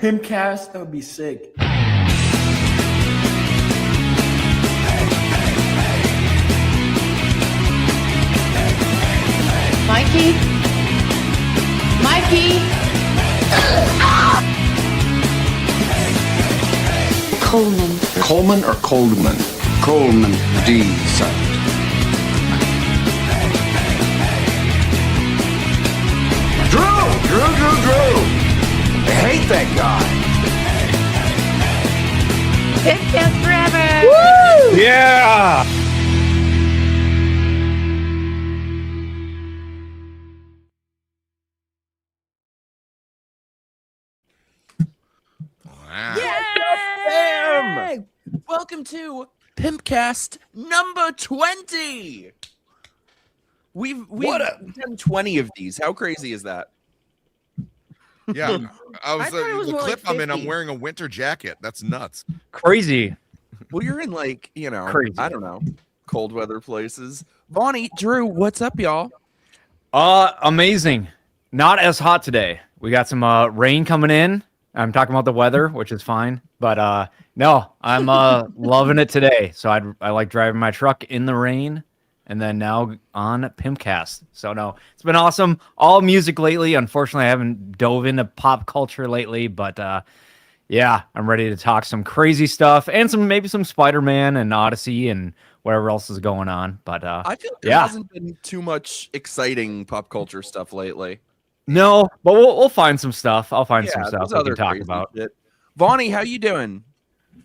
PIMPCAST. That would be sick. Mikey? Coleman. Coleman or Coleman? Coleman, D side. Drew! I hate that guy. PIMPCAST forever! Woo! Yeah! Yay! Welcome to PIMPCAST number 20. We've done 20 of these. How crazy is that? Yeah, I thought it was the more clip like I'm in. 50. I'm wearing a winter jacket. That's nuts. Crazy. Well, you're in like, Crazy. I don't know, cold weather places. Vaughn, Drew, what's up, y'all? Amazing. Not as hot today. We got some rain coming in. I'm talking about the weather, which is fine. But no, I'm loving it today. So I like driving my truck in the rain, and then now on PIMPCAST. So no, it's been awesome. All music lately. Unfortunately, I haven't dove into pop culture lately, but yeah, I'm ready to talk some crazy stuff and maybe some Spider-Man and Odyssey and whatever else is going on. But I feel there hasn't been too much exciting pop culture stuff lately. No, but we'll find some stuff. I'll find some stuff there's we can talk crazy about. shit. Vaughn, how you doing?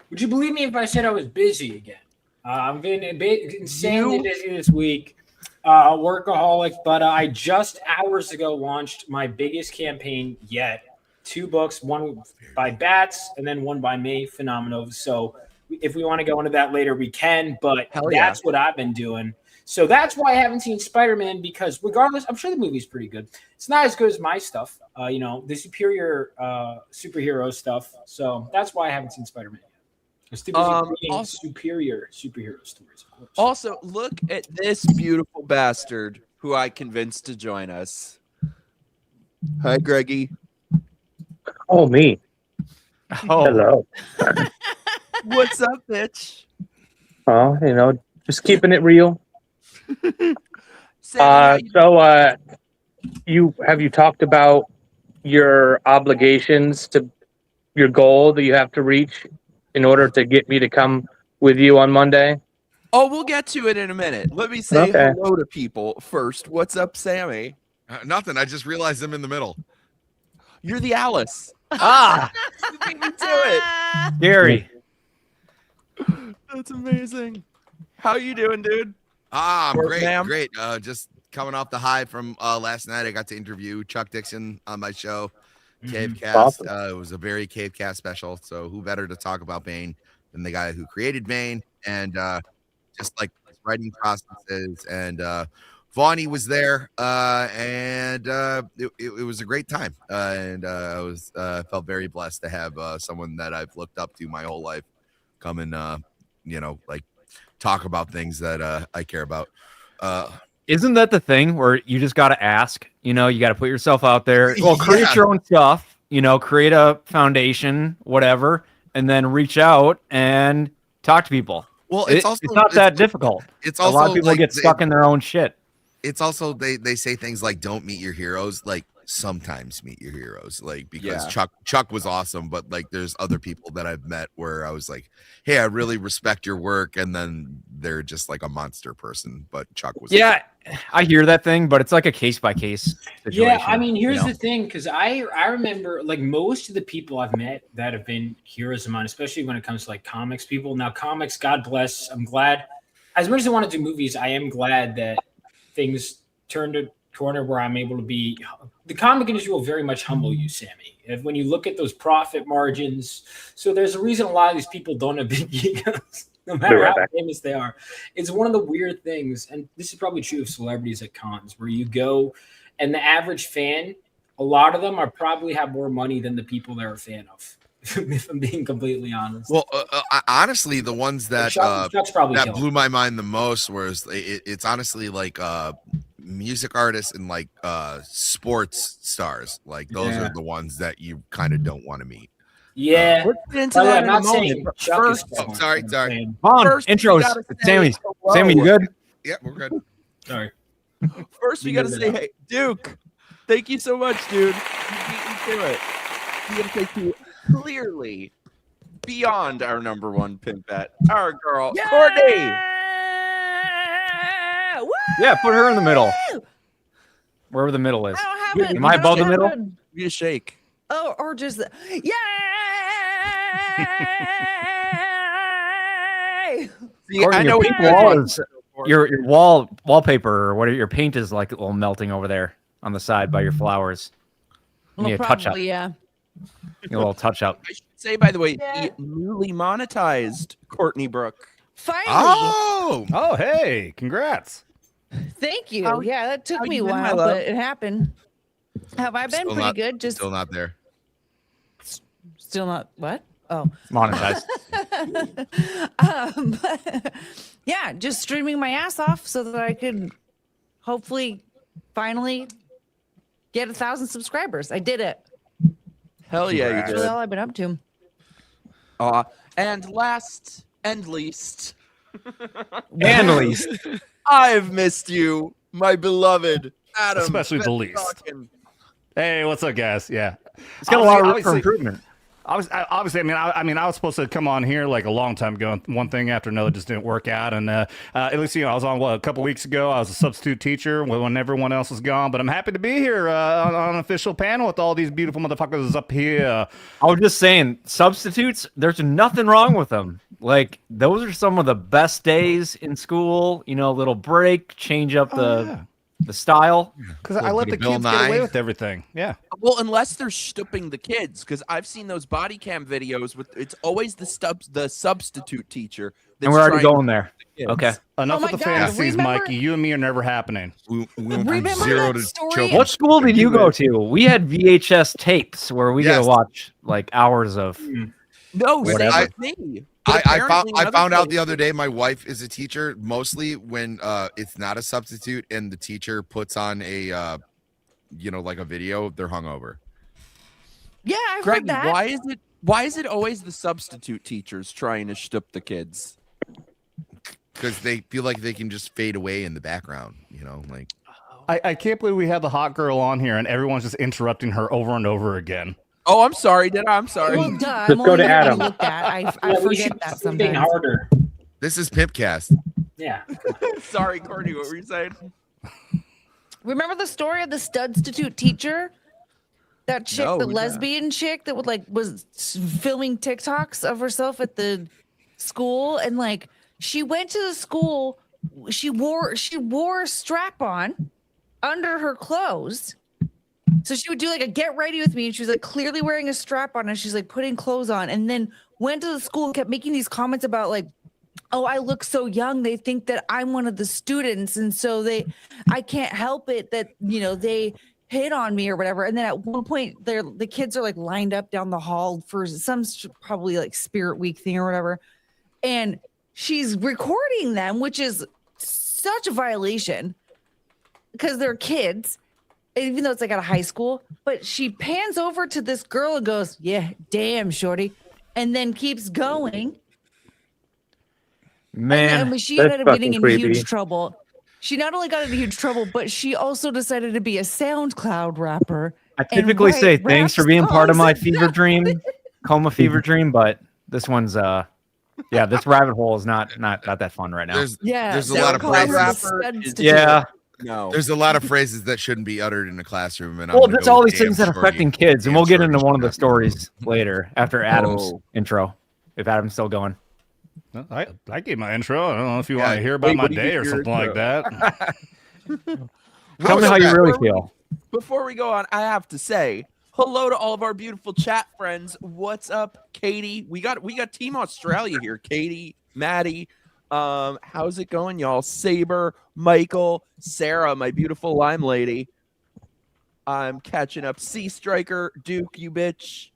Would you believe me if I said I was busy again? I've been a bit insanely busy this week. Workaholic, but I just hours ago launched my biggest campaign yet. 2 books, one by Bats and then one by me, Phenomenal. So if we want to go into that later, we can, but that's what I've been doing. So that's why I haven't seen Spider-Man, because regardless, I'm sure the movie's pretty good. It's not as good as my stuff, the superior superhero stuff. So that's why I haven't seen Spider-Man yet. Also, superior superhero stories, of course. Also, look at this beautiful bastard who I convinced to join us. Hi, Greggy. Oh, me. Oh, hello. What's up, bitch? Oh, just keeping it real. Sammy, have you talked about your obligations to your goal that you have to reach in order to get me to come with you on Monday? Oh, we'll get to it in a minute. Let me say hello to people first. What's up, Sammy? Nothing. I just realized I'm in the middle. You're the Alice. You beat me to it. Gary. That's amazing. How you doing, dude? I'm great. Ma'am. Great. Just coming off the high from last night. I got to interview Chuck Dixon on my show, CaveCast. Awesome. It was a very CaveCast special. So who better to talk about Bane than the guy who created Bane and just like his writing processes. And Vaughn was there, and it was a great time. And I felt very blessed to have someone that I've looked up to my whole life come and like talk about things that I care about. Isn't that the thing where you just got to ask? You got to put yourself out there. Well, create your own stuff. Create a foundation, whatever, and then reach out and talk to people. Well, it's not that difficult. It's also a lot of people get stuck in their own shit. It's also they say things like don't meet your heroes, like sometimes meet your heroes, like because Chuck was awesome, but like there's other people that I've met where I was like, hey, I really respect your work, and then they're just like a monster person. But Chuck was awesome. I hear that thing, but it's like a case by case situation. Yeah, I mean, here's the thing, because I remember like most of the people I've met that have been heroes of mine, especially when it comes to like comics people. Now, comics, God bless. I'm glad. As much as I want to do movies, I am glad that things turned a corner where I'm able to be. The comic industry will very much humble you, Sammy. If when you look at those profit margins, so there's a reason a lot of these people don't have big egos. No matter how famous they are. It's one of the weird things, and this is probably true of celebrities at cons, where you go and the average fan, a lot of them are probably have more money than the people they're a fan of, if I'm being completely honest. Well, honestly, the ones that that blew my mind the most was it's honestly like music artists and like sports stars. Like those are the ones that you kind of don't want to meet. Yeah. Let's get into By the way, that I'm in a not moment. saying But Chuck first, is smart. sorry. I'm saying- Vaughn, First, we intros. gotta It's say Sammy. hello. Sammy, you good? Yeah, we're good. Sorry. First, we You got to good say, now. hey, Duke, thank you so much, dude. You beat me to it. We got to take you clearly beyond our number one pimp bet, our girl, Courtney. Yeah, put her in the middle. Wherever the middle is. I don't have it. Am I above the don't have middle? it. Give me a shake. Oh, or just yay! See, Courtney, I know your what pink you wall did. is your wallpaper or what? Your paint is like a little melting over there on the side by your flowers. You need a touch up. Probably, yeah. You need a little touch up. I should say, by the way, Yeah. the newly monetized Courtney Brooke. Finally, Oh, hey, congrats. thank you. How- Yeah, that took how me you a been, my while, love? but it happened. Have I been Still pretty not- good? Just still not there. still not what? Oh, Monetized. yeah, just streaming my ass off so that I could hopefully finally get 1,000 subscribers. I did it. Hell yeah, That's you really did. all I've been up to. And last and least, And least. I've missed you, my beloved Adam. Especially the least. Talkin. Hey, what's up, guys? Yeah. It's got a lot of room for Obviously- improvement. Obviously, I was supposed to come on here like a long time ago. And one thing after another just didn't work out. And at least, I was on a couple weeks ago. I was a substitute teacher when everyone else was gone. But I'm happy to be here on an official panel with all these beautiful motherfuckers up here. I was just saying, substitutes, there's nothing wrong with them. Like, those are some of the best days in school. A little break, change up the style. Because I let the Bill kids get Nye. away with everything. Yeah. Well, unless they're stooping the kids, because I've seen those body cam videos with it's always the substitute teacher. That's And we're already trying going there. kids. Okay. Enough Oh with the my God, fantasies, remember- Mikey. You and me are never happening. We went from Remember 0 that to story? choking. What school did you go to? We had VHS tapes where we get Yes. to watch like hours of. No, Whatever. same with me. But I apparently found another out place- the other day my wife is a teacher mostly when it's not a substitute and the teacher puts on a like a video, they're hungover. Yeah, I've Greg, heard that. why is it always the substitute teachers trying to stoop the kids? Because they feel like they can just fade away in the background, like I can't believe we have the hot girl on here and everyone's just interrupting her over and over again. Oh, I'm sorry. I'm sorry. Well, duh. Let's I'm go only to gonna be Adam. looked at. I Yeah, we should forget that be sleeping sometimes. harder. this is PIMPCAST. Yeah. Sorry, Courtney. What were you saying? Remember the story of the substitute teacher? That chick, No, the who's that? lesbian chick that was filming TikToks of herself at the school, and she went to the school. She wore a strap on under her clothes. So she would do a get ready with me, and she was clearly wearing a strap on, and she's putting clothes on, and then went to the school and kept making these comments about oh, I look so young. They think that I'm one of the students, and so I can't help it that they hit on me or whatever. And then at one point, the kids are lined up down the hall for some probably Spirit Week thing or whatever, and she's recording them, which is such a violation because they're kids, even though it's at a high school. But she pans over to this girl and goes, "Yeah, damn, shorty," and then keeps going. Man, And she that's ended up getting in fucking huge creepy. trouble. She not only got into huge trouble, but she also decided to be a SoundCloud rapper. I typically write say rap thanks for being part of my songs. fever dream, coma fever dream, but this one's this rabbit hole is not that fun right now. There's Yeah, There's a lot of SoundCloud phrases. substitute. Yeah. No. There's a lot of phrases that shouldn't be uttered in a classroom. And Well, I'm gonna that's go all with these things damn that are shorty. affecting kids, and Damn we'll get shorty into one of the should not. stories later after Adam's Oh. intro. If Adam's still going. I gave my intro. I don't know if you Yeah. want to hear about Wait, my what do you day give or your something like that. Tell me how you really feel. Before we go on, I have to say hello to all of our beautiful chat friends. What's up, Katie? We got Team Australia here. Katie, Maddie, how's it going, y'all? Saber, Michael, Sarah, my beautiful lime lady. I'm catching up. Sea Striker, Duke, you bitch.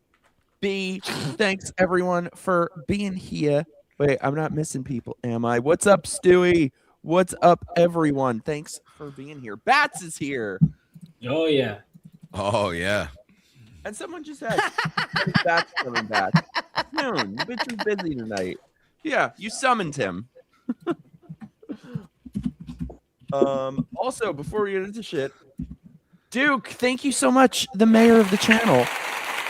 B, thanks everyone for being here. Wait, I'm not missing people, am I? What's up, Stewie? What's up, everyone? Thanks for being here. Bats is here. Oh yeah. Oh yeah. And someone just said, that's coming back soon. The bitch was busy tonight. Yeah, you summoned him. Also, before we get into shit, Duke, thank you so much, the mayor of the channel.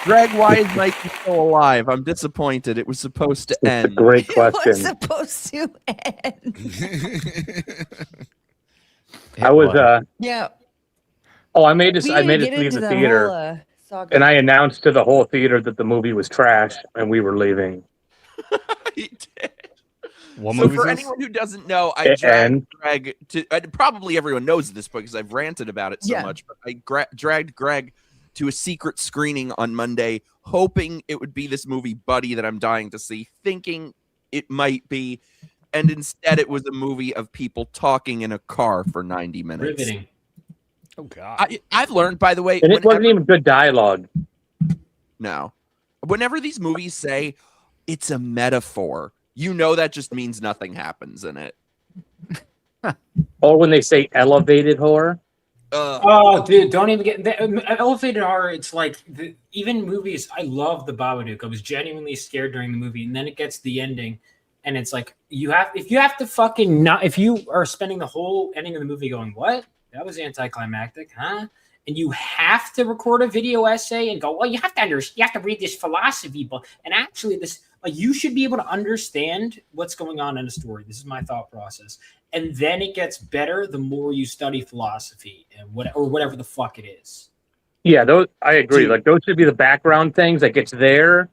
Greg, why is Mikey still alive? I'm disappointed. It was supposed to end. It's a great question. It was supposed to end. I was Yeah. Oh, I made this. We I made didn't us get leave into the that theater, whole, saga. and I announced to the whole theater that the movie was trash, and we were leaving. He did. What So movie for is this? anyone who doesn't know, I dragged And Greg to. Probably everyone knows this because I've ranted about it so Yeah. much. But I dragged Greg to a secret screening on Monday, hoping it would be this movie Buddy that I'm dying to see, thinking it might be, and instead it was a movie of people talking in a car for 90 minutes. Riveting. Oh God. I've learned, by the way, and it wasn't even good dialogue. no, whenever these movies say it's a metaphor, you know that just means nothing happens in it. Or when they say elevated horror. Oh, dude, don't even get elevated horror. It's like even movies. I love the Babadook. I was genuinely scared during the movie, and then it gets the ending, and it's like if you have to fucking not, if you are spending the whole ending of the movie going, what? That was anticlimactic, huh? And you have to record a video essay and go, well, you have to read this philosophy book, and actually this. Like, you should be able to understand what's going on in a story. This is my thought process. And then it gets better the more you study philosophy and whatever the fuck it is. Yeah, those I agree. Like those should be the background things that gets there,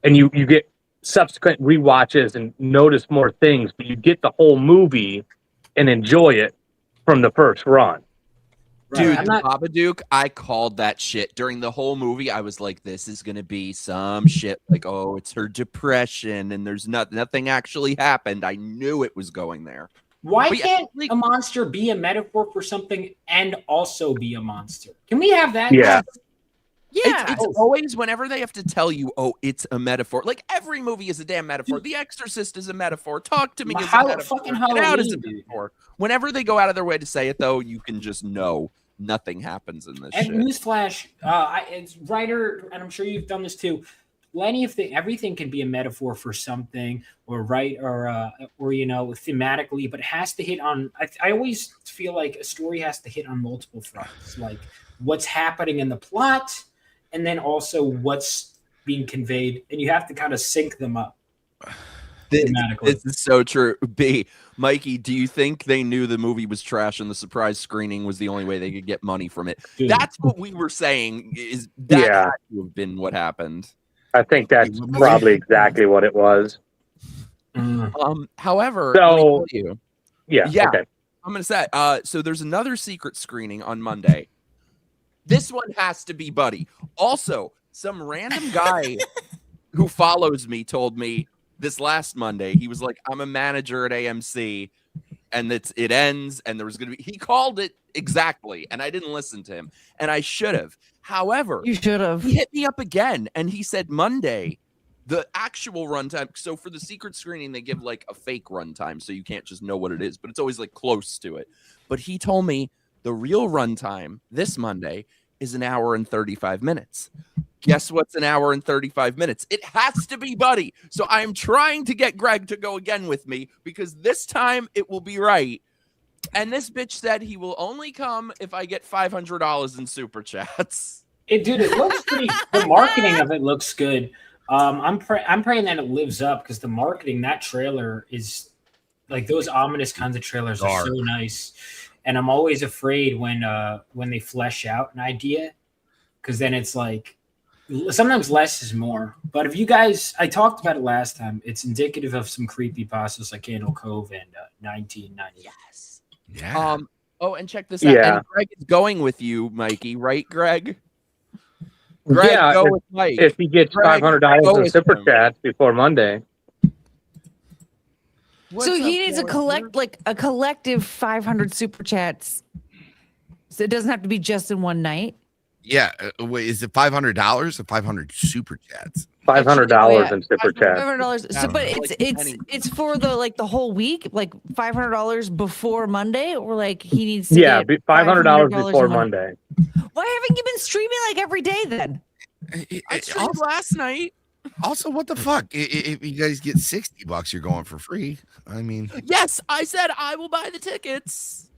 and you get subsequent rewatches and notice more things, but you get the whole movie and enjoy it from the first run. Dude, Babadook, I called that shit during the whole movie. I was like, this is going to be some shit. Like, oh, it's her depression and there's nothing actually happened. I knew it was going there. Why can't a monster be a metaphor for something and also be a monster? Can we have that? Yeah. Yeah. It's always whenever they have to tell you, oh, it's a metaphor. Like every movie is a damn metaphor. The Exorcist is a metaphor. Talk to Me is a metaphor. Fucking Get Out is a Halloween, metaphor. Whenever they go out of their way to say it, though, you can just know nothing happens in this And shit. newsflash, it's writer, and I'm sure you've done this too. Plenty of everything can be a metaphor for something, or thematically, but it has to hit on. I always feel like a story has to hit on multiple fronts, like what's happening in the plot, and then also what's being conveyed, and you have to kind of sync them up. This is so true. B, Mikey, do you think they knew the movie was trash and the surprise screening was the only way they could get money from it? Dude. That's what we were saying. Is that had to have been what happened? I think that's probably exactly what it was. However, So- let me tell you, Yeah. Okay. I'm gonna say. So there's another secret screening on Monday. This one has to be Buddy. Also, some random guy who follows me told me this last Monday, he was like, I'm a manager at AMC and it ends and there was going to be, he called it exactly. And I didn't listen to him and I should have. However, You should have. he hit me up again and he said Monday, the actual runtime. So for the secret screening, they give like a fake runtime. So you can't just know what it is, but it's always like close to it. But he told me the real runtime this Monday is an hour and 35 minutes. Guess what's an hour and 35 minutes? It has to be Buddy. So I'm trying to get Greg to go again with me because this time it will be right. And this bitch said he will only come if I get $500 in super chats. Dude, it looks pretty. The marketing of it looks good. I'm praying that it lives up because the marketing, that trailer is like those ominous kinds of trailers are so nice. And I'm always afraid when they flesh out an idea, because then it's like sometimes less is more. But if you guys, I talked about it last time, it's indicative of some creepypastas like Candle Cove and 1990. Yes. Yeah. Oh, and check this out. Yeah. And Greg is going with you, Mikey, right, Greg? Greg, Yeah, go with Mike. If he gets Greg, go $500 in with super him. chats before Monday. So he needs a collective 500 super chats. So it doesn't have to be just in one night. Yeah. Wait, is it $500 or 500 super chats? $500 in super chats. $500. So, but it's for the whole week, like $500 before Monday, or like he needs to get $500 $500 before in Monday. Why haven't you been streaming like every day then? I streamed last night. Also, what the fuck? If you guys get $60, you're going for free. I mean, Yes, I said I will buy the tickets.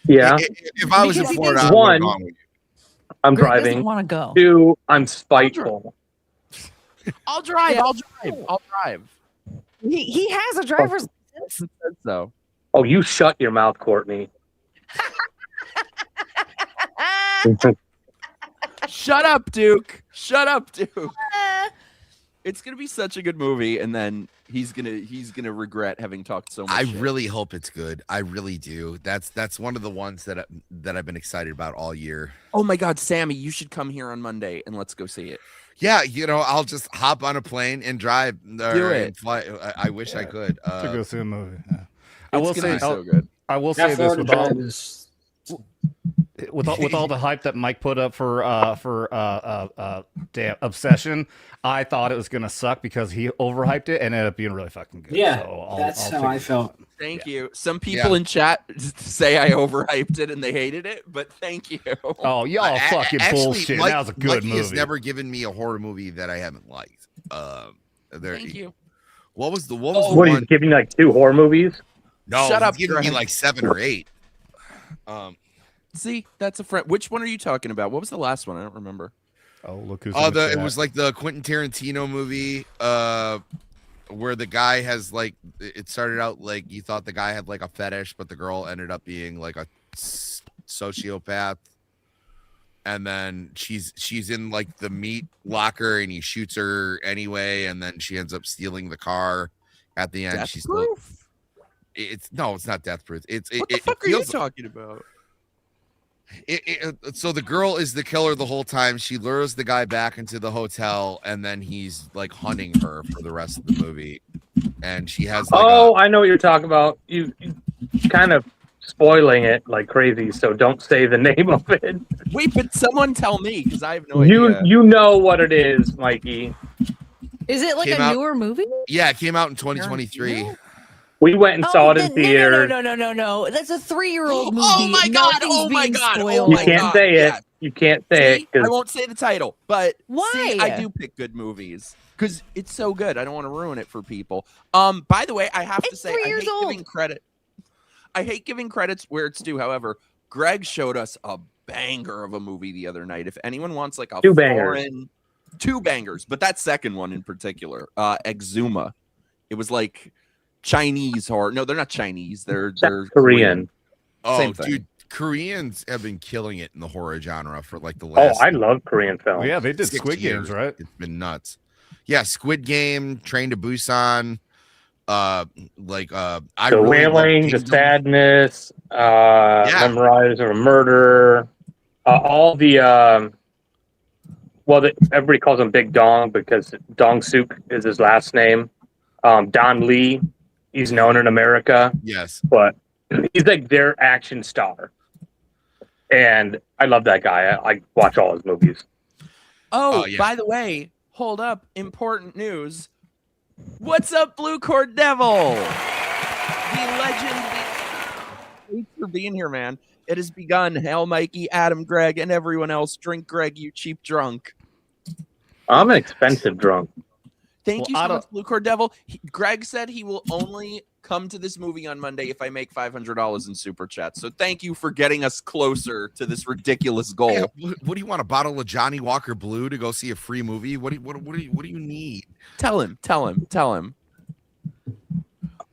Yeah. If I was in Because he Florida, thinks- I would One, have gone with you. I'm Greg doesn't driving. want to go. 2, I'm spiteful. I'll drive. Yeah. I'll drive. He has a driver's license. So Oh, you shut your mouth, Courtney. shut up, Duke. Shut up, Duke. It's gonna be such a good movie, and then he's gonna regret having talked so much. I shit. really hope it's good. I really do. That's one of the ones that I've been excited about all year. Oh my God, Sammy, you should come here on Monday and let's go see it. Yeah, I'll just hop on a plane and drive. Do it. And fly. I wish I could. To go see a movie. Yeah. It's gonna be so good. I will That say this Florida with all, drive is with all the hype that Mike put up for damn Obsession, I thought it was gonna suck because he overhyped it and ended up being really fucking good. yeah. So That's I'll how I felt. Thank you. Some people in chat say I overhyped it and they hated it, but thank you. Oh, y'all fucking Actually, bullshit. Mike- That was a good Mikey has movie. never given me a horror movie that I haven't liked. Thank you. What was the What are you one? giving like 2 horror movies? No, Shut up, he's giving me Greg. like 7 or 8. See, that's a friend. Which one are you talking about? What was the last one? I don't remember. Oh, look who's It was like the Quentin Tarantino movie, where the guy has like, it started out like you thought the guy had like a fetish, but the girl ended up being like a sociopath, and then she's in like the meat locker, and he shoots her anyway, and then she ends up stealing the car at the end. Death She's Proof? it's not Death Proof. What the fuck are you talking about? So the girl is the killer the whole time. She lures the guy back into the hotel, and then he's like hunting her for the rest of the movie. And she has like I know what you're talking about. You kind of spoiling it like crazy, so don't say the name of it. Wait, but someone tell me because I have no idea. You know what it is, Mikey. Is it like Came a out- newer movie? yeah, it came out in 2023. We went and saw it in theater. No. That's a 3-year-old movie. Oh my God, Nothing's oh my being God, oh spoiled. You my can't God, say it. yeah. You can't say See, it. 'Cause I won't say the title, but Why? see, I do pick good movies because it's so good. I don't want to ruin it for people. By the way, I have to It's say 3 I years hate old. giving credit. I hate giving credits where it's due. However, Greg showed us a banger of a movie the other night. If anyone wants like a 2 bangers. foreign, 2 bangers, but that second one in particular, Exuma. It was like Chinese horror. No, they're not Chinese. They're Korean. Oh, Same thing. dude, Koreans have been killing it in the horror genre for like the Oh, last. I love Korean films. Yeah, they did 6 Squid years. Games, right? It's been nuts. Yeah, Squid Game, Train to Busan, I The really love Wailing, The Kingdom. Sadness, Memorize of a Murder, all the everybody calls him Big Dong because Dong Suk is his last name. Don Lee, he's known in America, Yes. but he's like their action star. And I love that guy. I watch all his movies. Oh, yeah. by the way, hold up. Important news. What's up, Blue Cord Devil? The legend. Thanks for being here, man. It has begun. Hell, Mikey, Adam, Greg, and everyone else. Drink, Greg, you cheap drunk. I'm an expensive drunk. Thank you I so don't- much, Blue Cord Devil. Greg said he will only come to this movie on Monday if I make $500 in super chat. So thank you for getting us closer to this ridiculous goal. Yeah, what do you want? A bottle of Johnny Walker Blue to go see a free movie? What do you need? Tell him.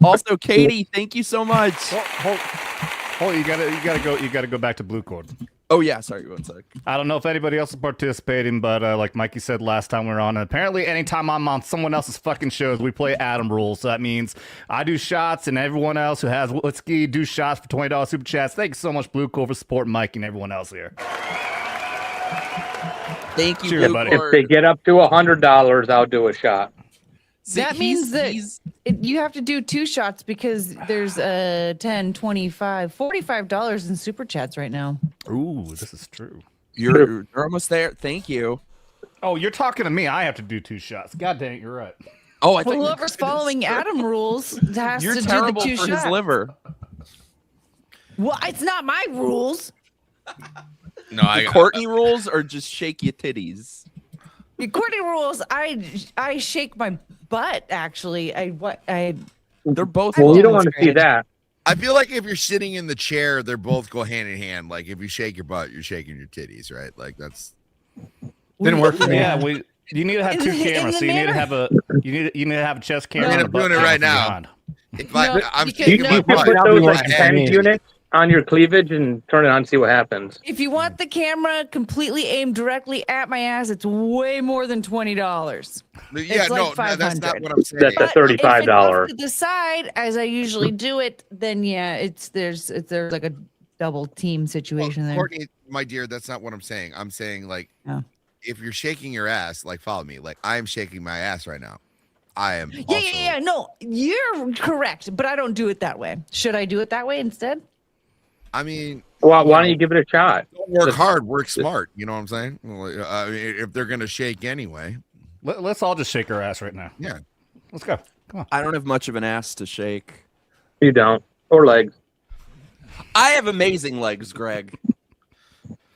Also, Katie, thank you so much. Oh, you gotta go back to Blue Cord. Oh yeah, sorry, one sec. I don't know if anybody else is participating, but like Mikey said last time we were on, apparently anytime I'm on someone else's fucking shows, we play Adam rules. So that means I do shots, and everyone else who has whiskey do shots for $20 super chats. Thank you so much, Blue Cord, for supporting Mikey and everyone else here. Thank you, Cheers, Blue buddy. If Cord. they get up to $100, I'll do a shot. See, That means that you have to do 2 shots because there's $10, $25, $45 in super chats right now. Ooh, this is true. you're almost there. Thank you. Oh, you're talking to me. I have to do 2 shots. God dang it, you're right. Oh, I thought Well, you were whoever's gonna following say- Adam rules has You're to terrible do the 2 for shots. his liver. Well, it's not my rules. No, I Courtney rules or just shake your titties. Courtney rules. I shake my butt. Actually, They're both. Well, you don't want to see that. I feel like if you're sitting in the chair, they both go hand in hand. Like if you shake your butt, you're shaking your titties, right? Like that's Didn't work for me. Yeah, you need to have two cameras. So you need to have a you need to have a chest camera. I'm and a butt doing it camera right now. behind. If No, I'm you can- shaking no. my You can butt. put those be like like 10 me. units on your cleavage and turn it on and see what happens. If you want the camera completely aimed directly at my ass, it's way more than $20. Yeah, It's no, like no, that's not $500. what I'm saying. That's a But if it's $35. off to the side, as I usually do it, then yeah, there's like a double team situation there. Courtney, my dear, that's not what I'm saying. I'm saying like Oh. if you're shaking your ass, like follow me. Like I am shaking my ass right now. I am. Yeah. No, you're correct, but I don't do it that way. Should I do it that way instead? I mean, Well, why don't you give it a shot? don't work hard, work smart. You know what I'm saying? Well, I mean, if they're gonna shake anyway, Let's all just shake our ass right now. yeah. Let's go. Come on. I don't have much of an ass to shake. You don't. Or legs. I have amazing legs, Greg.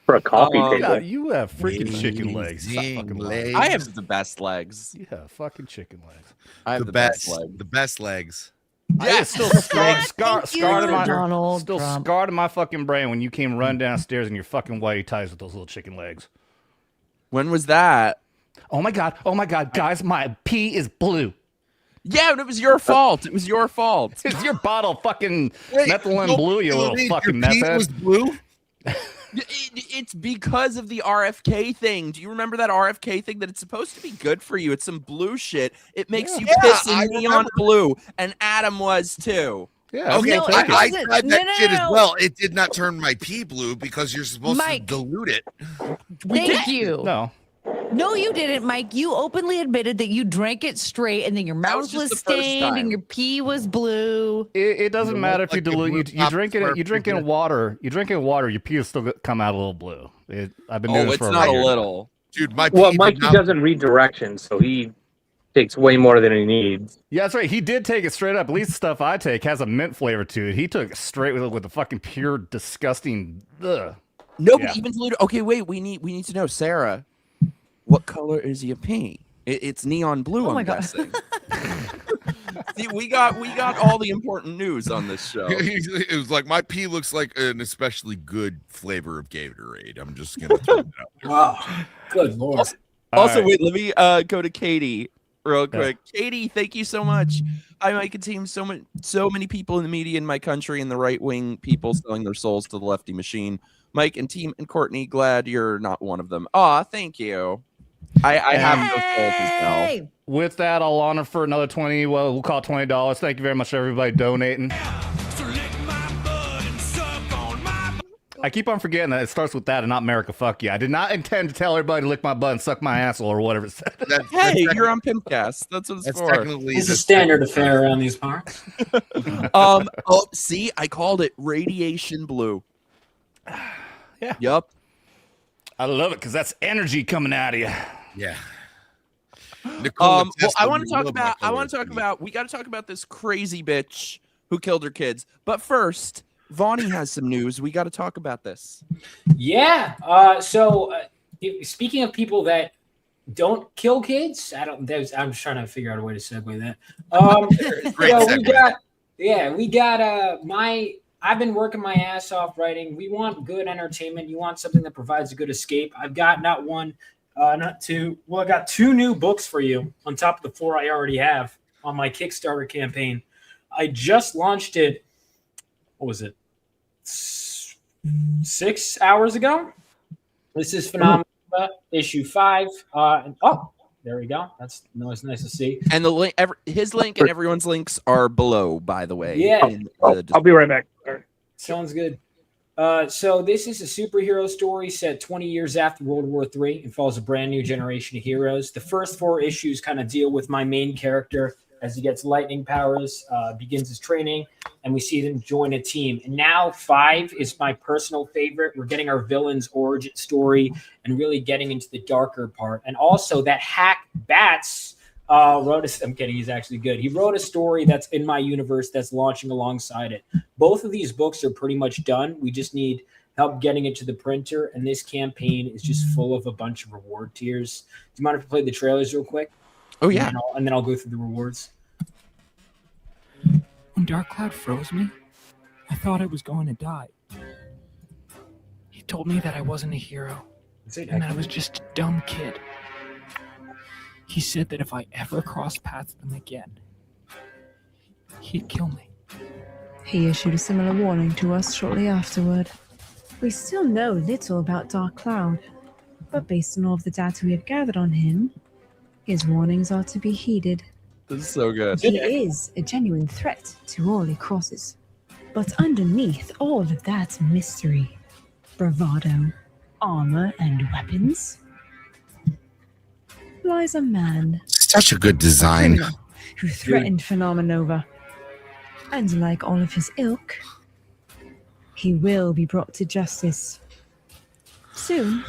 For a coffee Um, table. Yeah, you have freaking chicken legs. Stop Amazing fucking lying. legs. I have the best legs. You have fucking chicken legs. I have the the best, legs. the best legs. It's still scarred in my Donald still Trump. scarred in my fucking brain when you came running downstairs in your fucking whitey ties with those little chicken legs. When was that? Oh my god, guys, my pee is blue. Yeah, but it was your fault. It was your fault. It's your bottle fucking Wait, methylene no, blue, you little your fucking pee meth head. was blue. It's because of the RFK thing. Do you remember that RFK thing that it's supposed to be good for you? It's some blue shit. It makes you piss I in neon remember. blue, and Adam was too. Yeah, Okay, No, I it wasn't. tried that No, shit as no. well. It did not turn my pee blue because you're supposed Mike. to dilute it. Thank you. No. No, you didn't, Mike. You openly admitted that you drank it straight, and then your That was mouth just was the first stained, time. and your pee was blue. It doesn't You matter know, if you like the dilute. blue You top drink where it. You drink in water. You drink in water. Your pee will still come out a little blue. I've been doing Oh, this it's for not a year. little. Dude, my Well, pee Mikey did not- doesn't read directions, so he takes way more than he needs. Yeah, that's right. He did take it straight up. At least the stuff I take has a mint flavor to it. He took it straight with the fucking pure, disgusting. Ugh. Nobody Yeah. even diluted. Okay, wait. We need to know, Sarah. What color is your pee? It's neon blue. Oh I'm my God. guessing. See, we got all the important news on this show. It was like my pee looks like an especially good flavor of Gatorade. I'm just gonna throw it out there. Wow. Good lord. Also, right. wait, let me go to Katie real quick. Katie, thank you so much. I Mike and team, so many people in the media in my country and the right wing people selling their souls to the lefty machine. Mike and team and Courtney, glad you're not one of them. Aw, thank you. I have no souls as well. Hey! With that, I'll honor for another 20. Well, we'll call it $20. Thank you very much, everybody donating. I keep on forgetting that it starts with that and not America. Fuck you. I did not intend to tell everybody to lick my butt and suck my asshole or whatever it said. Hey, you're on PIMPCAST. That's what it's That's for. technically It's the a standard affair around these parts. Oh, see, I called it radiation blue. Yeah. Yup. I love it because that's energy coming out of you. Yeah. Well, I want to talk about. We got to talk about this crazy bitch who killed her kids. But first, Vaughn has some news. We got to talk about this. Yeah. Speaking of people that don't kill kids, I'm just trying to figure out a way to segue that. Great segue. I've been working my ass off writing. We want good entertainment. You want something that provides a good escape. I've got not one, not two. Well, I got 2 new books for you on top of the 4 I already have on my Kickstarter campaign. I just launched it. What was it? 6 hours ago. This is Phenomenal issue 5. There we go. That's nice to see. And the link, his link and everyone's links are below, by the way. Yeah. I'll be right back. Sounds good. So this is a superhero story set 20 years after World War III and follows a brand new generation of heroes. The first 4 issues kind of deal with my main character as he gets lightning powers, begins his training, and we see him join a team. And now 5 is my personal favorite. We're getting our villain's origin story and really getting into the darker part. And also that hack Bats I'm kidding, he's actually good. He wrote a story that's in my universe that's launching alongside it. Both of these books are pretty much done. We just need help getting it to the printer. And this campaign is just full of a bunch of reward tiers. Do you mind if I play the trailers real quick? Oh, yeah. And then I'll go through the rewards. When Dark Cloud froze me, I thought I was going to die. He told me that I wasn't a hero and that I was just a dumb kid. He said that if I ever crossed paths with him again, he'd kill me. He issued a similar warning to us shortly afterward. We still know little about Dark Cloud, but based on all of the data we have gathered on him, his warnings are to be heeded. This is so good. He is a genuine threat to all he crosses. But underneath all of that mystery, bravado, armor, and weapons, lies a man. Such a good design. Who threatened Phenomenova. And like all of his ilk, he will be brought to justice. Soon,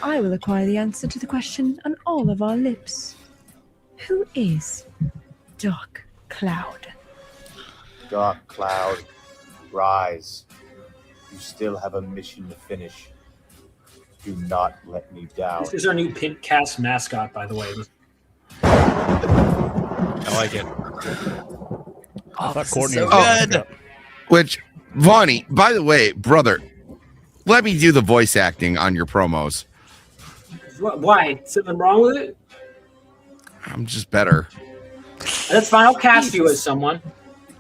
I will acquire the answer to the question on all of our lips. Who is Dark Cloud? Dark Cloud, rise. You still have a mission to finish. Do not let me down. This is our new PIMPCAST mascot, by the way. I like it. I thought Courtney so was good. Which, Vaughn, by the way, brother, let me do the voice acting on your promos. Why? Something wrong with it? I'm just better. That's fine. I'll cast you as someone.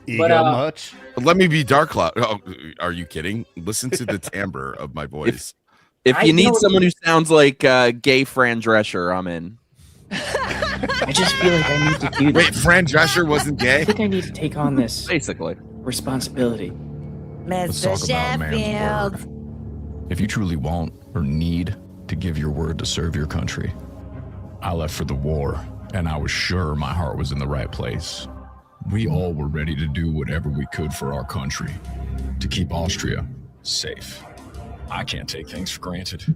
Ego much? Let me be Dark Cloud. Oh, are you kidding? Listen to the timbre of my voice. If you need someone who sounds like gay Fran Drescher, I'm in. I just feel like I need to do this. Wait, Fran Drescher wasn't gay? I think I need to take on this basically responsibility. Let's talk about a man's word. If you truly want or need to give your word to serve your country, I left for the war, and I was sure my heart was in the right place. We all were ready to do whatever we could for our country, to keep Austria safe. I can't take things for granted.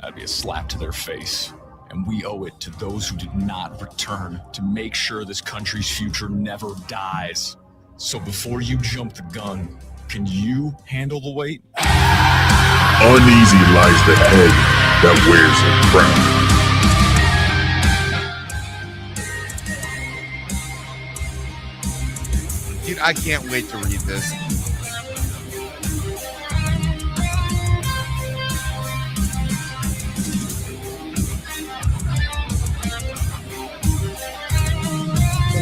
That'd be a slap to their face. And we owe it to those who did not return to make sure this country's future never dies. So before you jump the gun, can you handle the weight? Uneasy lies the head that wears a crown. Dude, I can't wait to read this.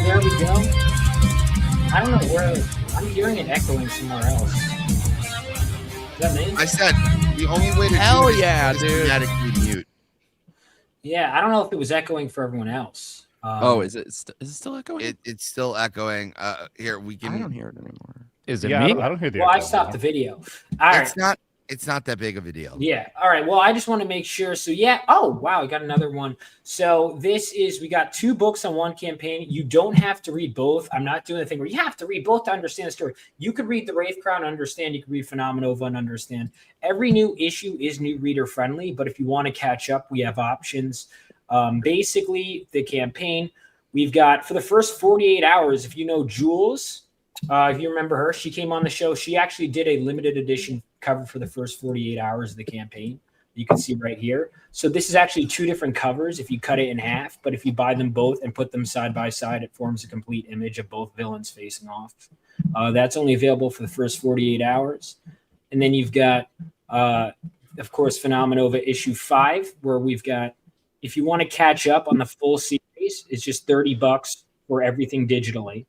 There we go. I don't know where. I'm hearing it echoing somewhere else. Is that me? I said the only way to Hell do it yeah, is dude. phonetically mute. Yeah, I don't know if it was echoing for everyone else. Is it still echoing? It's still echoing. Here we can. I don't hear it anymore. Is it Yeah, me? I don't hear the Well, I echo. stopped the video. All right. It's not that big of a deal. Yeah. All right. Well, I just want to make sure. So yeah. Oh, wow. I got another one. So we got 2 books on one campaign. You don't have to read both. I'm not doing the thing where you have to read both to understand the story. You could read the Wraith Crown and understand. You could read Phenomenova and understand. Every new issue is new reader friendly, but if you want to catch up, we have options. Basically, the campaign we've got for the first 48 hours. If you know Jules, if you remember her, she came on the show. She actually did a limited edition cover for the first 48 hours of the campaign. You can see right here. So this is actually 2 different covers if you cut it in half, but if you buy them both and put them side by side, it forms a complete image of both villains facing off. That's only available for the first 48 hours. And then you've got, of course, Phenomenova issue 5, where we've got, if you want to catch up on the full series, it's just $30 for everything digitally.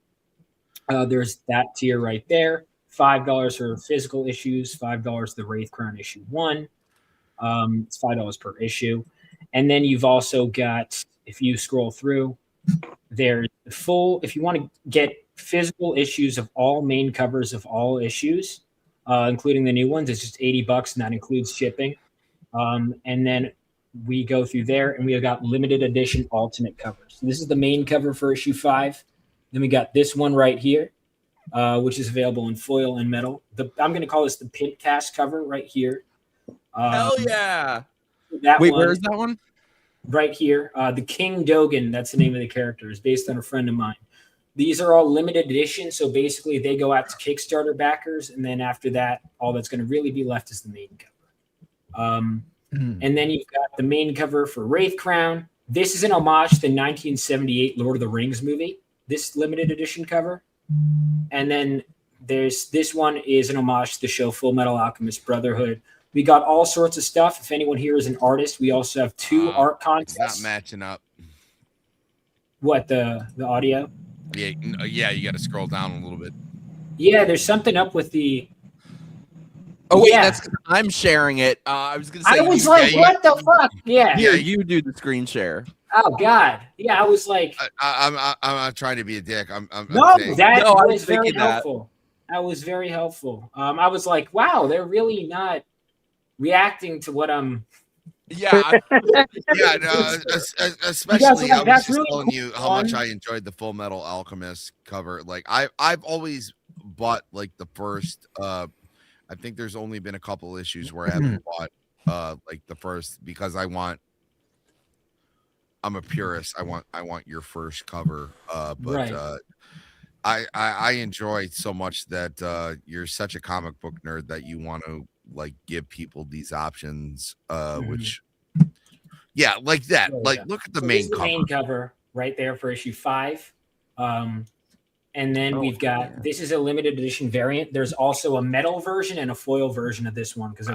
There's that tier right there. $5 for physical issues, $5 the Wraith Crown issue 1. It's $5 per issue. And then you've also got, if you scroll through, there's the full, if you want to get physical issues of all main covers of all issues, including the new ones, it's just $80, and that includes shipping. And then we go through there, and we have got limited edition alternate covers. So this is the main cover for issue 5. Then we got this one right here, which is available in foil and metal. I'm going to call this the PIMPCAST cover right here. Hell yeah! Wait, where is that one? Right here. The King Dogan, that's the name of the character, is based on a friend of mine. These are all limited edition, so basically they go out to Kickstarter backers, and then after that, all that's going to really be left is the main cover. And then you've got the main cover for Wraith Crown. This is an homage to the 1978 Lord of the Rings movie, this limited edition cover. And then there's this one is an homage to the show Full Metal Alchemist Brotherhood. We got all sorts of stuff. If anyone here is an artist, we also have 2 art contests. It's not matching up. What, the audio? Yeah, you got to scroll down a little bit. Yeah, there's something up with the. Oh wait, that's 'cause I'm sharing it. I was gonna say. I was like, what the fuck? Yeah. Here, you do the screen share. Oh God. Yeah, I was like. I'm not trying to be a dick. I'm No, saying. that No, I was was very thinking that. helpful. That was very helpful. I was like, wow, they're really not reacting to what I'm. Yeah. Yeah, no, especially I was that's just really telling you how much fun. I enjoyed the Full Metal Alchemist cover. Like I've always bought like the first I think there's only been a couple issues where I haven't bought like the first because I'm a purist. I want your first cover. But Right. I enjoy so much that you're such a comic book nerd that you want to like give people these options which like that. So, Like yeah. look at the So main this is the cover. main cover right there for issue 5. And then we've got this is a limited edition variant. There's also a metal version and a foil version of this one because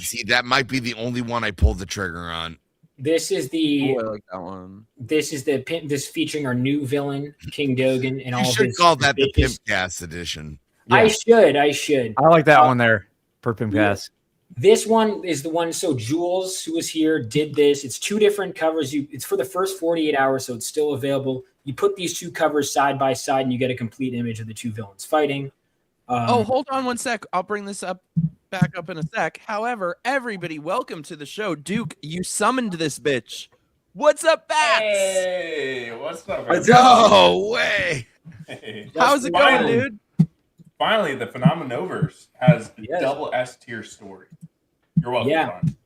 See, that might be the only one I pulled the trigger on. this is the I like that one. this is the this featuring our new villain King Dogan and all You of should his call that the bitches. PIMPCAST edition. I should. I like that one there for PIMPCAST. This one is the one. So Jules, who was here, did this. It's 2 different covers. It's for the first 48 hours, so it's still available. You put these 2 covers side by side, and you get a complete image of the 2 villains fighting. Hold on one sec. I'll bring this back up in a sec. However, everybody, welcome to the show. Duke, you summoned this bitch. What's up, Bats? Hey, what's up? No way. Hey. How's it going, dude? Finally, the Phenomenovers has a double S tier story. You're welcome. Yeah. Vaughn.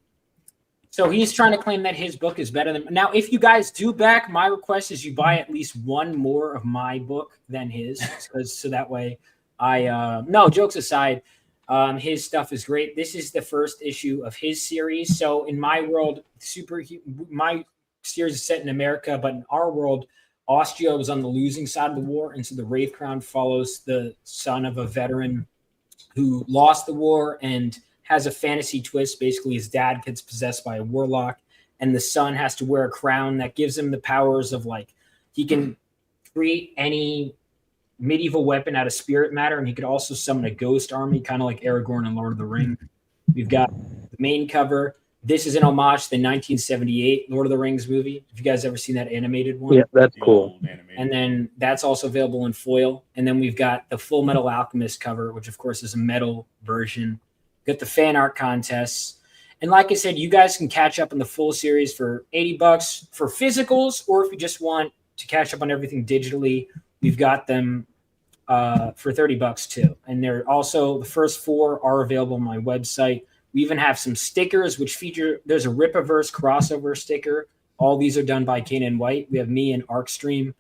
So he's trying to claim that his book is better than. Now, if you guys do back, my request is you buy at least one more of my book than his, so that way no, jokes aside, his stuff is great. This is the first issue of his series. So in my world, my series is set in America, but in our world, Austria was on the losing side of the war, and so the Wraith Crown follows the son of a veteran who lost the war and has a fantasy twist. Basically, his dad gets possessed by a warlock, and the son has to wear a crown that gives him the powers of like he can create any medieval weapon out of spirit matter, and he could also summon a ghost army, kind of like Aragorn in Lord of the Ring. We've got the main cover. This is an homage to the 1978 Lord of the Rings movie. Have you guys ever seen that animated one? Yeah, that's cool. And then that's also available in foil. And then we've got the Full Metal Alchemist cover, which of course is a metal version. We've got the fan art contests. And like I said, you guys can catch up on the full series for $80 for physicals, or if you just want to catch up on everything digitally, we've got them for $30 too. And they're also, the first 4 are available on my website. We even have some stickers which feature, there's a Rip-A-Verse crossover sticker. All these are done by Kanan White. We have me and Arcstream,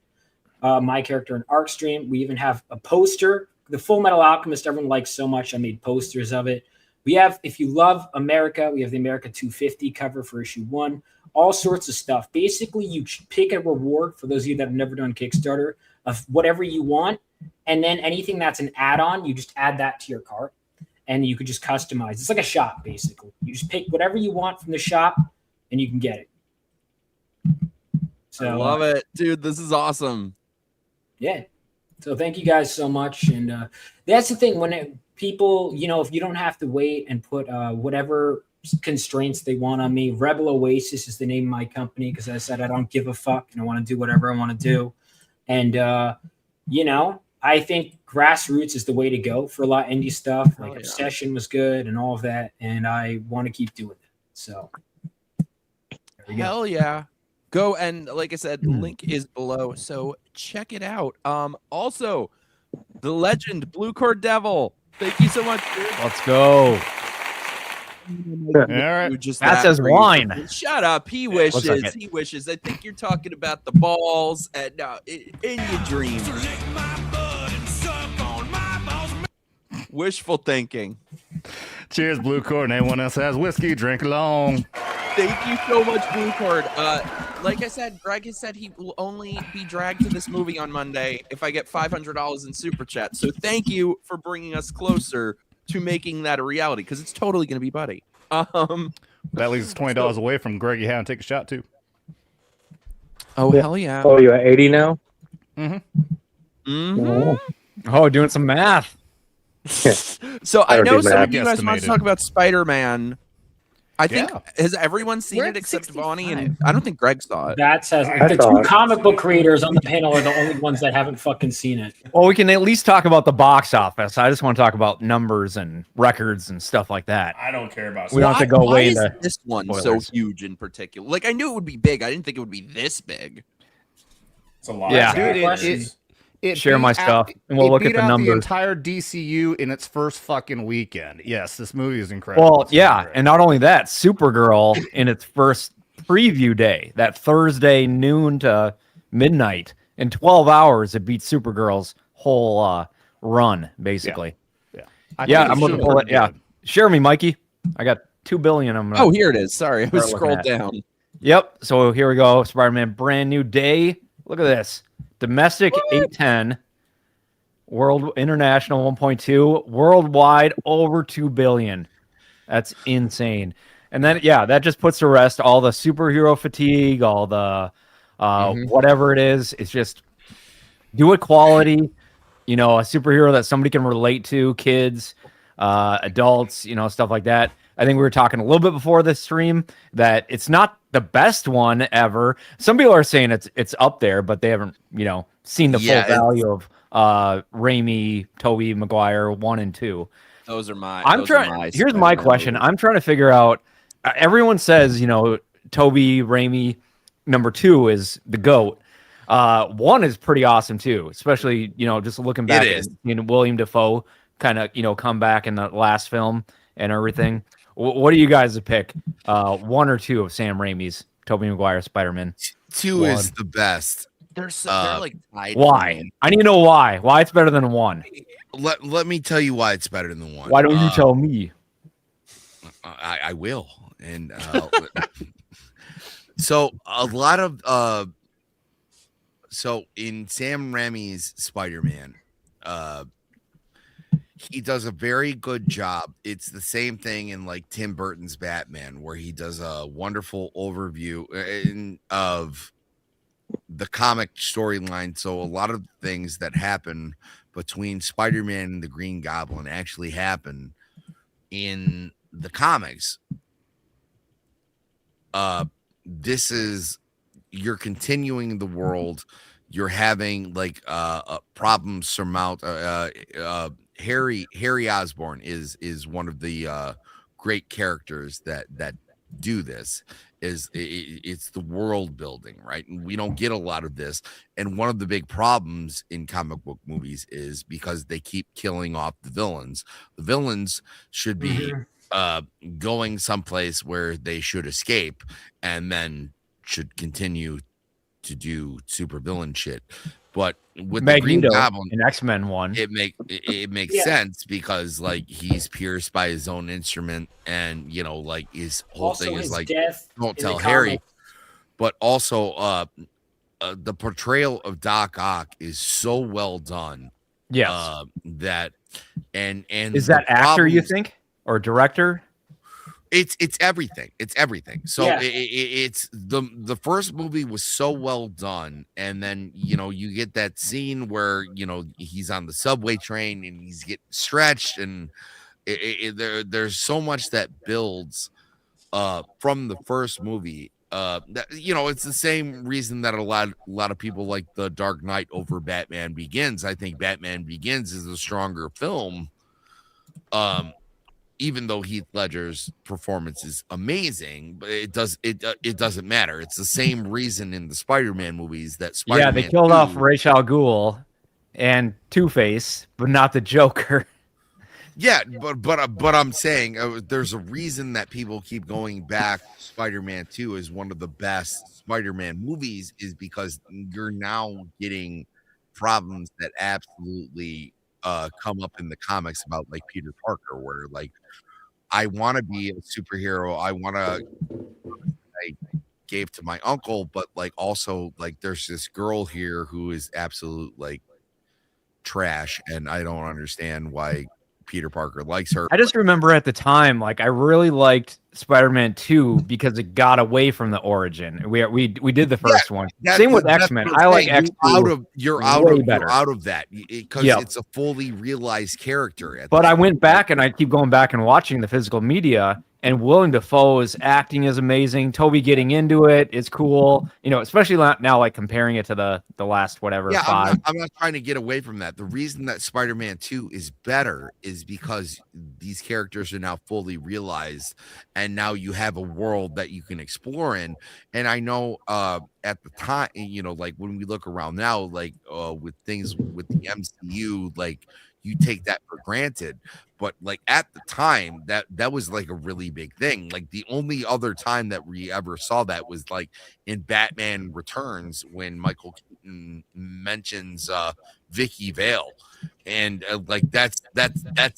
my character in Arcstream. We even have a poster. The Full Metal Alchemist, everyone likes so much, I made posters of it. We have, if you love America, we have the America 250 cover for issue 1. All sorts of stuff. Basically, you pick a reward, for those of you that have never done Kickstarter, of whatever you want. And then anything that's an add-on, you just add that to your cart. And you could just customize. It's like a shop, basically. You just pick whatever you want from the shop, and you can get it. So I love it, dude. This is awesome. Yeah. So thank you guys so much. And that's the thing, when people, if you don't have to wait and put whatever constraints they want on me. Rebel Oasis is the name of my company because I said I don't give a fuck and I want to do whatever I want to do. And, I think grassroots is the way to go for a lot of indie stuff. Like Obsession was good and all of that. And I want to keep doing it. So. Hell yeah. Go, and like I said, link is below, so check it out. Also, the legend Blue Cord Devil. Thank you so much, dude. Let's go. All right. That says crazy. wine. Shut up. He Looks like wishes. it. He wishes. I think you're talking about the balls and in your dreams. Wishful thinking. Cheers, Blue Cord. And anyone else has whiskey, drink along. Thank you so much, Blue Cord. Like I said, Greg has said he will only be dragged to this movie on Monday if I get $500 in super chat. So thank you for bringing us closer to making that a reality, because it's totally going to be Buddy. That leaves $20 away from Greg. You have to take a shot too. Oh hell yeah! Oh, you're at 80 now. Oh, doing some math. So I know some of you guys want to talk about Spider-Man. I think has everyone seen it except Vonnie, and I don't think Greg saw it. That says the two comic book creators on the panel are the only ones that haven't fucking seen it. Well, we can at least talk about the box office. I just want to talk about numbers and records and stuff like that. I don't care about. We don't have to go why way is into this one spoilers. so huge in particular? Like I knew it would be big. I didn't think it would be this big. It's a lot. Yeah. of Dude, questions. Share beat my stuff, and we'll it look at beat the out numbers. The entire DCU in its first fucking weekend. Yes, this movie is incredible. Well, It's yeah, great. and not only that, Supergirl in its first preview day, that Thursday noon to midnight, in 12 hours, it beat Supergirl's whole run, basically. Yeah. I'm looking for it. Yeah, share me, Mikey. I got $2 billion. Oh, here it is. Sorry, I was start scrolled looking at. down. Yep. So here we go. Spider-Man, brand new day. Look at this. Domestic 810. World international 1.2. Worldwide over 2 billion. That's insane. And then that just puts to rest all the superhero fatigue, all the whatever it is. It's just do it quality. A superhero that somebody can relate to, kids, adults, stuff like that. I think we were talking a little bit before this stream that it's not the best one ever. Some people are saying it's up there, but they haven't, seen the full value of Raimi, Tobey Maguire 1 and 2. Those are my. Here's my question. I'm trying to figure out. Everyone says, Tobey Raimi number 2 is the GOAT. 1 is pretty awesome too, especially just looking back at William Dafoe kind of come back in the last film and everything. What do you guys pick? 1 or 2 of Sam Raimi's Tobey Maguire Spider-Man? 2 is the best. They're like tied. Why? I need to know why. Why it's better than 1. Let me tell you why it's better than 1. Why don't you tell me? I will. And so a lot of so in Sam Raimi's Spider-Man, he does a very good job. It's the same thing in like Tim Burton's Batman, where he does a wonderful overview of the comic storyline. So a lot of things that happen between Spider-Man and the Green Goblin actually happen in the comics. This is, you're continuing the world. You're having like problems surmount. Harry Osborn is one of the great characters that do this. It's the world building, right? And we don't get a lot of this. And one of the big problems in comic book movies is because they keep killing off the villains. The villains should be going someplace where they should escape, and then should continue to do super villain shit. But with Magneto, the Green Goblin in X-Men 1, it makes sense, because like he's pierced by his own instrument, and like his whole Also, thing is his like, death don't in the tell Harry. comics. But also the portrayal of Doc Ock is so well done. Yes. That and is that actor, you think, or director? It's everything. It's everything. So Yeah. It's the first movie was so well done, and then you get that scene where he's on the subway train and he's getting stretched, and there's so much that builds from the first movie. That it's the same reason that a lot of people like The Dark Knight over Batman Begins. I think Batman Begins is a stronger film. Even though Heath Ledger's performance is amazing, but it doesn't matter. It's the same reason in the Spider-Man movies that Spider-Man they killed 2, off Ra's al Ghul and Two-Face, but not the Joker. Yeah, but I'm saying there's a reason that people keep going back. Spider-Man 2 is one of the best Spider-Man movies, is because you're now getting problems that absolutely come up in the comics about like Peter Parker, where like I want to be a superhero, I gave to my uncle, but like also like there's this girl here who is absolute like trash, and I don't understand why Peter Parker likes her. I just remember at the time, like I really liked Spider-Man 2 because it got away from the origin. We did the first one. Same with X-Men. I like X2. You're out of that because it's a fully realized character. But I went back and I keep going back and watching the physical media, and Willem Dafoe's acting is amazing. Toby getting into it is cool. You know, especially now, like comparing it to the last whatever. Yeah, 5. I'm not trying to get away from that. The reason that Spider-Man 2 is better is because these characters are now fully realized, and now you have a world that you can explore in. And I know at the time, you know, like when we look around now, like with things with the MCU, like you take that for granted. But like at the time, that was like a really big thing. Like the only other time that we ever saw that was like in Batman Returns, when Michael Keaton mentions Vicky Vale, and like that's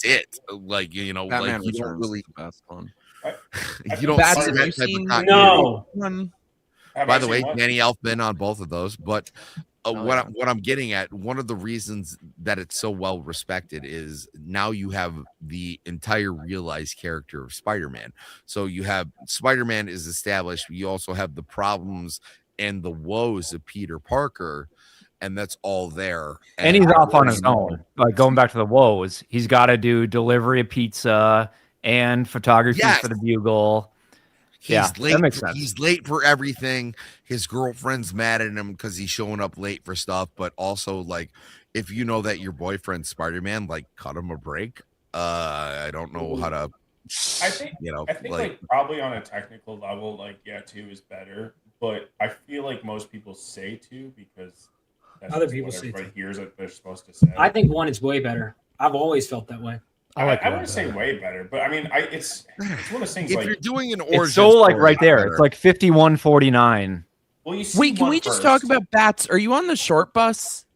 it. Like, you know, Batman like you Returns don't really is the best one. you don't Bats, see have that you type seen of continuity. By the way, Danny Elfman on both of those, but what I'm getting at, one of the reasons that it's so well respected is now you have the entire realized character of Spider-Man. So you have Spider-Man is established. You also have the problems and the woes of Peter Parker, and that's all there. And he's off on his own. Like going back to the woes, he's got to do delivery of pizza and photography for the Bugle. He's late. That makes sense. He's late for everything. His girlfriend's mad at him because he's showing up late for stuff. But also, like, if you know that your boyfriend's Spider-Man, like, cut him a break. I don't know how to. I think like probably on a technical level, like 2 is better. But I feel like most people say 2 because that's Other just people what say everybody 2. hears that they're supposed to say. I think 1 is way better. I've always felt that way. I wouldn't say way better, but I mean, it's one of those things. If like you're doing an origin, It's so like right there. It's like 51-49. Well, you see Wait, can one we just first. talk about bats? Are you on the short bus?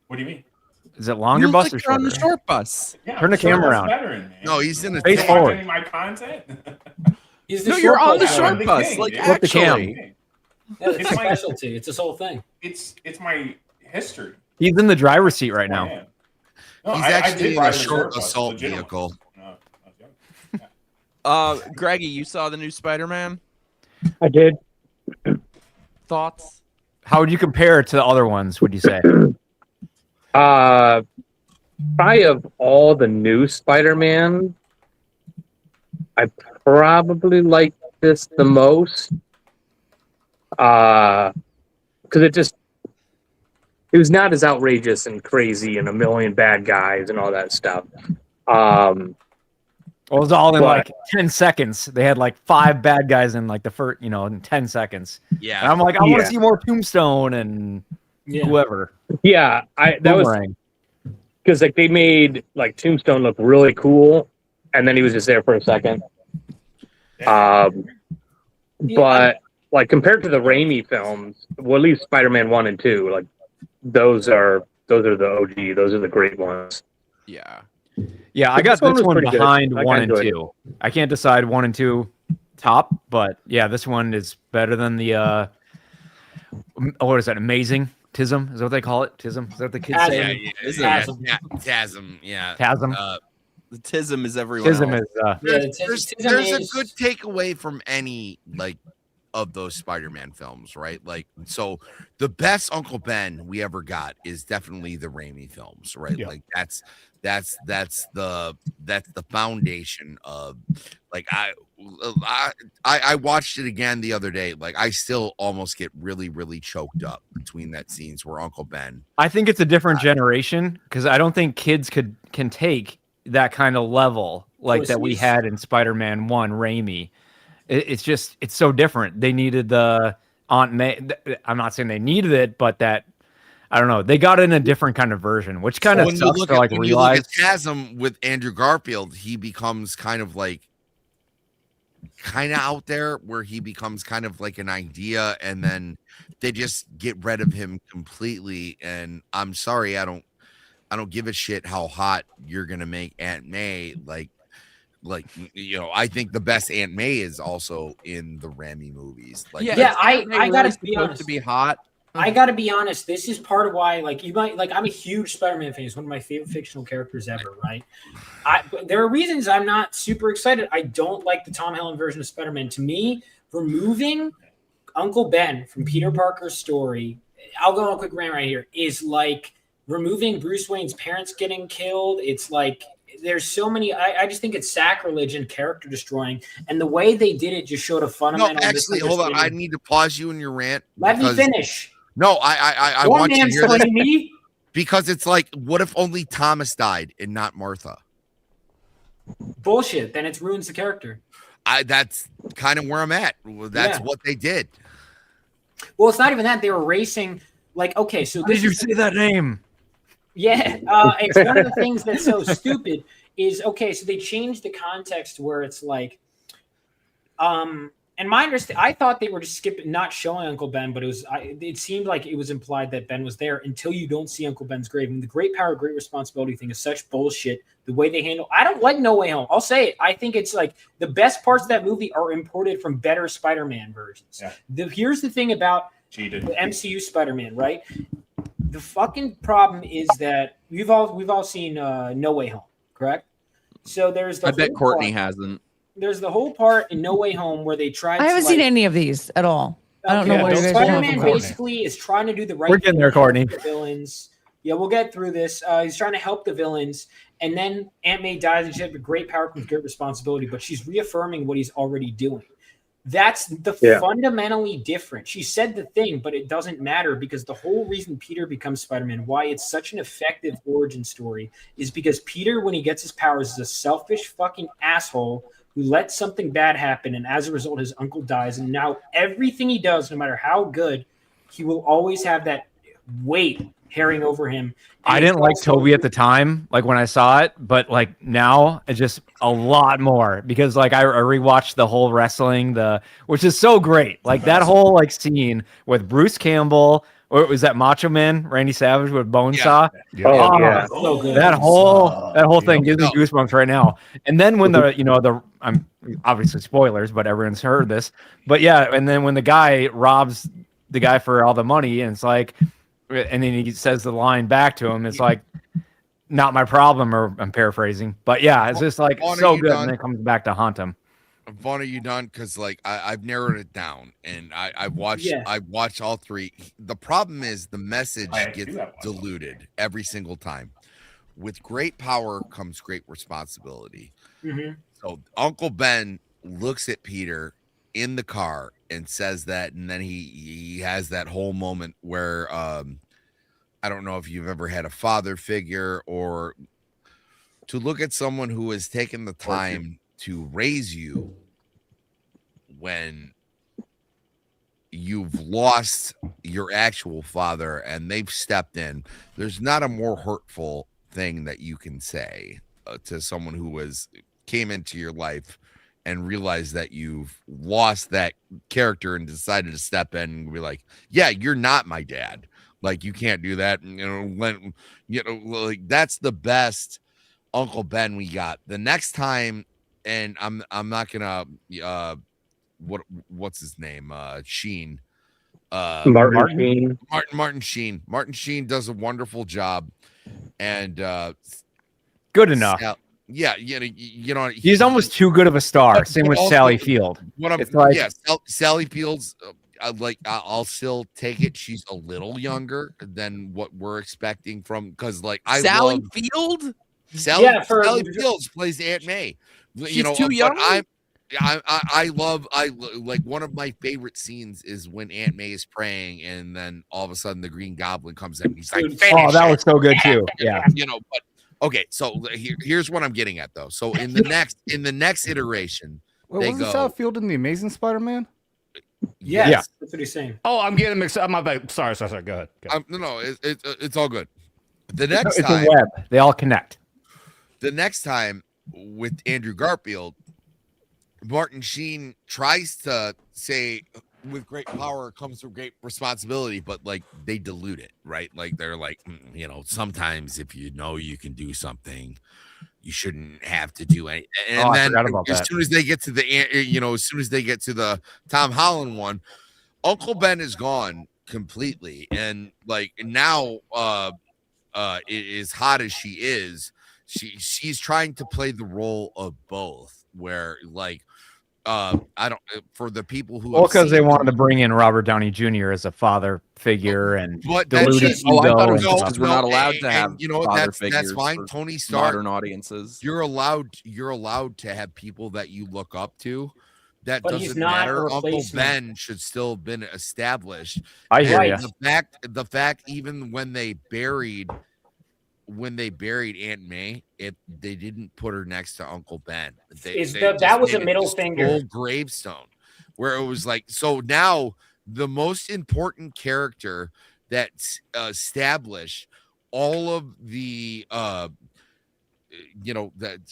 What do you mean? Is it longer You bus look or on the shorter? short bus. Yeah, Turn the short camera bus around. veteran, man. No, he's in a Face forward. Watching my content. No, you're on the short bus. Like Flip the cam. actually, It's a specialty. It's his whole thing. It's my history. He's in the driver's seat right now. Man. No, He's I actually did in a ride the short bus, assault legitimately. vehicle. Greggy, you saw the new Spider-Man? I did. Thoughts? How would you compare it to the other ones, would you say? Probably of all the new Spider-Man, I probably like this the most. Because it was not as outrageous and crazy and a million bad guys and all that stuff. Well, it was all in like 10 seconds. They had like 5 bad guys in like the first, in 10 seconds. Yeah. And I'm like, I want to see more Tombstone and whoever. Yeah, that was Boomerang. because like they made like Tombstone look really cool, and then he was just there for a second. But like compared to the Raimi films, well, at least Spider-Man 1 and 2, like those are the OG. Those are the great ones. Yeah. Yeah, I got This one this was one pretty good. behind I 1 and enjoyed 2. I can't decide 1 and 2 top, but yeah, this one is better than the what is that? Amazing Tism? Is that what they call it? Tism? Is that what the kids say? Tasm. Yeah. Tasm. The tism is everyone. Tism else. is There's a good takeaway from any like of those Spider-Man films, right? Like, so the best Uncle Ben we ever got is definitely the Raimi films, right? Yeah. Like that's the foundation of like I watched it again the other day. Like I still almost get really choked up between that scenes where Uncle Ben. I think it's a different generation because I don't think kids can take that kind of level like that we had in Spider-Man 1 Raimi. It's so different. They needed the Aunt May. I'm not saying they needed it, but that I don't know. They got in a different kind of version, which kind of when sucks to like when realize. you look at Chasm with Andrew Garfield, he becomes kind of out there, where he becomes kind of like an idea, and then they just get rid of him completely. And I'm sorry, I don't give a shit how hot you're gonna make Aunt May. Like I think the best Aunt May is also in the Remy movies. Like, I gotta be honest. To be hot. I gotta be honest. This is part of why, like, you might like. I'm a huge Spider-Man fan. He's one of my favorite fictional characters ever. Right? But there are reasons I'm not super excited. I don't like the Tom Holland version of Spider-Man. To me, removing Uncle Ben from Peter Parker's story, I'll go on a quick rant right here, is like removing Bruce Wayne's parents getting killed. It's like there's so many. I just think it's sacrilege and character destroying. And the way they did it just showed a fundamental. No, actually, hold on. I need to pause you in your rant. Let me finish. No, I want you to hear this. Me? Because it's like, what if only Thomas died and not Martha? Bullshit. Then it ruins the character. That's kind of where I'm at. That's what they did. Well, it's not even that. They were racing. Like, okay, so How did you say that name? Yeah, it's one of the things that's so stupid is, okay, so they changed the context where it's like, and my understanding, I thought they were just not showing Uncle Ben, but it seemed like it was implied that Ben was there until you don't see Uncle Ben's grave. And the great power, great responsibility thing is such bullshit. The way they handle, I don't like No Way Home. I'll say it. I think it's like the best parts of that movie are imported from better Spider-Man versions. Yeah. Here's the thing about the MCU Spider-Man, right? The fucking problem is that we've all seen No Way Home, correct? So there's I bet Courtney hasn't. There's the whole part in No Way Home where they tried. I haven't seen any of these at all. I don't know what it is. Spider-Man basically is trying to do the right. We're getting there, Courtney. The villains. Yeah, we'll get through this. He's trying to help the villains, and then Aunt May dies, and she has great power comes great responsibility. But she's reaffirming what he's already doing. That's the fundamentally different. She said the thing, but it doesn't matter because the whole reason Peter becomes Spider-Man, why it's such an effective origin story, is because Peter, when he gets his powers, is a selfish fucking asshole who lets something bad happen, and as a result, his uncle dies. And now everything he does, no matter how good, he will always have that weight herring over him. And I didn't like Toby at the time, like when I saw it, but like now it's just a lot more because like I rewatched the whole wrestling, which is so great. Like that whole like scene with Bruce Campbell, or was that Macho Man Randy Savage with Bonesaw? Yeah. So good. That whole thing gives me goosebumps right now. And then when I'm obviously spoilers, but everyone's heard this. But yeah, and then when the guy robs the guy for all the money, and it's like, and then he says the line back to him, it's like, not my problem, or I'm paraphrasing, but yeah, it's just like so good, and then it comes back to haunt him. Vaughn, are you done? Because like I've narrowed it down, and I've watched all three. The problem is the message gets diluted every single time. With great power comes great responsibility. Mm-hmm. So Uncle Ben looks at Peter in the car and says that, and then he has that whole moment where I don't know if you've ever had a father figure, or to look at someone who has taken the time to raise you when you've lost your actual father and they've stepped in. There's not a more hurtful thing that you can say to someone who came into your life and realized that you've lost that character and decided to step in and be like, yeah, you're not my dad. Like, you can't do that. Like, that's the best Uncle Ben we got. The next time, and I'm not gonna what's his name? Sheen. Martin Sheen. Martin Sheen does a wonderful job, and good enough. Yeah, he's almost too good of a star. Same with also, Sally Field. Sally Field's. I'll still take it. She's a little younger than what we're expecting from, because Sally Field. Sally Fields plays Aunt May. She's too young. I love one of my favorite scenes is when Aunt May is praying, and then all of a sudden the Green Goblin comes in. And he's like, "Oh, that was so good too." Yeah, But okay, so here's what I'm getting at though. So in the next iteration, wasn't Sally Field in the Amazing Spider-Man? Yes, Yeah. that's what he's saying. Oh, I'm getting mixed up. My bad. Sorry. Go ahead. No, it's all good. The next It's time, a web. They all connect. the next time with Andrew Garfield, Martin Sheen tries to say, with great power comes with great responsibility, but like they dilute it, right? Like they're like, sometimes if you know you can do something, you shouldn't have to do anything. And then as soon as they get to the Tom Holland one, Uncle Ben is gone completely, and like now, as hot as she is, she's trying to play the role of both, where like. I don't for the people who because they wanted to bring in Robert Downey Jr. as a father figure and dilute his ego. I thought it was and just stuff. because we're not allowed to have father that's figures fine. for Tony Stark, modern audiences. You're allowed to have people that you look up to. That But he's doesn't not a matter. Uncle replacement. Ben should still have been established. I hear And you. The fact, even when they buried Aunt May, they didn't put her next to Uncle Ben. That was a middle finger. Full gravestone, where it was like, so now the most important character that's established all of the that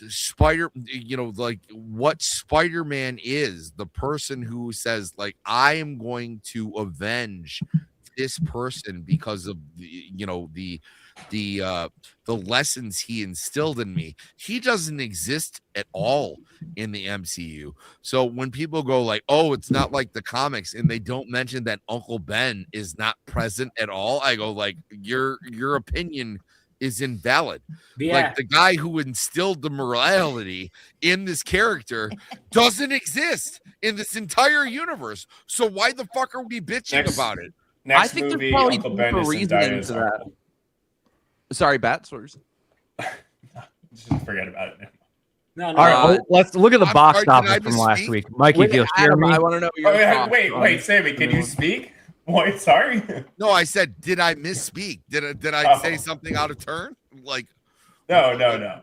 Spider, like what Spider-Man is, the person who says like, I am going to avenge this person because of the lessons he instilled in me. He doesn't exist at all in the MCU. So when people go like, oh, it's not like the comics, and they don't mention that Uncle Ben is not present at all, I go like, your opinion is invalid. Yeah. Like the guy who instilled the morality in this character doesn't exist in this entire universe. So why the fuck are we bitching about it? I think there's probably deeper reasoning to that. Sorry, Bats. Just forget about it. No, All right, let's look at the box office from last speak? week. Mikey, if you'll share me. I want to know your thoughts wait, on- Sammy, can you speak? Wait, sorry. No, I said, did I misspeak? Did I say something out of turn? Like, no.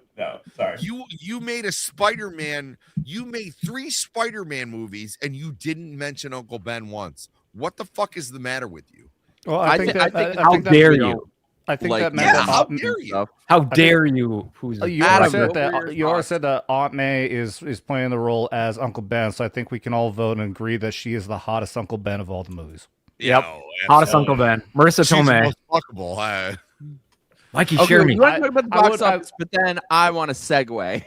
Sorry. You made a Spider-Man. You made 3 Spider-Man movies, and you didn't mention Uncle Ben once. What the fuck is the matter with you? Well, how dare you? I think like, that meant that how dare you? How dare you? You already said that Aunt May is playing the role as Uncle Ben, so I think we can all vote and agree that she is the hottest Uncle Ben of all the movies. Yep, hottest Uncle Ben, Marissa She's the Tomei. most fuckable. Mikey, Okay, share me. you want to talk about the box office, but then I want to segue.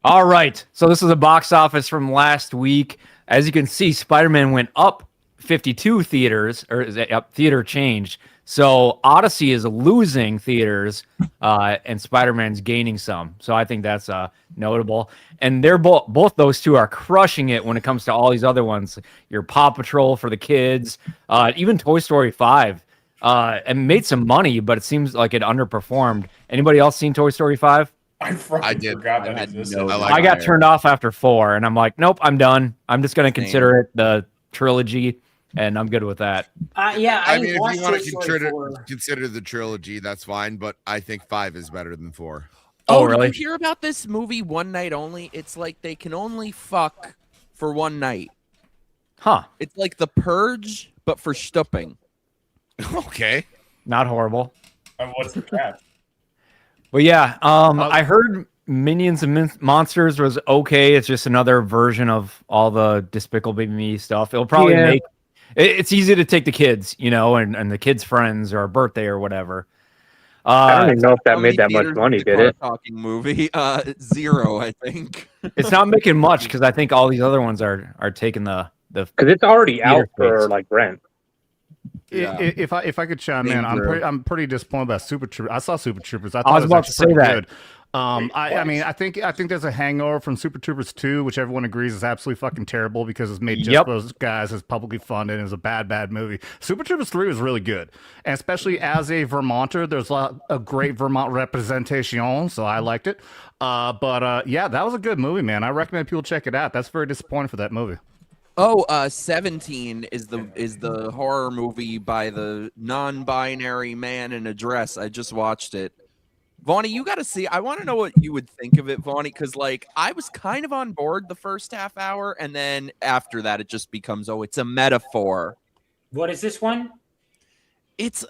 All right, so this is the box office from last week. As you can see, Spider-Man went up 52 theaters, or is it up? Theater changed. So Odyssey is losing theaters, and Spider-Man's gaining some. So I think that's notable. And they're both those two are crushing it when it comes to all these other ones. Your Paw Patrol for the kids, even Toy Story 5, and made some money, but it seems like it underperformed. Anybody else seen Toy Story 5? I did. Forgot that existed. I got turned off after 4, and I'm like, nope, I'm done. I'm just going to consider it the trilogy, and I'm good with that. Yeah, I mean, if you want to consider the trilogy, that's fine. But I think 5 is better than 4. Oh, really? Did you hear about this movie One Night Only? It's like they can only fuck for one night. Huh. It's like The Purge, but for stupping. Okay. Not horrible. What's the cat? But yeah, I heard Minions and Monsters was okay. It's just another version of all the Despicable Me stuff. It'll probably make it's easy to take the kids, and the kids' friends or a birthday or whatever. I don't even know if that made that much money, did it? Talking movie, 0, I think. It's not making much because I think all these other ones are taking the because it's already out for like rent. Yeah. If I could chime in, I'm pretty disappointed about Super Troopers. I saw Super Troopers. I thought I was about to say that. Good. I think there's a hangover from Super Troopers 2, which everyone agrees is absolutely fucking terrible because it's made just those guys as publicly funded and is a bad movie. Super Troopers 3 was really good, and especially as a Vermonter, there's a great Vermont representation, so I liked it. Yeah, that was a good movie, man. I recommend people check it out. That's very disappointing for that movie. Oh, 17 is the horror movie by the non-binary man in a dress. I just watched it. Vaughn, you got to see. I want to know what you would think of it, Vaughn, because like I was kind of on board the first half hour, and then after that, it just becomes it's a metaphor. What is this one? It's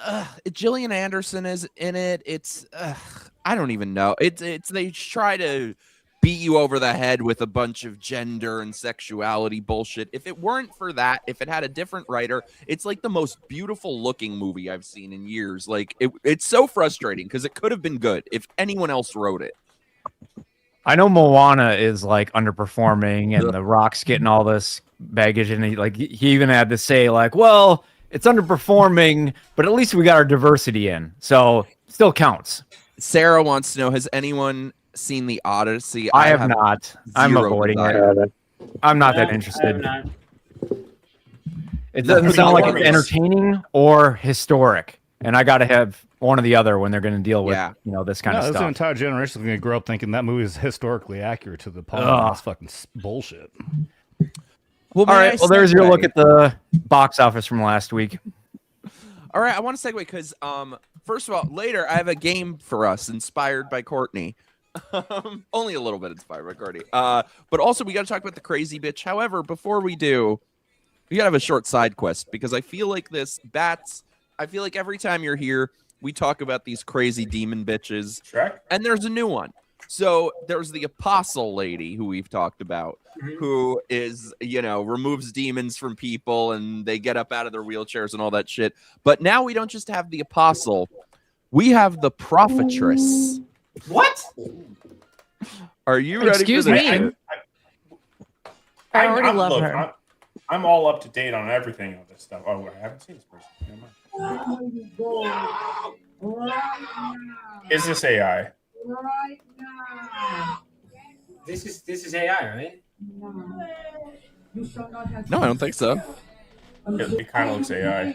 Gillian Anderson is in it. It's I don't even know. It's they try to beat you over the head with a bunch of gender and sexuality bullshit. If it weren't for that, if it had a different writer, it's like the most beautiful looking movie I've seen in years. Like it's so frustrating because it could have been good if anyone else wrote it. I know Moana is like underperforming, and The Rock's getting all this baggage, and he even had to say like, well, it's underperforming, but at least we got our diversity in, so still counts. Sarah wants to know, has anyone seen The Odyssey? I have not. I'm avoiding it. I'm not that interested. It doesn't sound like it's entertaining or historic, and I got to have one or the other when they're going to deal with this kind of stuff. This entire generation is going to grow up thinking that movie is historically accurate to the plot. That's fucking bullshit. Well, all right. Well, there's your look at the box office from last week. All right, I want to segue because first of all, later I have a game for us inspired by Courtney. Only a little bit inspired by Courtney. But also we got to talk about the crazy bitch. However, before we do, we got to have a short side quest because I feel like I feel like every time you're here, we talk about these crazy demon bitches. Shrek? And there's a new one. So there's the apostle lady who we've talked about, who is, removes demons from people and they get up out of their wheelchairs and all that shit. But now we don't just have the apostle, we have the prophetess. What? Are you ready Excuse for me? this? I already love her. I'm all up to date on everything on this stuff. Oh, I haven't seen this person. Never mind. Is this AI? This is AI, right? No, I don't think so. It kind of looks AI.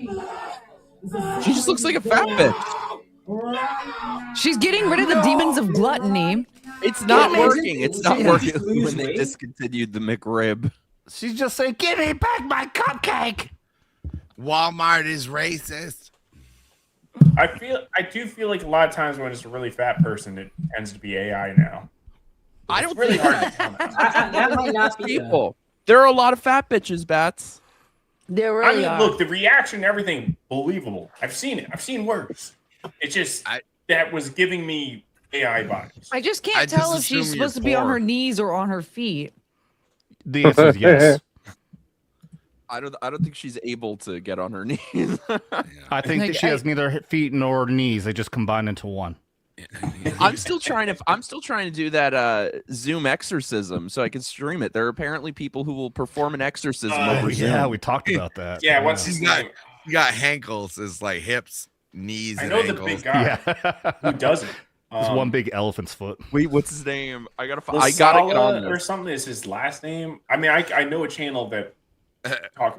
She just looks like a fat bitch. She's getting rid of the demons of gluttony. It's not working. It's not working when they discontinued the McRib. She's just saying, "Give me back my cupcake." Walmart is racist. I do feel like a lot of times when it's a really fat person, it tends to be AI now. I don't really think hard to tell now. That might not be people. There are a lot of fat bitches, Bats. There really are. Look, the reaction and everything, believable. I've seen it. I've seen worse. It's just that was giving me AI vibes. I just can't tell if she's supposed to be on her knees or on her feet. The answer is yes. I don't think she's able to get on her knees. I think that she has neither feet nor knees. They just combine into one. I'm still trying to do that Zoom exorcism so I can stream it. There are apparently people who will perform an exorcism over Zoom. Yeah, we talked about that. Yeah, what's his name? You got hankles is like hips, knees, I and know ankles. the big guy who doesn't. It's one big elephant's foot. Wait, what's his name? I gotta get on or this. something is his last name. I mean, I know a channel that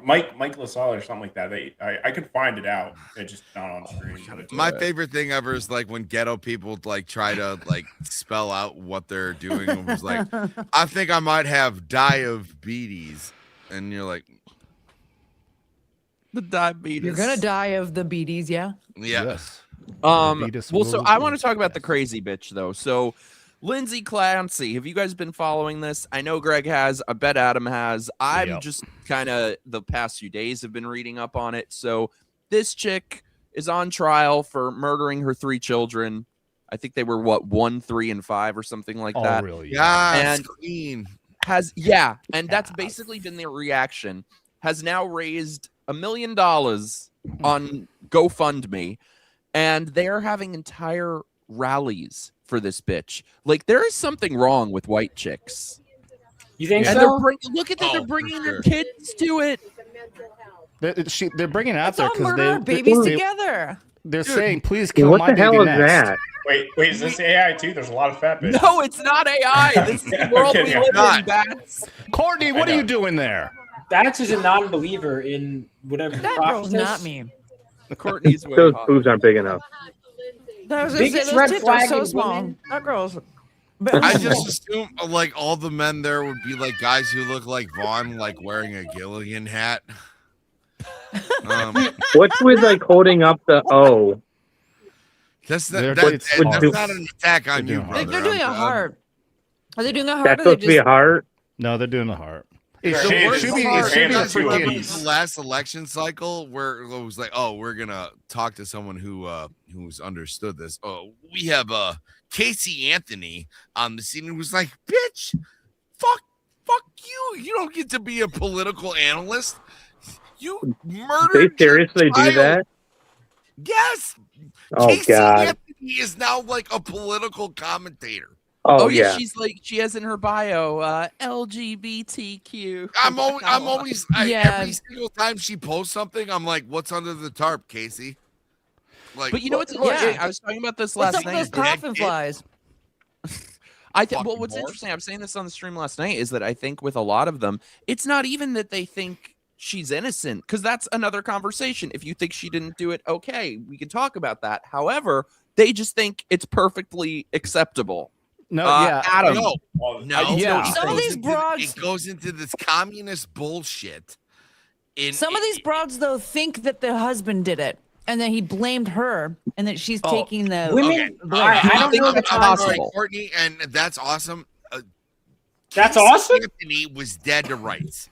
Mike LaSalle or something like that. I could find it out. It's just not on screen. My favorite thing ever is like when ghetto people like try to like spell out what they're doing. It was like, I think I might have diabetes, and you're like, the diabetes. You're gonna die of the beaties, yeah. yeah. Yes. Well, so I want to talk about the crazy bitch though. So Lindsay Clancy, have you guys been following this? I know Greg has. I bet Adam has. I'm just kind of the past few days have been reading up on it. So this chick is on trial for murdering her 3 children. I think they were 1, 3, and 5 or something like that. Really? Yeah. And and that's basically been their reaction. Has now raised $1 million on GoFundMe, and they are having entire rallies for this bitch. Like, there is something wrong with white chicks. You think and so? Look at that, they're bringing their kids to it. They're bringing it out there Let's all because murder our babies together. They're saying, "Please kill my baby next." Wait, is this AI too? There's a lot of fat bitches. No, it's not AI. This is the world we live in, Bats. Courtney, what are you doing there? That's just a non-believer in whatever. That girl's not me. Courtney's Those boobs aren't big enough. I was gonna say, those tits are so small. That girl's. I just assume like all the men there would be like guys who look like Vaughn, like wearing a Gilligan hat. What's with like holding up the O? That's They're- not, it's that's hard. not an attack on They're you, doing brother. Like they're doing a I'm- heart. Are they doing a heart? That's Or they supposed to be a just heart. No, they're doing the heart. It Their should, hand it is- should be. their It should hand be a is too freaking. obese. the last election cycle where it was like, oh, we're gonna talk to someone who's understood this. Oh, we have Casey Anthony on the scene who was like, bitch, fuck you. You don't get to be a political analyst. You They murdered your seriously do child. that? Yes. Oh, Casey God. Anthony is now like a political commentator. Oh, yeah, yeah. she's like she has in her bio LGBTQ. I'm always Yeah. every single time she posts something, I'm like, what's under the tarp, Casey? Like, But you know what's Yeah. interesting? I was talking about this what's last up with night. those coffin flies? I think. Well, Fucking what's whore. interesting? I was saying this on the stream last night. Is that I think with a lot of them, it's not even that they think she's innocent, because that's another conversation. If you think she didn't do it, okay, we can talk about that. However, they just think it's perfectly acceptable. No, yeah. Adam. No, Yeah. Some of these broads- It goes into this communist bullshit. Some of these broads though think that the husband did it, and that he blamed her, and that she's taking the Women, blame. I don't think know the that's time. possible. Courtney, and that's awesome. That's Casey awesome? Anthony was dead to rights.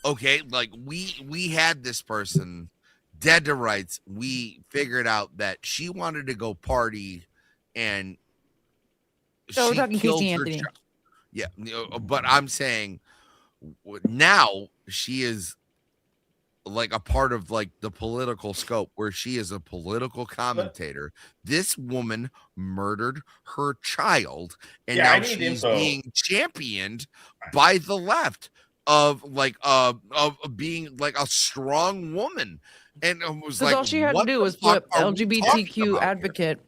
Okay, like we had this person dead to rights. We figured out that she wanted to go party, and So we're talking killed Casey her Anthony. child. Yeah, but I'm saying now she is like a part of like the political scope where she is a political commentator. This woman murdered her child, and Yeah, I now need she's info. being championed by the left of being like a strong woman. And it was Because like all she had to what do the was put fuck are we talking about LGBTQ here? advocate.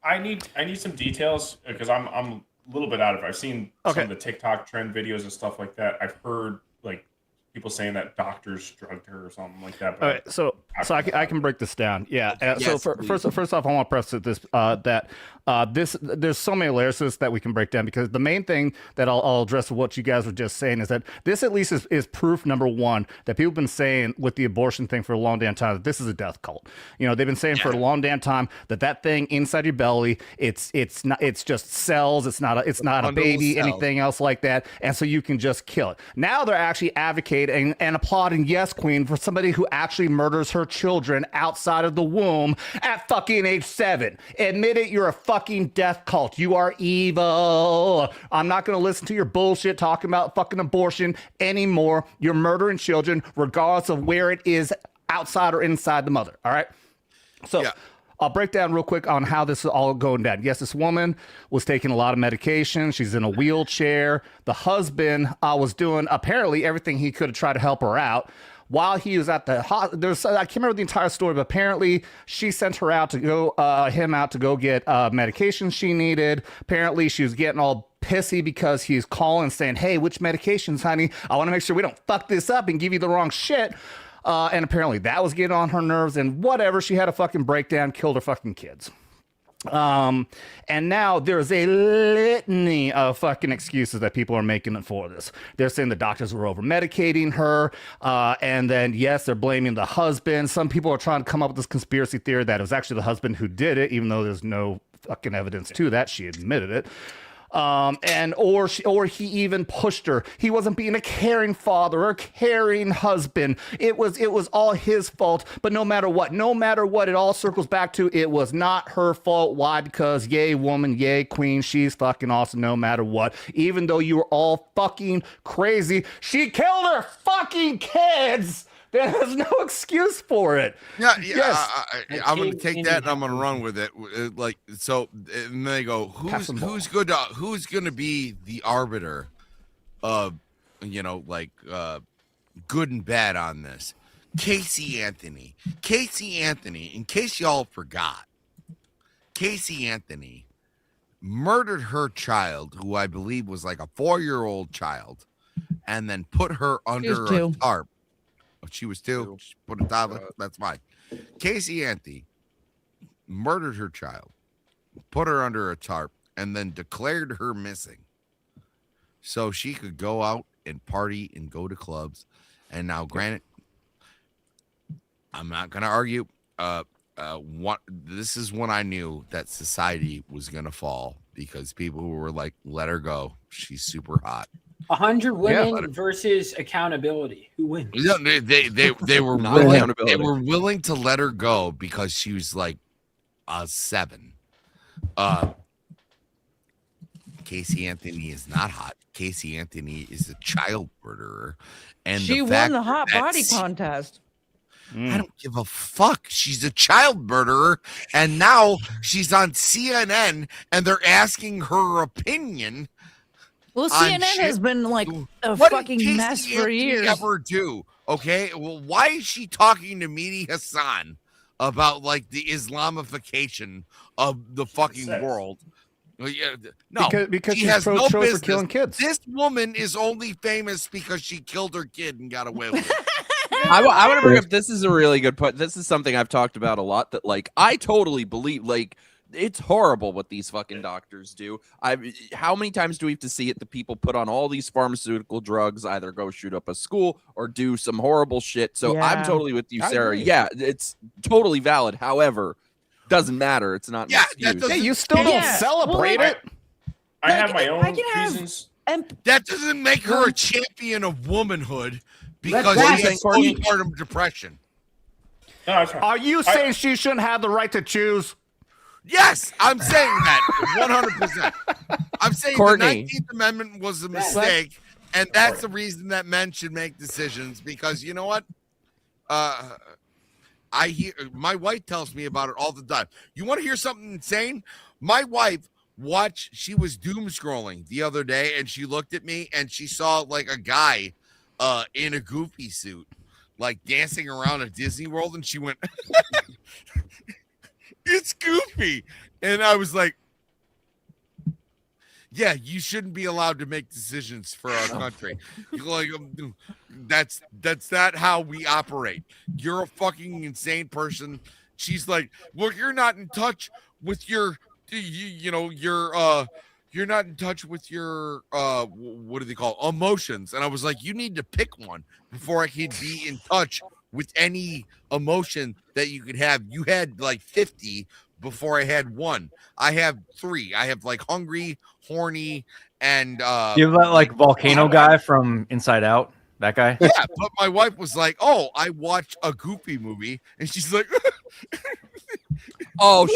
I need some details because I'm a little bit out of it. I've seen some of the TikTok trend videos and stuff like that. I've heard like people saying that doctors drugged her or something like that. But All right, so I can break this down. Yeah. Yes, so first off, I want to press this that there's so many layers to this that we can break down, because the main thing that I'll address with what you guys were just saying is that this at least is proof number one that people have been saying with the abortion thing for a long damn time that this is a death cult. You know, they've been saying for a long damn time that thing inside your belly, it's just cells. It's not a Bundle of baby, cells. anything else like that, and so you can just kill it. Now they're actually advocating and applauding, yes, Queen, for somebody who actually murders her children outside of the womb at fucking age 7. Admit it, you're a fucking death cult. You are evil. I'm not going to listen to your bullshit talking about fucking abortion anymore. You're murdering children regardless of where it is, outside or inside the mother. All right. So I'll break down real quick on how this is all going down. Yes, this woman was taking a lot of medication. She's in a wheelchair. The husband was doing apparently everything he could to try to help her out. While he was at the hospital, I can't remember the entire story, but apparently she sent her out to go, him out to go get medication she needed. Apparently she was getting all pissy because he's calling saying, hey, which medications, honey? I want to make sure we don't fuck this up and give you the wrong shit. And apparently that was getting on her nerves, and whatever. She had a fucking breakdown, killed her fucking kids. And now there's a litany of fucking excuses that people are making for this. They're saying the doctors were over medicating her, and then yes, they're blaming the husband. Some people are trying to come up with this conspiracy theory that it was actually the husband who did it, even though there's no fucking evidence to that. She admitted it. Or he even pushed her. He wasn't being a caring father or caring husband. It was all his fault. But no matter what, it all circles back to it was not her fault. Why? Because yay woman, yay queen, she's fucking awesome no matter what. Even though you were all fucking crazy, she killed her fucking kids. There's no excuse for it. Yeah, Yes. I'm going to take that and I'm going to run with it. Like, so, and then they go, who's going to be the arbiter of, good and bad on this? Casey Anthony. In case y'all forgot, Casey Anthony murdered her child, who I believe was like a 4-year-old child, and then put her under a tarp. Oh, she was 2. She put a toddler. That's fine. Casey Anthony murdered her child, put her under a tarp, and then declared her missing so she could go out and party and go to clubs. And now, granted, I'm not going to argue. this is when I knew that society was gonna fall because people were like, "Let her go. She's super hot." 100 women versus accountability. Who wins? No, they were Not willing, accountability. they were willing to let her go because she was like a 7. Casey Anthony is not hot. Casey Anthony is a child murderer, and She won the hot body contest. I don't give a fuck. She's a child murderer, and now she's on CNN, and they're asking her opinion. Well, on CNN shit. has been like a What did fucking Casey mess for Anthony years. ever do? Okay, well, why is she talking to Mehdi Hassan about like the Islamification of the fucking world? Well, yeah, no, because she she's has no pro-choice for business. killing kids. This woman is only famous because she killed her kid and got away with it. I want to bring up, this is a really good point. This is something I've talked about a lot, that like I totally believe, like, it's horrible what these fucking doctors do. How many times do we have to see it? The people put on all these pharmaceutical drugs, either go shoot up a school or do some horrible shit. So I'm totally with you, I Sarah. agree. Yeah, it's totally valid. However, doesn't matter. It's not an excuse. Hey, you still don't celebrate it. I have my own reasons. That doesn't make her a champion of womanhood because That's she has Courtney. postpartum depression. No, that's right. Are you saying she shouldn't have the right to choose? Yes, I'm saying that 100%. I'm saying Courtney. the 19th Amendment was a mistake, and that's the reason that men should make decisions. Because you know what? I hear my wife tells me about it all the time. You want to hear something insane? My wife she was doom scrolling the other day, and she looked at me and she saw like a guy in a Goofy suit, like dancing around at Disney World, and she went, "It's Goofy," and I was like, "Yeah, you shouldn't be allowed to make decisions for our country. You're like, that's not how we operate. You're a fucking insane person." She's like, "Well, you're not in touch with your, you're not in touch with your what do they call it? Emotions." And I was like, "You need to pick one before I could be in touch with any emotion that you could have. You had like 50 before I had one. I have 3. I have like hungry, horny, and You have that like volcano guy from Inside Out. That guy. yeah." But my wife was like, "Oh, I watched a Goofy movie," and she's like, Oh,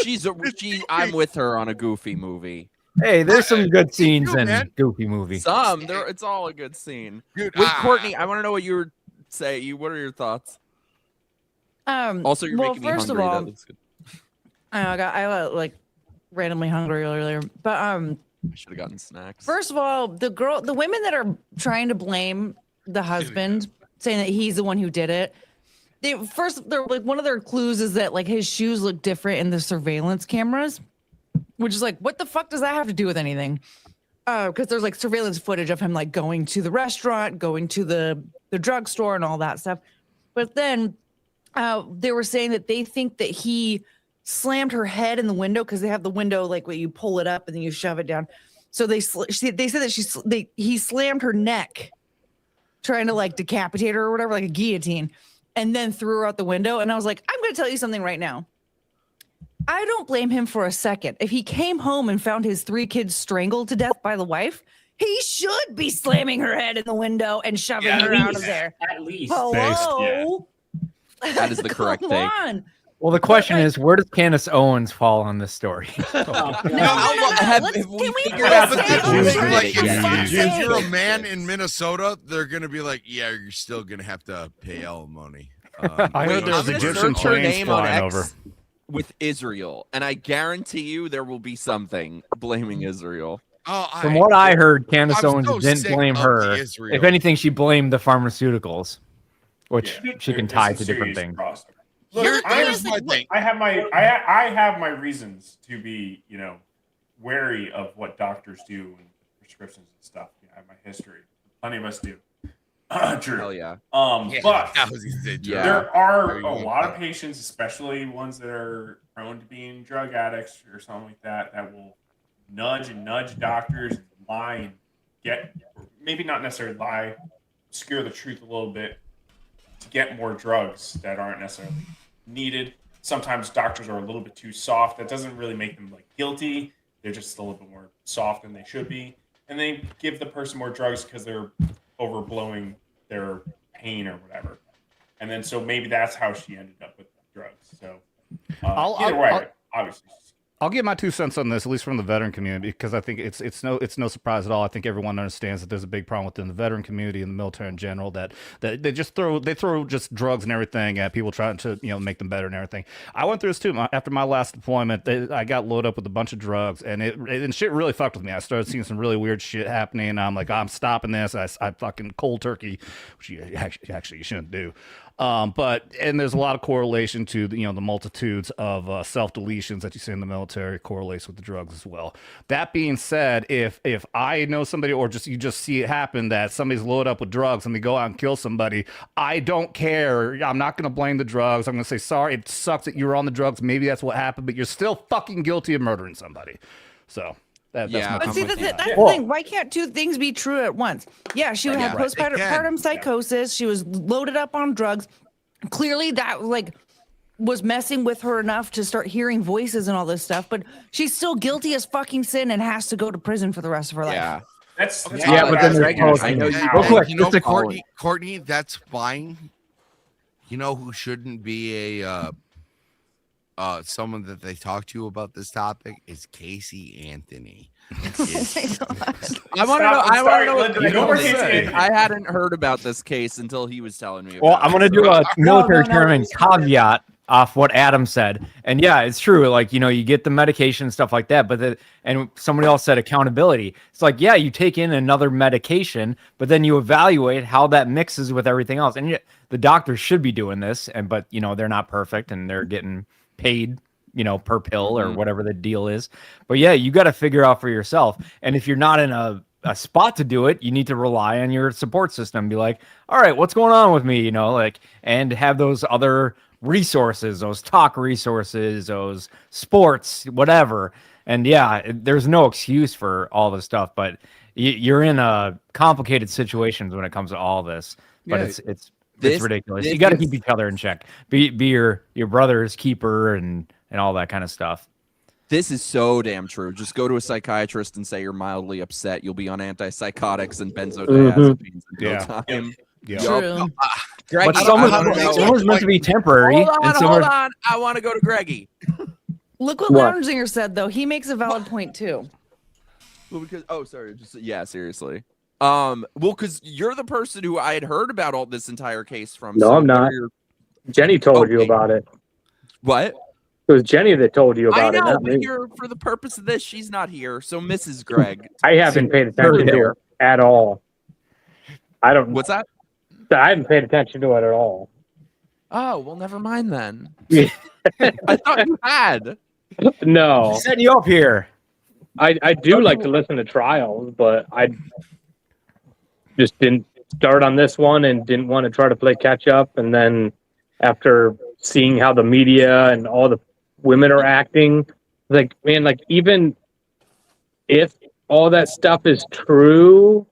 I'm with her on a Goofy movie. Hey, there's some good scenes in man. Goofy movie. It's all a good scene. Dude, Wait, Courtney, I want to know what you were saying. What are your thoughts? Also, you're making me first hungry. of all, That looks good. I got like randomly hungry earlier, but I should have gotten snacks. first of all, the women that are trying to blame the husband, saying that he's the one who did it. They're like, one of their clues is that like his shoes look different in the surveillance cameras, which is like, what the fuck does that have to do with anything? Because there's like surveillance footage of him like going to the restaurant, going to the drugstore, and all that stuff. But then they were saying that they think that he slammed her head in the window, because they have the window like where you pull it up and then you shove it down. So they said that he slammed her neck, trying to like decapitate her or whatever, like a guillotine, and then threw her out the window. And I was like, I'm going to tell you something right now. I don't blame him for a second. If he came home and found his 3 kids strangled to death by the wife, he should be slamming her head in the window and shoving her out of there. At least. Hello? That is the correct Come take. on. Well, the question is, where does Candace Owens fall on this story? No. Can we but that's the thing, like, if you're a Yeah. man in Minnesota, they're gonna be like, "Yeah, you're still gonna have to pay alimony." I heard there's Egyptian search her planes name on flying X over. with Israel, and I guarantee you there will be something blaming Israel. From what I heard, Candace I'm Owens so didn't sick blame of her. the Israel. If anything, she blamed the pharmaceuticals, which she can There's tie some to different serious things. crossover. Look, Here's my thing. I have my reasons to be, wary of what doctors do and prescriptions and stuff. I have my history. Plenty of us do. True. Hell yeah. But that was easy. there are a lot of patients, especially ones that are prone to being drug addicts or something like that, that will nudge doctors and lie and maybe not necessarily lie, obscure the truth a little bit to get more drugs that aren't necessarily needed. sometimes doctors are a little bit too soft. That doesn't really make them like guilty. They're just a little bit more soft than they should be, and they give the person more drugs because they're overblowing their pain or whatever. And then so maybe that's how she ended up with drugs. So either way, obviously. I'll give my 2 cents on this, at least from the veteran community, because I think it's no surprise at all. I think everyone understands that there's a big problem within the veteran community and the military in general that they just throw just drugs and everything at people trying to make them better and everything. I went through this too. After my last deployment, I got loaded up with a bunch of drugs, and shit really fucked with me. I started seeing some really weird shit happening, and I'm like, I'm stopping this. I fucking cold turkey, which you actually you shouldn't do. But there's a lot of correlation to the multitudes of self-deletions that you see in the military correlates with the drugs as well. That being said, if I know somebody or you just see it happen that somebody's loaded up with drugs and they go out and kill somebody, I don't care. I'm not going to blame the drugs. I'm going to say, sorry, it sucks that you were on the drugs. Maybe that's what happened, but you're still fucking guilty of murdering somebody. So that's my But see, that's the Well, thing. Why can't 2 things be true at once? Yeah, she had postpartum psychosis. She was loaded up on drugs. Clearly, that was messing with her enough to start hearing voices and all this stuff. But she's still guilty as fucking sin and has to go to prison for the rest of her life. Yeah, that's but then I know you. Courtney, that's fine. You know who shouldn't be a someone that they talk to about this topic is Casey Anthony. I want to know. I hadn't heard about this case until he was telling me. Well, I'm going to do a military term and caveat off what Adam said. And yeah, it's true. Like, you get the medication and stuff like that, but and somebody else said accountability. It's like, yeah, you take in another medication, but then you evaluate how that mixes with everything else. And the doctors should be doing this, but they're not perfect and they're getting paid per pill or whatever the deal is. But yeah, you got to figure out for yourself. And if you're not in a spot to do it, you need to rely on your support system. Be like, all right, what's going on with me? And have those other resources, those talk resources, those sports, whatever. And yeah, there's no excuse for all this stuff, but you're in a complicated situations when it comes to all this. But it's ridiculous. You got to keep each other in check. Be your brother's keeper and all that kind of stuff. This is so damn true. Just go to a psychiatrist and say you're mildly upset. You'll be on antipsychotics and benzodiazepines in no time. Yeah. True. But someone's meant to be temporary. Hold on. I want to go to Greggy. Look what Lounginger said, though. He makes a valid point, too. Well, because seriously. Because you're the person who I had heard about all this entire case from. No, I'm not. Jenny told you about it. What? It was Jenny that told you about it. I know, but here for the purpose of this, she's not here. So Mrs. Greg. I haven't paid attention to her at all. I don't. What's that? I haven't paid attention to it at all. Oh, well, never mind then. I thought you had. No. Setting you up here. I do like to listen to trials, but I just didn't start on this one and didn't want to try to play catch up. And then after seeing how the media and all the women are acting, like, man, like even if all that stuff is true,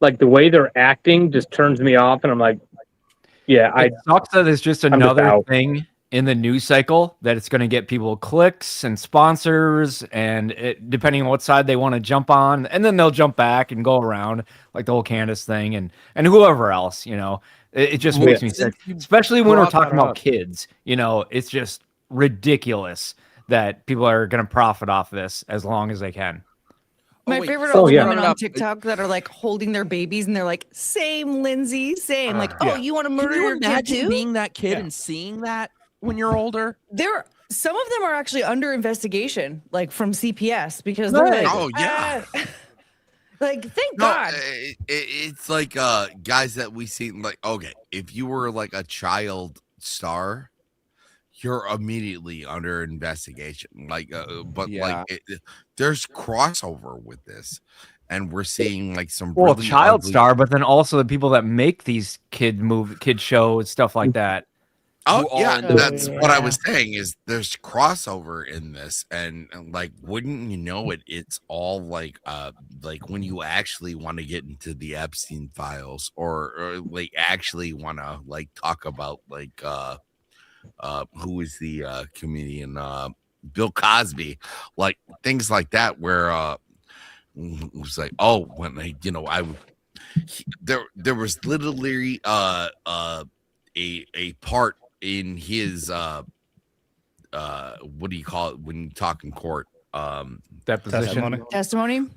like the way they're acting just turns me off. And I'm like, yeah, it sucks that it's just another thing in the news cycle that it's going to get people clicks and sponsors and depending on what side they want to jump on, and then they'll jump back and go around like the whole Candace thing and whoever else, it just makes me sick, especially when we're talking about kids. It's just ridiculous that people are going to profit off this as long as they can. My favorite are all the women on TikTok that are like holding their babies and they're like, same, Lindsay, same. You want to murder your kid too? Being that kid and seeing that when you're older? Some of them are actually under investigation, like from CPS, because they're like, oh yeah. Like, thank God. It's like guys that we see, like, okay, if you were like a child star, you're immediately under investigation. Like, there's crossover with this, and we're seeing like some really child ugly... star, but then also the people that make these kid shows, stuff like that. Oh yeah, that's what I was saying. Is there's crossover in this, and like, wouldn't you know it? It's all like when you actually want to get into the Epstein files, or like actually want to like talk about like who is the comedian, Bill Cosby, like things like that, where it was like, oh, when there was literally a part in his what do you call it when you talk in court? Deposition. Testimony.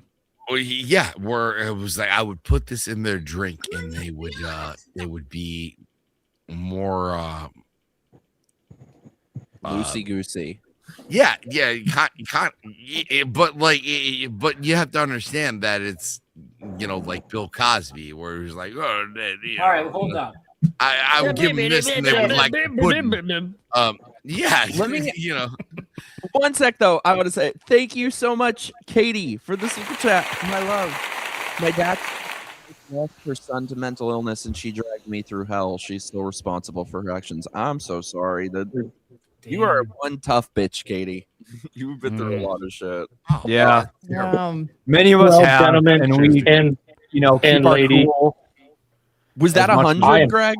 Well, yeah, where it was like I would put this in their drink and they would be more loosey goosey. Yeah, you can't, but you have to understand that it's like Bill Cosby, where he was like, oh, All right, hold up. I would give him this, and they would like, yeah, Let me, One sec though, I want to say thank you so much, Katie, for the super chat. My love, my dad lost her son to mental illness, and she dragged me through hell. She's still responsible for her actions. I'm so sorry. You are one tough bitch, Katie. You've been through a lot of shit. Yeah, many of us have, gentlemen, and we, and keep our lady. cool. Was that 100, Greg?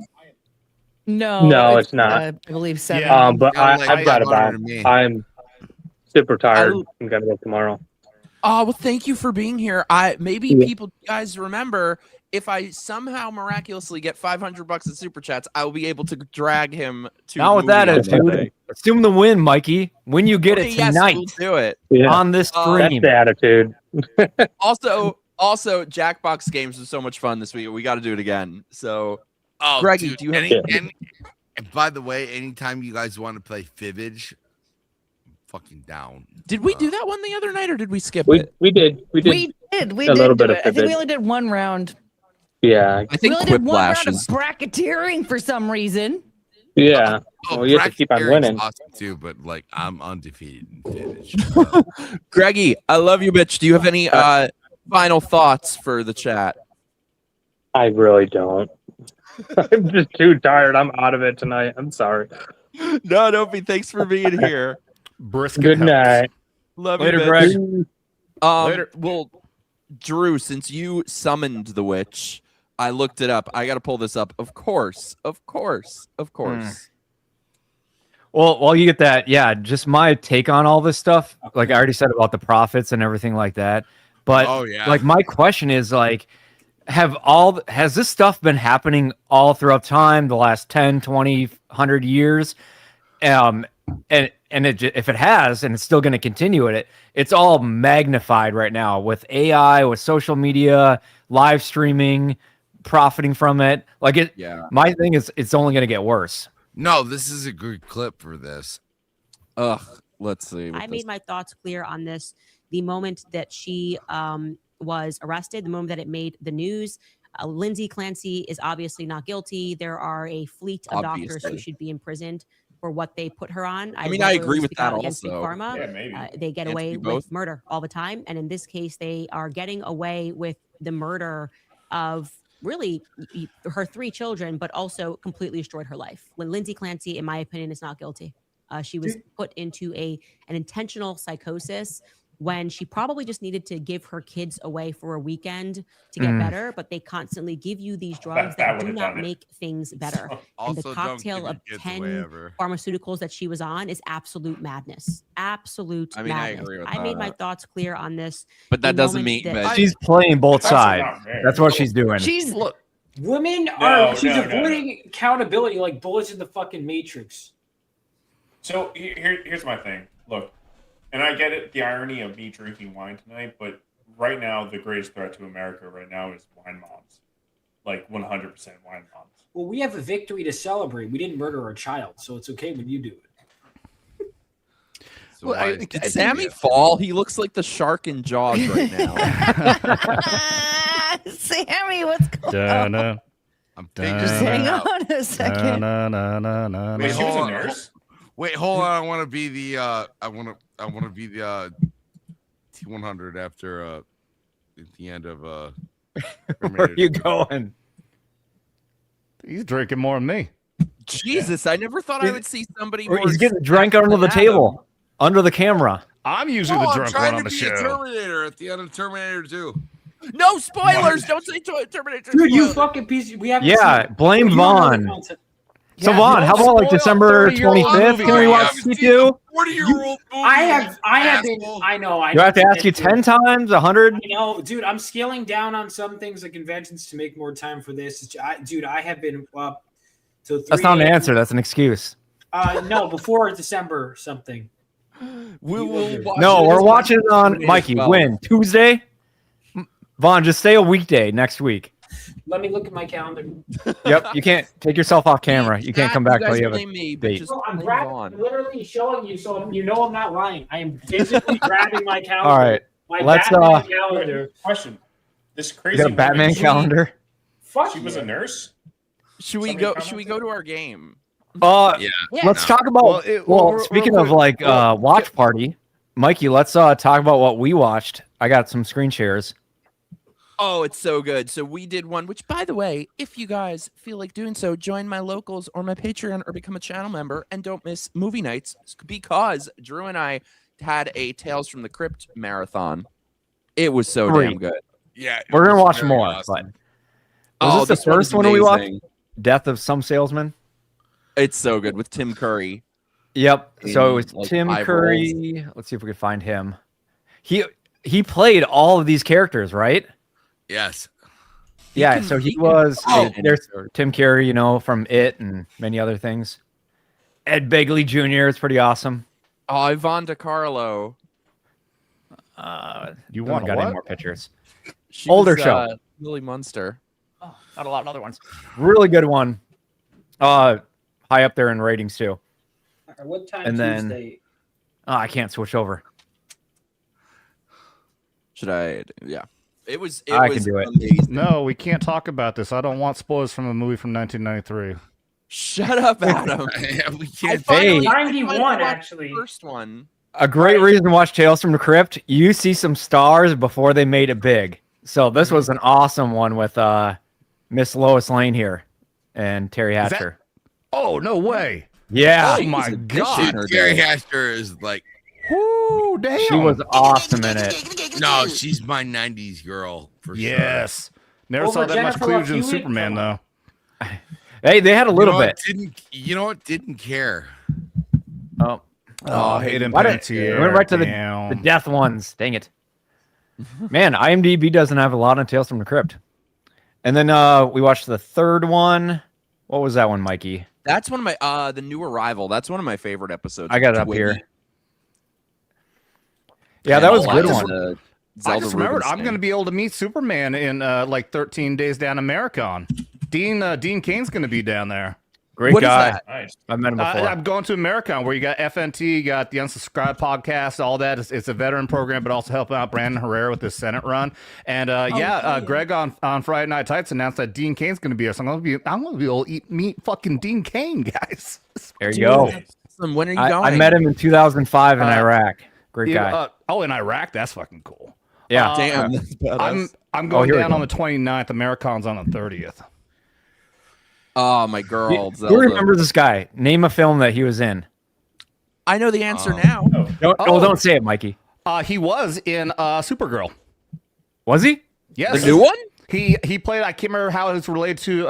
No, it's not. I believe 7. But I've got about. I'm super tired. I'm gonna go tomorrow. Oh well, thank you for being here. Maybe people guys remember, if I somehow miraculously get $500 in super chats, I will be able to drag him to. Not with that attitude. Assume the win, Mikey. When you get it tonight, we'll do it on this stream. That's the attitude. Also, Jackbox games was so much fun this week. We got to do it again. So, oh, Greggy, dude, do you have and by the way, anytime you guys want to play Fibbage, I'm fucking down. Did we do that one the other night, or did we skip it? We did. We did a little bit do of it. I think we Fibbage. only did one round. Yeah, I think we only did one round of is bracketeering for some reason. Yeah. Well, you have to keep on winning. Awesome too, but like I'm undefeated in Fibbage. Greggy, I love you, bitch. Do you have any final thoughts for the chat? I really don't. I'm just too tired. I'm out of it tonight. I'm sorry. No, Dopey, thanks for being here. Brisket. Good night. Love Later, you, Greg. bitch. Later. Well, Drew, since you summoned the witch, I looked it up. I got to pull this up. Of course. Well, while you get that, yeah, just my take on all this stuff. Like I already said about the profits and everything like that. But like my question is like, has this stuff been happening all throughout time, the last 10, 20, 100 years? And if it has, and it's still going to continue it's all magnified right now with AI, with social media, live streaming, profiting from it. Like my thing is, it's only going to get worse. No, this is a good clip for this. Let's see. I made my thoughts clear on this the moment that she was arrested, the moment that it made the news. Lindsay Clancy is obviously not guilty. There are a fleet of doctors who should be imprisoned for what they put her on. I mean, I agree with that against Big also. Pharma. Yeah, maybe. They get away with murder all the time. And in this case, they are getting away with the murder of really her 3 children, but also completely destroyed her life. When Lindsay Clancy, in my opinion, is not guilty. She was put into an intentional psychosis when she probably just needed to give her kids away for a weekend to get better, but they constantly give you these drugs that do not make things better. And the cocktail of 10 pharmaceuticals that she was on is absolute madness. Absolute madness. I agree with I made my that. thoughts clear on this. But that the doesn't moment mean that- She's playing both sides. That's what she's doing. She's Women she's avoiding accountability like bullets in the fucking Matrix. So here's my thing. Look, and I get it, the irony of me drinking wine tonight, but right now the greatest threat to America right now is wine moms. Like 100% wine moms. Well, we have a victory to celebrate. We didn't murder our child, so it's okay when you do it. Well, did Sammy fall? He looks like the shark in Jaws right now. Sammy, what's going on? I'm Just hang on a second. Wait, she was a nurse? Wait, hold on. I want to be the I want to be the T100 after at the end of Where are you going? He's drinking more than me. Jesus, I never thought I would see somebody more. He's getting drunk under the table, under the camera. I'm usually the drunk one on the show. Terminator at the end of Terminator 2. No spoilers! Don't say Terminator. Dude, you fucking piece. We have blame Vaughn. So Vaughn, how about like December 25th? Can we watch C2? 40-year-old movie. I have been. I know. Do I have to ask you 10 times, 100? I know, dude. I'm scaling down on some things at conventions to make more time for this. Dude, I have been up till 3 That's not an a.m. answer. That's an excuse. No, before December something. We will watch No, it we're as watching it on Tuesday Mikey. as well. When? Tuesday? Vaughn, just say a weekday next week. Let me look at my calendar. Yep, you can't take yourself off camera. You can't come back till you have a date. Bro, I'm literally showing you, so you know I'm not lying. I am physically grabbing my calendar. All right, My let's Batman calendar. Question: This You crazy got a Batman woman, calendar? Fuck She was a nurse. Should we go to our game? Let's talk about. Speaking of like watch party, Mikey, let's talk about what we watched. I got some screen shares. Oh, it's so good. So we did one, which, by the way, if you guys feel like doing so, join my locals or my Patreon or become a channel member and don't miss movie nights, because Drew and I had a Tales from the Crypt marathon. It was so damn good. Yeah, We're gonna watch more. But was this the one first was one we watched? amazing. Death of Some Salesman. It's so good with Tim Curry. Yep. So it was In, like, Tim 5 Curry. roles. Let's see if we can find him. He played all of these characters, right? Yes. Yeah. So he was. There's Sure. Tim Curry, you know, from It and many other things. Ed Begley Jr. is pretty awesome. Oh, Yvonne DiCarlo. You Don't want got what? any more pictures? She Older was, show. Lily Munster. Not a lot of other ones. Really good one. High up there in ratings too. What time And then- Tuesday? I can't switch over. Should I? Yeah. It was. I can do it. Amazing. No, we can't talk about this. I don't want spoilers from a movie from 1993. Shut up, Adam. Yeah, we I can't. finally- I 91 finally watched actually. the First one. A great reason to watch Tales from the Crypt. You see some stars before they made it big. So this was an awesome one with Miss Lois Lane here and Terry that- Hatcher. Oh, no way. Yeah. Oh, my God. Dude, Gary Hatcher is like, Whoo, damn. She was awesome in it. no, she's my '90s girl for Yes. Never Over saw that much Jennifer cleavage in Love Hewitt? Superman, though. Hey, they had a sure. little You know bit. what you know what? Didn't care. Oh, Hayden Why did- Panettiere. we went right to the damn. death ones. Dang it. Man, IMDb doesn't have a lot on Tales from the Crypt. And then we watched the third one. What was that one, Mikey? That's one of my the new arrival. That's one of my favorite episodes. I got it up Twiggy. here. Yeah, that was a good one. I just remembered I'm going to be able to meet Superman in like 13 days down Americon. Dean Kane's going to be down there. Great What is guy. that? Nice. I've met him before. I'm going to Americon where you got FNT, you got the Unsubscribed podcast, all that. It's a veteran program, but also helping out Brandon Herrera with his Senate run. And Greg on Friday Night Tights announced that Dean Kane's going to be here. So I'm going to be able to meet fucking Dean Kane, guys. There you go. Awesome. When are you I going? met him in 2005 in Iraq. Great guy. In Iraq, that's fucking cool. Yeah. Damn. that's badass. I'm going here we down go. on the 29th. Americon's on the 30th. Oh, my girl. Who Zelda. remembers this guy? Name a film that he was in. I know the answer now. Don't say it, Mikey. He was in Supergirl. Was he? Yes. The new one? He played. I can't remember how it's related to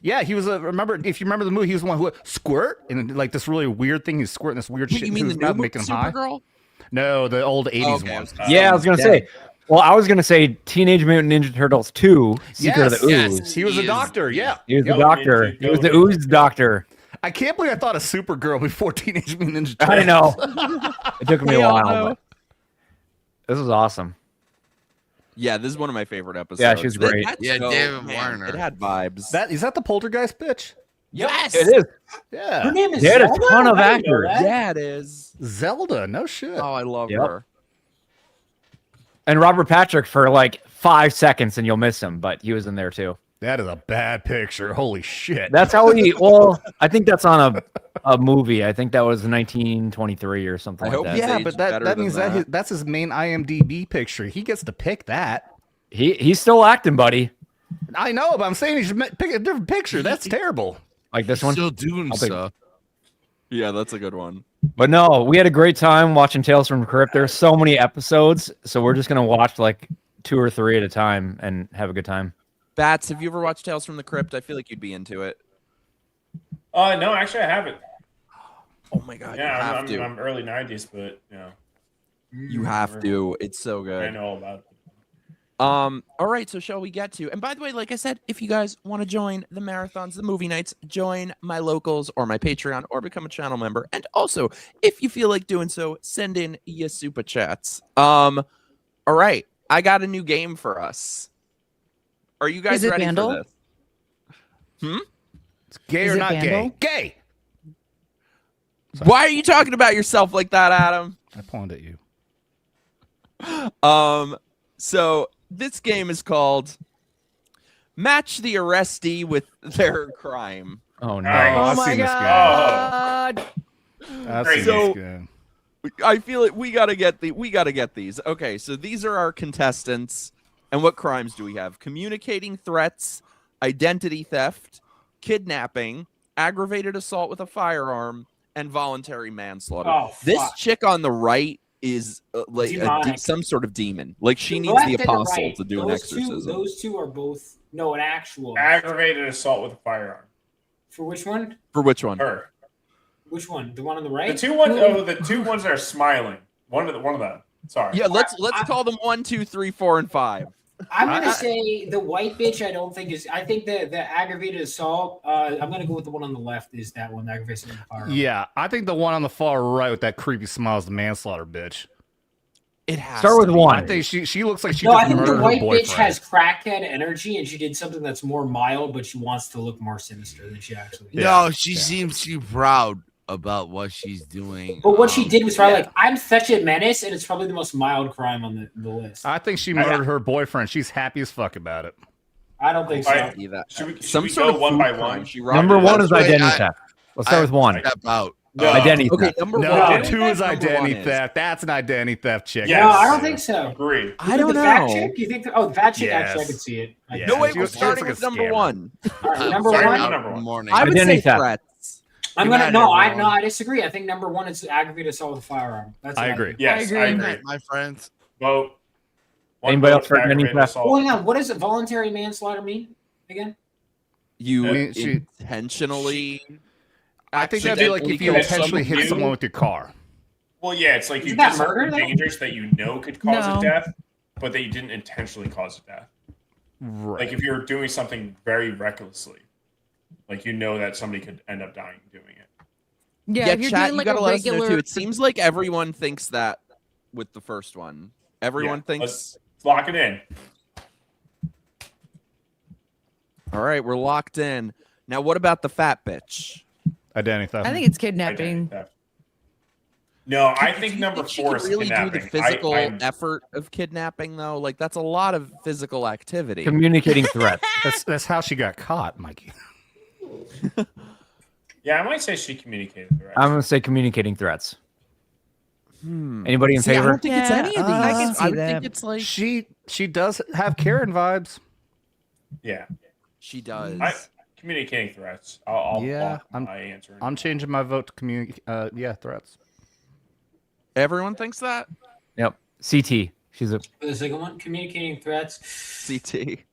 yeah, he was remember if you remember the movie, he was the one who squirt and like this really weird thing. He's squirting this weird Wait, shit. you mean into the his new mouth, making him high. Supergirl? No, the old 80s Okay, one. Yeah, I was gonna say. Well, I was gonna say Teenage Mutant Ninja Turtles 2: Secret of the Ooze. Yes, he was a doctor. Yeah, He was the Yep. doctor. He was the Ooze doctor. I can't believe I thought of Supergirl before Teenage Mutant Ninja Turtles. I know. It took me a while, but this was awesome. Yeah, this is one of my favorite episodes. Yeah, she was great. That's Yeah, so- David man, Warner. It had vibes. Is that the Poltergeist bitch? Yes, It is. Yeah. Her name is They had a Zelda? ton of I didn't know actors. that. Yeah, it is. Zelda. No shit. Oh, I love Yep. her. And Robert Patrick for like 5 seconds, and you'll miss him, but he was in there too. That is a bad picture. Holy shit. That's how he. Well, I think that's on a movie. I think that was 1923 or something I like hope that. he's Yeah, aged but better that than means that. that's his main IMDb picture. He gets to pick that. He's still acting, buddy. I know, but I'm saying he should pick a different picture. That's terrible. Like this one. Still doing I'll take- stuff. Yeah, that's a good one. But no, we had a great time watching Tales from the Crypt. There's so many episodes, so we're just gonna watch like 2 or 3 at a time and have a good time. Bats, have you ever watched Tales from the Crypt? I feel like you'd be into it. No, actually, I haven't. Oh my god! Yeah, you have to. I'm early '90s, but You have to. It's so good. I know all about it. All right, so shall we get to? And by the way, like I said, if you guys want to join the marathons, the movie nights, join my locals or my Patreon or become a channel member. And also, if you feel like doing so, send in your super chats. All right, I got a new game for us. Are you guys Is it ready Vandal? for this? It's gay Is or it not Vandal? gay? Gay. Why are you talking about yourself like that, Adam? I pointed at you. So this game is called Match the Arrestee with Their Crime. Oh no! I've my seen god! I've Crazy. seen So- this game. I feel it. We gotta get these. Okay, so these are our contestants, and what crimes do we have? Communicating threats, identity theft, kidnapping, aggravated assault with a firearm, and voluntary manslaughter. Oh, This fuck. chick on the right is like Demonic. some sort of demon. Like she The needs left the and apostle right, to do an those exorcism. Those two are both an actual. Aggravated assault with a firearm. For which one? For which one? Her. Which one? The one on the right? The two ones. Oh, the two ones that are smiling. One of them. Sorry. Yeah, let's call them 1, 2, 3, 4, and 5. I'm gonna say the white bitch. I don't think is. I think the aggravated assault. I'm gonna go with the one on the left. Is that one the aggravated assault with the firearm? Yeah, I think the one on the far right with that creepy smile is the manslaughter bitch. It has Start with to be. one. I think she looks like she No, I just think the murdered her white boyfriend. bitch has crackhead energy, and she did something that's more mild, but she wants to look more sinister than she actually. Is. No, she seems too proud about what she's doing. But what she did was probably like, I'm such a menace, and it's probably the most mild crime on the list. I think she murdered her boyfriend. She's happy as fuck about it. I don't think so. Should we go one by one? Number one is identity I- theft. Let's start with one. Step out. No. Identity Okay, theft. number No, one. two is Number identity one is- theft. That's an identity theft chick. Yes. No, I don't think so. Agreed. I don't the fat know. chick? You think? The fat chick. Yes. Actually, I could see it. Yeah. No, wait, She we're was- she starting looks with like a number scammer. one. All right, number Sorry, one. number one. Morning. I would Identity say theft. threats. I'm Good gonna night, no, everyone. I disagree. I think number one is aggravated assault with a firearm. That's I what agree. think. Yes, I agree. agree. My friends. Vote. One Anybody vote else for identity aggravated theft? assault. Well, hang on. What does voluntary manslaughter mean again? You I mean, she- intentionally. I think that'd be like if you kill intentionally hit someone someone with your car. Well, yeah, it's like you Isn't did that something murder, though? dangerous that you know could cause No. a death, but that you didn't intentionally cause a death. Right. Like if you're doing something very recklessly, like you know that somebody could end up dying doing it. Yeah, if you're chat, doing like you gotta a let us know regular. too. It seems like everyone thinks that with the first one. Everyone Yeah, thinks. let's lock it in. All right, we're locked in. Now, what about the fat bitch? Identity theft. I think it's Identity kidnapping. theft. No, I think Do you number she four could is really do kidnapping. the physical I'm- effort of kidnapping though. Like that's a lot of physical activity. Communicating threats. That's how she got caught, Mikey. Yeah, I might say she communicated the right. I'm gonna say communicating threats. Anybody in See, I favor? don't think it's any of these. I can see would that. think it's like She does have Karen vibes. Yeah, she does. communicating threats. I'll Yeah, block my answer. I'm changing my vote to communicate. Yeah, threats. Everyone thinks that. Yep. CT. She's a. The second one, communicating threats. CT.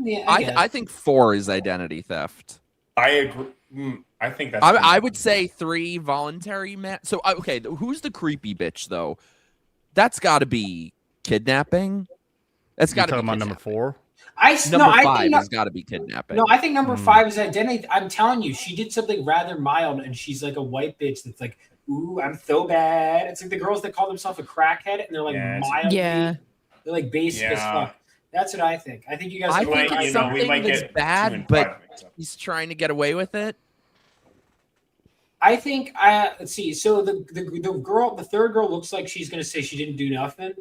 Yeah, I think 4 is identity theft. I agree. I think that's. I would say 3 voluntary man. So okay, who's the creepy bitch though? That's got to be kidnapping. That's got to be talking about number 4. Number I 5 think has got to be kidnapping. No, I think number 5 is identity. I'm telling you, she did something rather mild, and she's like a white bitch that's like, "Ooh, I'm so bad." It's like the girls that call themselves a crackhead, and they're like mild. Yeah. They're like basic as Yeah. fuck. That's what I think. I think you guys. I are think right. it's you know, we something might that's get 2 bad, and but 5 mixed up. he's trying to get away with it. I think. Let's see. So the girl, the third girl, looks like she's gonna say she didn't do nothing.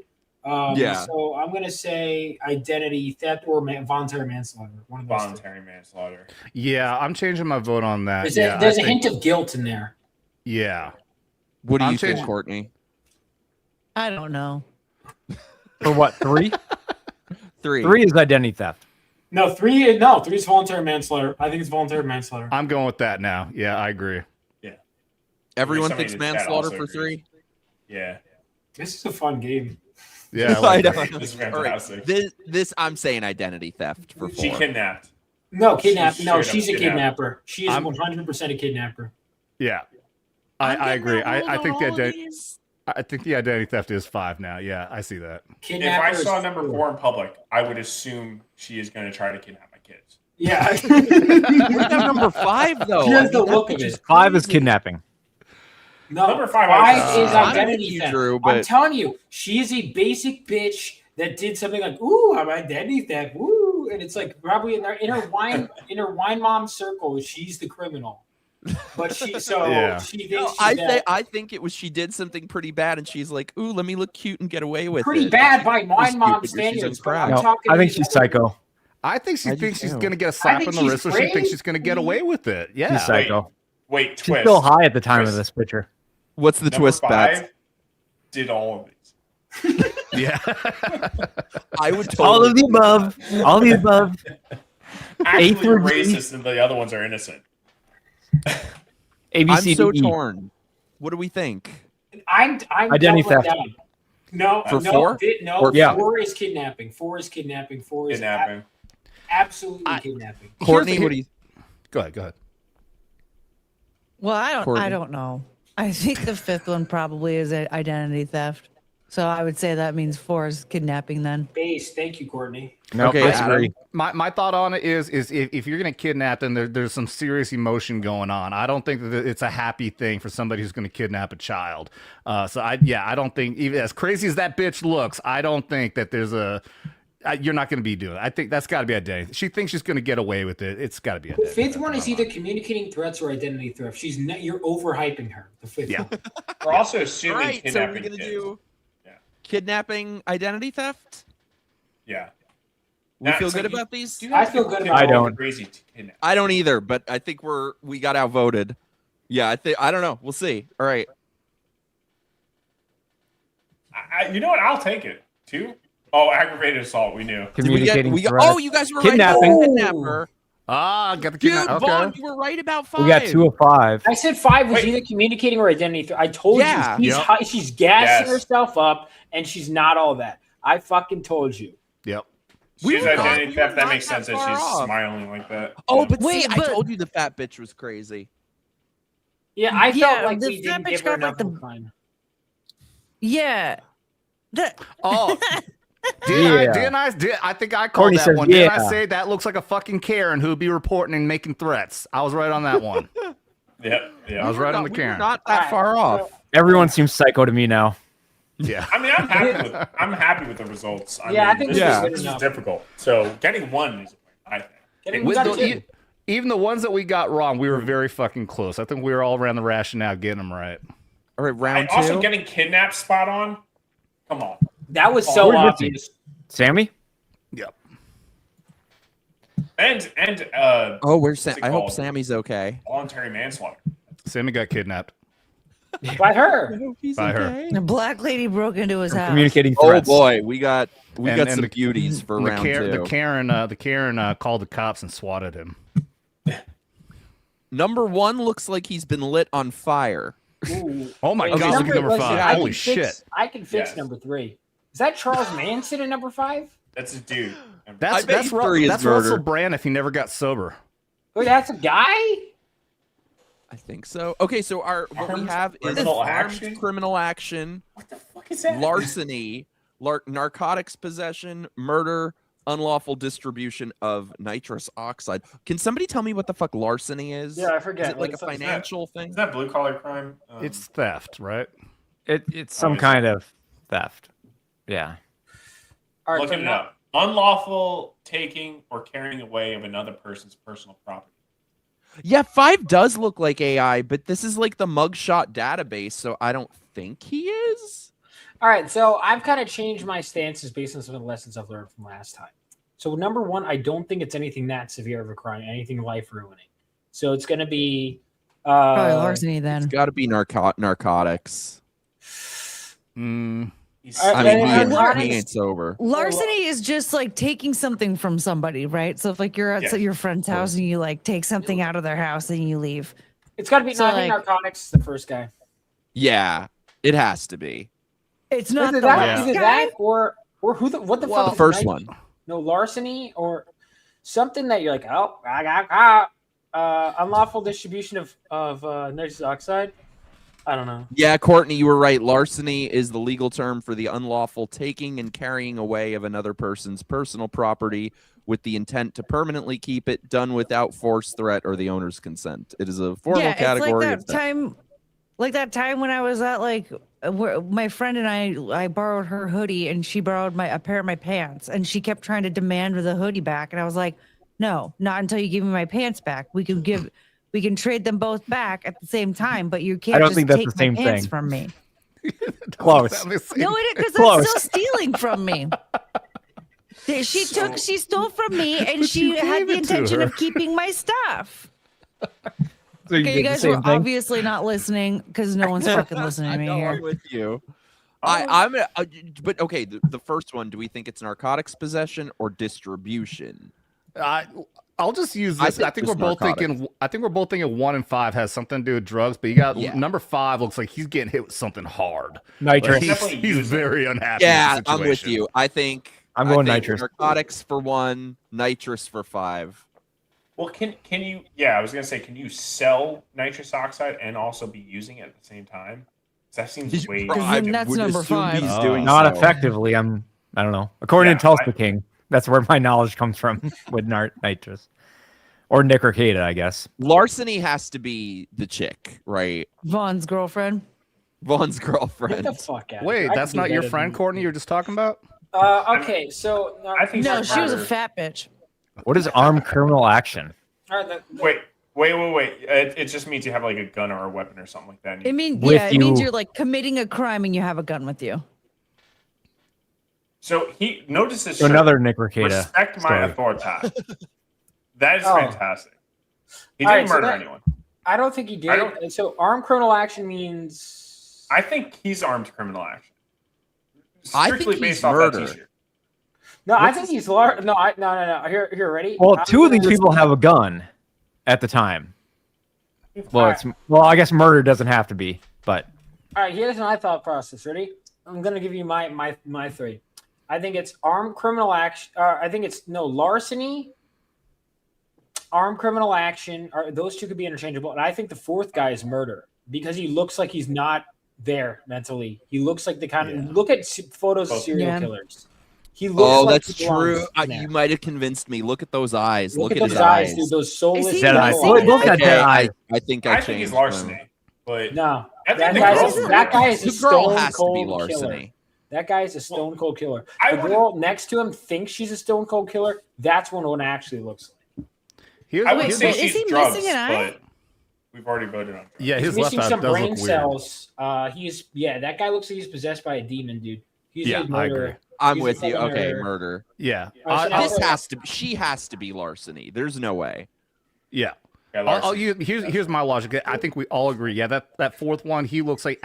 Yeah. So I'm gonna say identity theft or voluntary manslaughter. One of those. two. Voluntary manslaughter. Yeah, I'm changing my vote on that. There's a hint of guilt in there. Yeah. What do I'm you think, changing- Courtney? I don't know. For what? 3? 3. 3 is identity theft. No, 3 is voluntary manslaughter. I think it's voluntary manslaughter. I'm going with that now. Yeah, I agree. Yeah. Everyone Somebody thinks in the chat manslaughter also for agrees. 3. Yeah. This is a fun game. Yeah, I I like know. that. This is All right. fantastic. This I'm saying identity theft for 4. She kidnapped. No, kidnap. She's No, straight she's up a kidnapper. She is 100% a kidnapper. Yeah, I agree. I think the identity theft is 5 now. Yeah, I see that. If I saw number 4 in public, I would assume she is going to try to kidnap my kids. Yeah. What about number 5 though? She has the look of it. 5 is kidnapping. No, Number 5 is identity theft. Drew, I'm but telling you, she is a basic bitch that did something like, "Ooh, I'm identity theft." Woo, and it's like probably in her wine mom circle, she's the criminal. But she she thinks I think it was she did something pretty bad, and she's like, "Ooh, let me look cute and get away with pretty it." bad by wine mom standards. But I'm talking. I think she's psycho. I think she thinks she's going to get a slap on the wrist, so she thinks she's going to get away with it. Yeah. She's psycho. Wait, She's twist. still high at the time of this picture. What's the Number twist, 5 Bats? did all of these. Yeah. I would All of the above. All of the above. Actually, A through you're G. racist, and the other ones are innocent. A, B, I'm C, so D, E. torn. What do we think? I'm Identity doubling theft. down. No, For no, 4? no. Or- Yeah. 4 is kidnapping. 4 is kidnapping. 4 is Kidnapping. absolutely kidnapping. Courtney, what do you? Go ahead. Well, I Courtney. don't know. I think the 5th one probably is identity theft. So I would say that means 4 is kidnapping then. Base. Thank you, Courtney. No, Okay, disagree. My thought on it is if you're going to kidnap, then there's some serious emotion going on. I don't think that it's a happy thing for somebody who's going to kidnap a child. So I don't think, even as crazy as that bitch looks, I don't think that there's you're not going to be doing it. I think that's got to be identity. She thinks she's going to get away with it. It's got to be The identity. 5th one is either communicating threats or identity theft. You're overhyping her. The 5th one. We're also All assuming right, so kidnapping we're gonna kids. do kidnapping, identity theft. Yeah. We feel good about these. I feel good about I don't. Crazy to kidnap. I don't either, but I think we got outvoted. Yeah, I don't know. We'll see. All right. You know what? I'll take it. 2? Oh, aggravated assault. We knew. Communicating threats. Oh, you guys were Kidnapping. right. Kidnapper. Got the Dude, kidnap. Vaughn, Okay. you were right about 5. We got 2 of 5. I said 5 was either communicating or identity theft. I told Yeah. you Yep. she's gassing Yes. herself up, and she's not all that. I fucking told you. Yep. She's were identity not- theft. we were That makes not sense that that far she's off. smiling like that. Oh, Yeah. but Wait, see, I but- told you the fat bitch was crazy. Yeah, I felt like the we didn't fat give bitch her got, enough like, time. Yeah. Oh. I think I called Courtney that says, one. Didn't I yeah. say that looks like a fucking Karen who'd be reporting and making threats? I was right on that one. Yep. I was right on the We were Karen. not that far off. Everyone seems psycho to me now. Yeah. I mean, I'm happy with the results. Yeah, I think this, this is is, good this is enough. difficult. So getting 1 is, I think. We got With two. even the ones that we got wrong, we were very fucking close. I think we were all around the rationale getting them right. All right, round 2. Also, getting kidnapped spot on. Come on. That was so Where's obvious. Sammy? Yep. And Oh, where's what's Sam? it I hope called? Sammy's okay. Voluntary manslaughter. Sammy got kidnapped. By her. By her. The black lady broke into his house. Communicating Oh threats. boy, we got And some the- beauties for the round Karen, 2. The Karen called the cops and swatted him. Number 1 looks like he's been lit on fire. Ooh. Oh my Wait, God! Look at number listen, 5. I Holy can shit! fix- I can fix Yes. number 3. Is that Charles Manson in number 5? That's a dude. That's I bet that's, you 3 is that's murder. Russell Brand if he never got sober. Wait, that's a guy? I think so. Okay, so what we have is criminal armed action? criminal action, What the fuck is that? larceny, narcotics possession, murder, unlawful distribution of nitrous oxide. Can somebody tell me what the fuck larceny is? Yeah, I forget. Is it like a Is that- financial thing? Is that blue collar crime? It's theft, right? It's some Obviously. kind of theft. Yeah. All right, looking so it now- up. Unlawful taking or carrying away of another person's personal property. Yeah, 5 does look like AI, but this is like the mugshot database, so I don't think he is. All right, so I've kind of changed my stances based on some of the lessons I've learned from last time. So number 1, I don't think it's anything that severe of a crime, anything life ruining. So it's going to be Probably larceny then. It's got to be narcotics. Mm. I mean, he ain't sober. Larceny is just like taking something from somebody, right? So if like you're at your friend's house and you like take something out of their house and you leave. It's got to be So, I think like- narcotics is the first guy. Yeah, it has to be. It's not Either the that, last either guy. that or what the Well, fuck? the is first knife- one. No, larceny or something that you're like, oh, unlawful distribution of nitrous oxide. I don't know. Yeah, Courtney, you were right. Larceny is the legal term for the unlawful taking and carrying away of another person's personal property with the intent to permanently keep it, done without force, threat, or the owner's consent. It is a formal category. It's like that time when I was at my friend and I borrowed her hoodie and she borrowed a pair of my pants and she kept trying to demand the hoodie back and I was like, no, not until you give me my pants back. We can trade them both back at the same time, but you can't just take my pants from me. Close. No, because that's still stealing from me. She stole from me and she had the intention of keeping my stuff. So you guys were obviously not listening because no one's fucking listening to me here. I'm with you. But okay, the first one, do we think it's narcotics possession or distribution? I'll just use this. I think we're both thinking 1 and 5 has something to do with drugs, but you got number 5 looks like he's getting hit with something hard. Nitrous. He's very unhappy. Yeah, with the I'm with situation. you. I think nitrous. Narcotics for 1, nitrous for 5. Well, can you? Yeah, I was gonna say, can you sell nitrous oxide and also be using it at the same time? That seems way. That's number 5. He's doing not so. effectively. I don't know. According to Tulsa King, that's where my knowledge comes from with nitrous or Nickercada, I guess. Larceny has to be the chick, right? Vaughn's girlfriend. Vaughn's girlfriend. Get the fuck out. Wait, that's not your friend, Courtney? You're just talking about? Okay, so I think no, she was a fat bitch. What is armed criminal action? All right, Wait. It just means you have like a gun or a weapon or something like that. It means you're like committing a crime and you have a gun with you. So he notices another Nickercada. Respect my authority. That is fantastic. He All didn't right, murder anyone. I don't think he did. And so armed criminal action means. I think he's armed criminal action. I think Strictly he's based off murder. that t-shirt. No, I think he's large. No. Here, ready? Well, 2 of these people have a gun at the time. Well, I guess murder doesn't have to be, but. All right, here's my thought process. Ready? I'm gonna give you my 3. I think it's armed criminal action. I think it's larceny, armed criminal action. Those 2 could be interchangeable, and I think the 4th guy is murder because he looks like he's not there mentally. He looks like the kind of look at photos of serial killers. He looks like that's true. You might have convinced me. Look at those eyes. Look at his eyes, dude. Those soulless dead eyes. I think I think he's larceny, but no, that guy is a stone has to be cold larceny. killer. That guy is a stone cold killer. The girl next to him thinks she's a stone cold killer. That's what one actually looks like. I would say is she's he drugs, missing an eye? but we've already voted on drugs. Yeah, his He's left missing eye some does brain look weird. cells. That guy looks like he's possessed by a demon, dude. He's a I murderer. agree. I'm He's with a you. fucking Okay, murderer. murder. Yeah. She has to be larceny. There's no way. Yeah. Yeah, Here's my logic. I think we all agree. Yeah, that 4th one, he looks like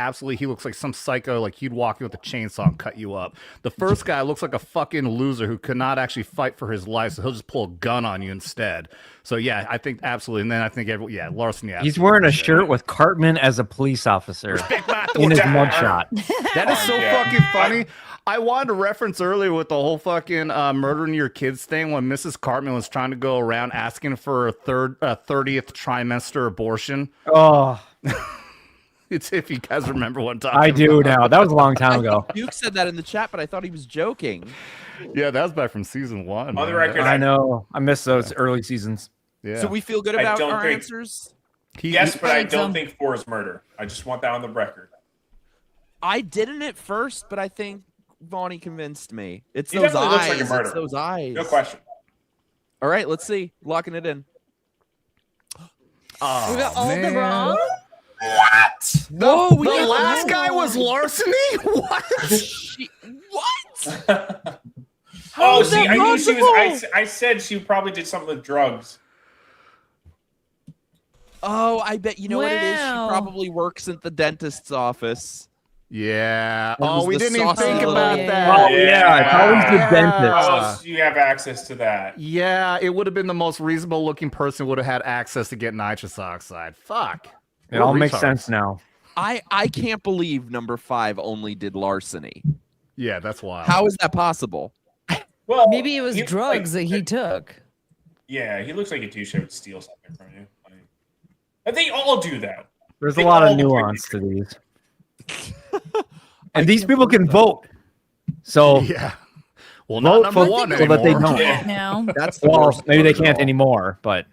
some psycho, like he'd walk in with a chainsaw and cut you up. The first guy looks like a fucking loser who could not actually fight for his life, so he'll just pull a gun on you instead. So yeah, I think absolutely. And then I think larceny. He's wearing a shirt with Cartman as a police officer in his mugshot. That is so fucking funny. I wanted to reference earlier with the whole fucking murdering your kids thing when Mrs. Cartman was trying to go around asking for a 30th trimester abortion. Oh, it's if you guys remember what I'm talking I do about. now. That was a long time ago. Duke said that in the chat, but I thought he was joking. Yeah, that was back from season 1. On the record, I know. I missed those early seasons. Yeah. So we feel good about our answers? Yes, but I don't think 4 is murder. I just want that on the record. I didn't at first, but I think Vaughn convinced me. It's He those definitely looks eyes. like a murderer. It's those eyes. No question. All right, let's see. Locking it in. We got all the wrong. What? No, the last guy was larceny? What? What? Oh, see, I knew she was. I said she probably did something with drugs. Oh, I bet you know what it is. She Wow. probably works at the dentist's office. Yeah. That Oh, was we the didn't even saucy think little- about Yeah. that. Oh, yeah. It's always the dentist. Oh, so you have access to that. Yeah, it would have been the most reasonable looking person would have had access to get nitrous oxide. Fuck. It all makes sense now. I can't believe number 5 only did larceny. Yeah, that's wild. How is that possible? Well, Maybe it was drugs that he took. Yeah, he looks like a douche that would steal something from you. And they all do that. There's a lot of nuance to these. And these people can vote. So yeah. Well, not number one so that they anymore. don't. Now. That's the Well, worst maybe they vote of can't all. anymore, but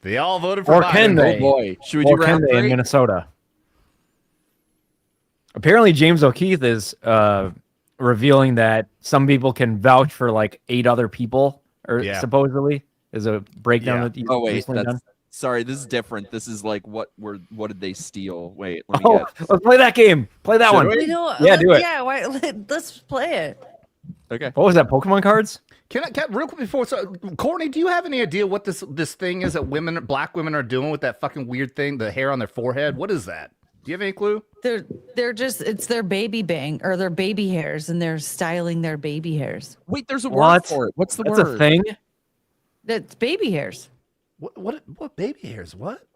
They all voted for or Biden. can they? Oh boy, should we do Or can round they in three? Minnesota? Apparently, James O'Keefe is revealing that some people can vouch for like 8 other people, or supposedly is a breakdown that. Oh wait, recently done. sorry, this is different. This is like what did they steal? Wait, let me Oh, get. let's play that game. Play that Should one. we? Yeah, do it. Yeah, let's play it. Okay. What was that? Pokemon cards? Can real quick before? So, Courtney, do you have any idea what this thing is that black women are doing with that fucking weird thing, the hair on their forehead? What is that? Do you have any clue? They're just it's their baby bang or their baby hairs, and they're styling their baby hairs. Wait, there's a word What? for it. What's the That's word? a thing. That's baby hairs. What baby hairs? What?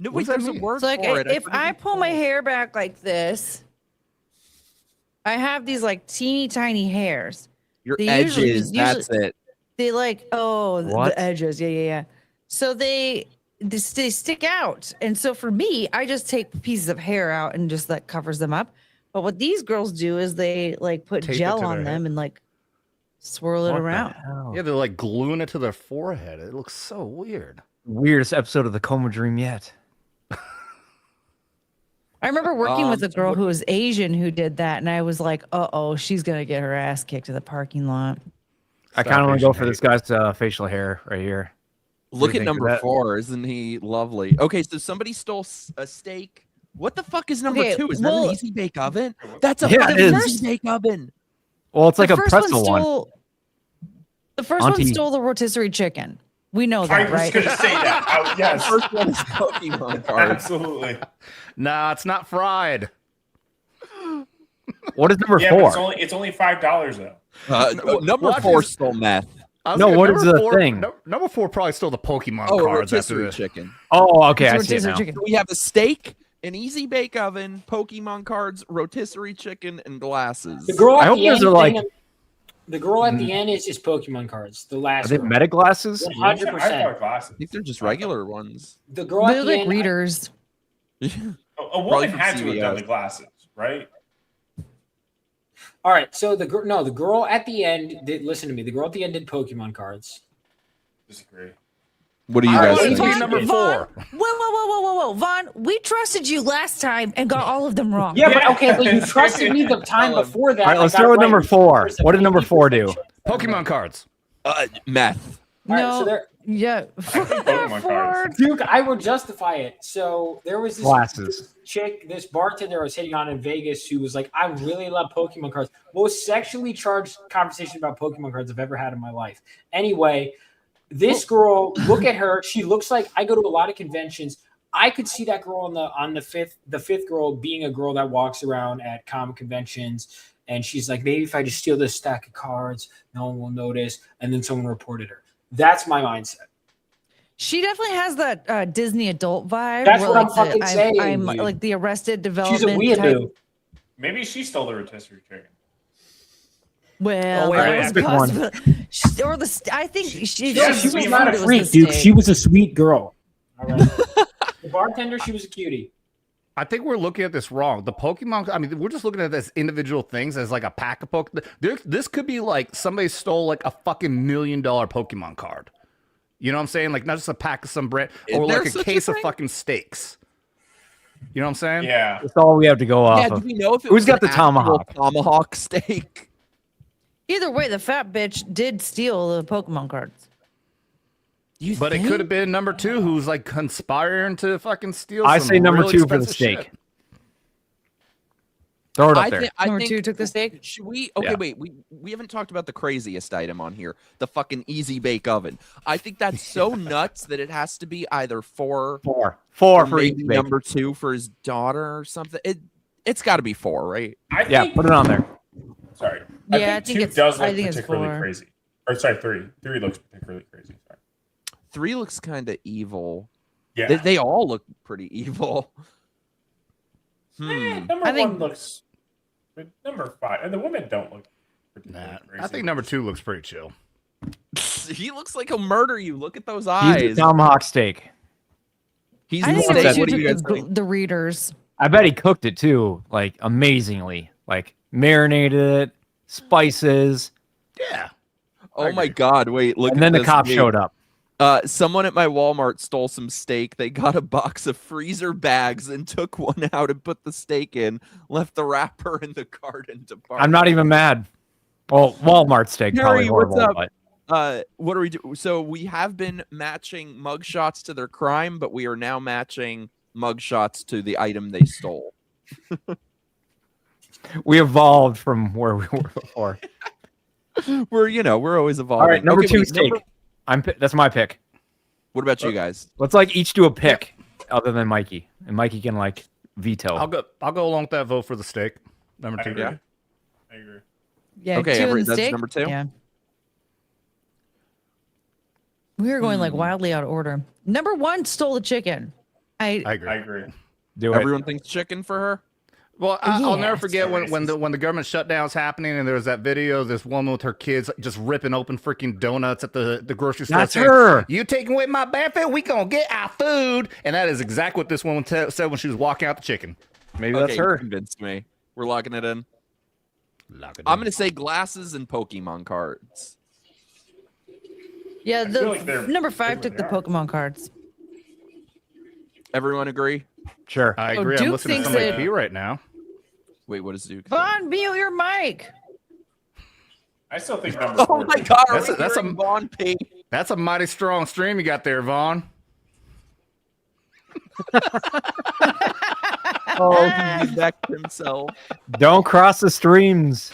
No, What wait, does that there's a mean? word So like for it. if I pull my hair back like this, I have these like teeny tiny hairs. Your They edges, usually- that's it. They like What? the edges. Yeah. So they stick out. And so for me, I just take pieces of hair out and just that covers them up. But what these girls do is they like put Tape it gel to on their them head. and like swirl it What the around. hell? Yeah, they're like gluing it to their forehead. It looks so weird. Weirdest episode of the Coma Dream yet. I remember working with a so girl who was Asian who did that, and I was like, "Uh-oh, she's gonna get her ass kicked in the parking lot." I kind of want to go for this guy's facial hair right here. Look do you at think of number that? 4. Isn't he lovely? Okay, so somebody stole a steak. What the fuck is number Okay, 2? Is that well- an easy bake oven? That's a Yeah, fucking it is. easy bake oven. Well, it's like The a first pretzel one. The first one Auntie. stole the rotisserie chicken. We know I that, was right? going to say that. Yes. First one is Pokemon cards. Absolutely. Nah, it's not fried. What is number Yeah, but 4? it's only $5 though. Number Watch 4 this. stole meth. I was No, gonna- what number is the 4 thing? Number 4 probably stole the Pokemon Oh, a cards after rotisserie this. chicken. Oh, okay, I It's see it rotisserie now. chicken. So we have a steak, an easy bake oven, Pokemon cards, rotisserie chicken, and glasses. The girl I at hope the those end. are like- the girl at the end is just Pokemon cards. The Are last. they girl. meta glasses? 100%. I thought glasses. I think they're just regular ones. The girl They're at the like end. readers. A Probably woman from had to have done CVS. the glasses, right? All right, so the girl at the end did. Listen to me. The girl at the end did Pokemon cards. Disagree. What do you All guys right, think? Vaughn, number Vaughn, 4. Whoa, Vaughn, we trusted you last time and got all of them wrong. Yeah, but okay, but you trusted me the time before that. All right, I let's got start with right. number 4. There's a What did number 4 do? 50% Pokemon cards. Meth. All right, No, so there, yeah. Pokemon cards. Duke, I would justify it. So there was this Glasses. chick, this bartender I was hitting on in Vegas who was like, I really love Pokemon cards. Most sexually charged conversation about Pokemon cards I've ever had in my life. Anyway, this girl, look at her. She looks like I go to a lot of conventions. I could see that girl on the fifth girl being a girl that walks around at comic conventions. And she's like, maybe if I just steal this stack of cards, no one will notice. And then someone reported her. That's my mindset. She definitely has that Disney adult vibe. That's where, what I'm like, fucking saying, I'm dude. like the Arrested She's a Development. weirdo. type. Maybe she stole the rotisserie chicken. Well, Oh, wait, that wait, was pick one. possible. Or I think she Yeah, she she was not a it freak, the Duke. steak. She was a sweet girl. All right. The bartender, she was a cutie. I think we're looking at this wrong. The Pokemon, I mean, we're just looking at this individual things as like a pack of Pokemon. This could be like somebody stole like a fucking $1 million Pokemon card. You know what I'm saying? Like not just a pack of some bread Is or there like a such a case of thing? fucking steaks. You know what I'm saying? Yeah. That's all we have to go off Yeah, do of. we know if it Who's was got an the tomahawk? actual tomahawk steak? Either way, the fat bitch did steal the Pokemon cards. But it could have been number 2 who's like conspiring to fucking steal. I some say number really 2 for the expensive steak. shit. Throw it up there. Number 2 took the steak. Should we? Okay, Yeah. wait. We haven't talked about the craziest item on here, the fucking easy bake oven. I think that's so nuts that it has to be either 4 4 or for each maybe bake. number 2 for his daughter or something. It's got to be 4, right? Yeah, put it on there. Sorry. Yeah, I think 2 does look particularly crazy. Or sorry, 3. 3 looks particularly crazy. Sorry. 3 looks kind of evil. Yeah. They all look pretty evil. Number I think- 1 looks. But number 5, and the women don't look particularly crazy. I think number 2 looks pretty chill. He looks like he'll murder you. Look at those He's eyes. a tomahawk steak. He's I the think steak. we What should do you guys took think? the readers. I bet he cooked it too, like amazingly, like marinated it, spices. Yeah. Oh my God! Wait, look. And at then the this. cop Wait. showed up. Someone at my Walmart stole some steak. They got a box of freezer bags and took one out and put the steak in. Left the wrapper in the garden department. I'm not even mad. Well, Walmart steak probably Harry, horrible, what's up? but What are we doing? So we have been matching mugshots to their crime, but we are now matching mugshots to the item they stole. we evolved from where we were before. We're always evolving. All right, number Okay, two wait, steak. That's my pick. What about you guys? Let's like each do a pick, other than Mikey, and Mikey can like veto. I'll go along with that vote for the steak. Number 2. Yeah. I agree. Yeah. Okay, 2 and the that's steak? number 2? Yeah. We are going like wildly out of order. Number 1 stole the chicken. I agree. I agree. Do it. Everyone thinks chicken for her. Well, I'll never Yeah. forget when the government shutdown's happening and there was that video of this woman with her kids just ripping open freaking donuts at the grocery store. That's saying, her. You taking away my benefit? We gonna get our food. And that is exactly what this woman said when she was walking out the chicken. Maybe Okay, that's you her. convinced me. We're locking it in. I'm gonna say glasses and Pokemon cards. Yeah, I feel like they're number 5 big took the with Pokemon cards. Everyone agree? Sure. I agree. I'm Duke listening to thinks somebody that- pee right now. Wait, what is Duke? Vaughn, mute your mic. I still think number Oh 4. my God! That's a Vaughn pee. That's a mighty strong stream you got there, Vaughn. Oh, he decked himself. Don't cross the streams.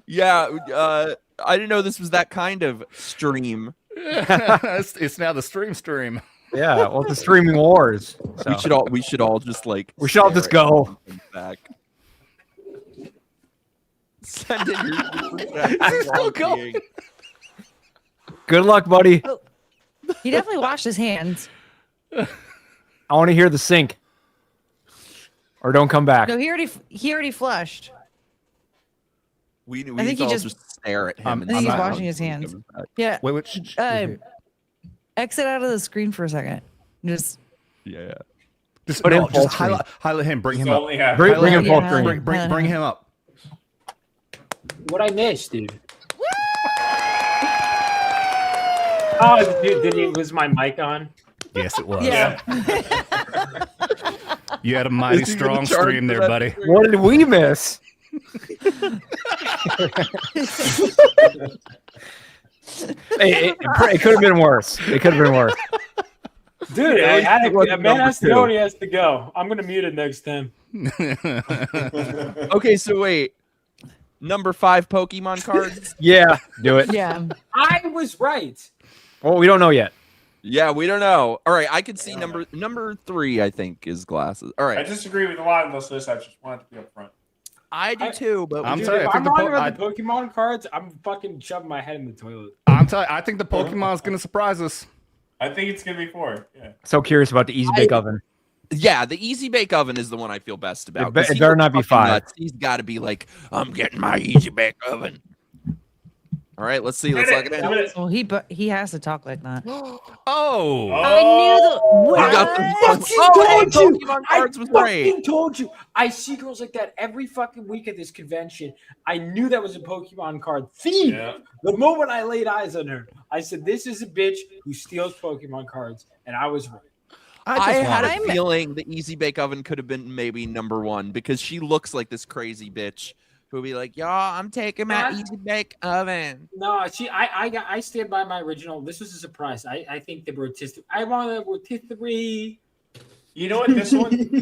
Yeah, I didn't know this was that kind of stream. It's now the stream. Yeah, well, it's the streaming wars. We So. should all just like. We should all just go. Back. Send in your super chat. Is he still going? Good luck, buddy. He definitely washed his hands. I want to hear the sink. Or don't come back. No, he already flushed. We I think need to he all just- stare at him. I and think he's smile washing his when he hands. comes back. Yeah. Wait. Exit out of the screen for a second. Just Yeah. Just, Put him no, full just screen. highlight him. Bring him It's up. only half. Bring him full Yeah. screen. Bring him up. What I missed, dude? Oh, dude, was my mic on? Yes, it was. yeah. You had a mighty Is he strong gonna charge stream for there, that buddy. stream? What did we miss? It could have been worse. It could have been worse. Dude, What's a man number has to 2? go and he has to go. I'm gonna mute it next time. Okay, so wait. Number 5 Pokemon cards. Yeah, do it. Yeah. I was right. Well, we don't know yet. Yeah, we don't know. All right, I can see number 3. I think is glasses. All I right, disagree with a lot of this list. I just wanted to be up front. I do too. But I'm Dude, telling you, if I I'm think wrong about the Pokemon cards, I'm fucking shoving my head in the toilet. I'm telling you, I think the Pokemon's gonna surprise us. I think it's gonna be 4. Yeah. So curious about the Easy Bake Oven. yeah, the Easy Bake Oven is the one I feel best about. It be- 'cause it he better looks not be fucking 5. nuts. He's got to be like, I'm getting my Easy Bake Oven. All right, let's see. Let's lock it in. Well, he has to talk like that. Oh, I knew the. You got the Pokemon cards was I great. fucking told you. I see girls like that every fucking week at this convention. I knew that was a Pokemon card thief. Yeah. The moment I laid eyes on her, I said, "This is a bitch who steals Pokemon cards," and I was right. I had a feeling the Easy Bake Oven could have been maybe number 1 because she looks like this crazy bitch who'll be like, "Y'all, I'm taking my Yeah. Easy Bake Oven." No, I stand by my original. This was a surprise. I think the rotisserie. I want a rotisserie. You know what?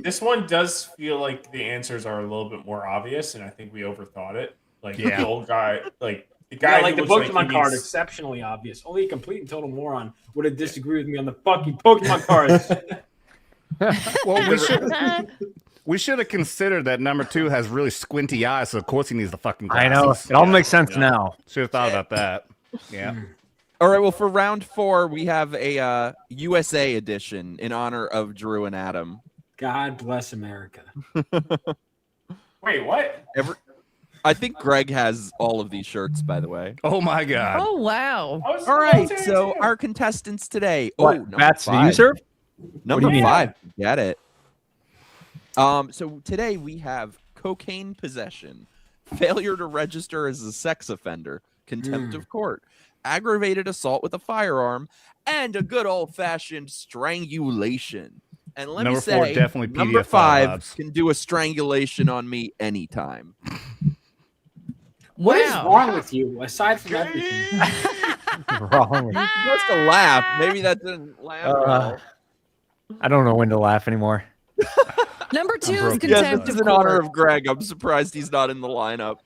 This one does feel like the answers are a little bit more obvious, and I think we overthought it. Like the old guy, like the guy, Yeah, like who the looks Pokemon he card, needs- exceptionally obvious. Only a complete and total moron would have disagreed with me on the fucking Pokemon cards. well, we should have considered that number 2 has really squinty eyes, so of course he needs the fucking I glasses. know. It all makes sense now. Should have thought about that. Yeah. All right, well, for round 4, we have a USA edition in honor of Drew and Adam. God bless America. Wait, what? I think Greg has all of these shirts, by the way. Oh my god. Oh wow. All right, so our contestants today. What, number Bats, do you 5. serve? Number do you mean? 5. Get it. So today we have cocaine possession, failure to register as a sex offender, contempt of court, aggravated assault with a firearm, and a good old-fashioned strangulation. And let Number me 4, say, definitely number PDF 5 labs. can do a strangulation on me anytime. What is wrong with you, aside from everything? Wrong with You're supposed to laugh. Maybe that didn't laugh well. I don't know when to laugh anymore. Number 2 is Yes, contempt this of is in honor court. of Greg. I'm surprised he's not in the lineup.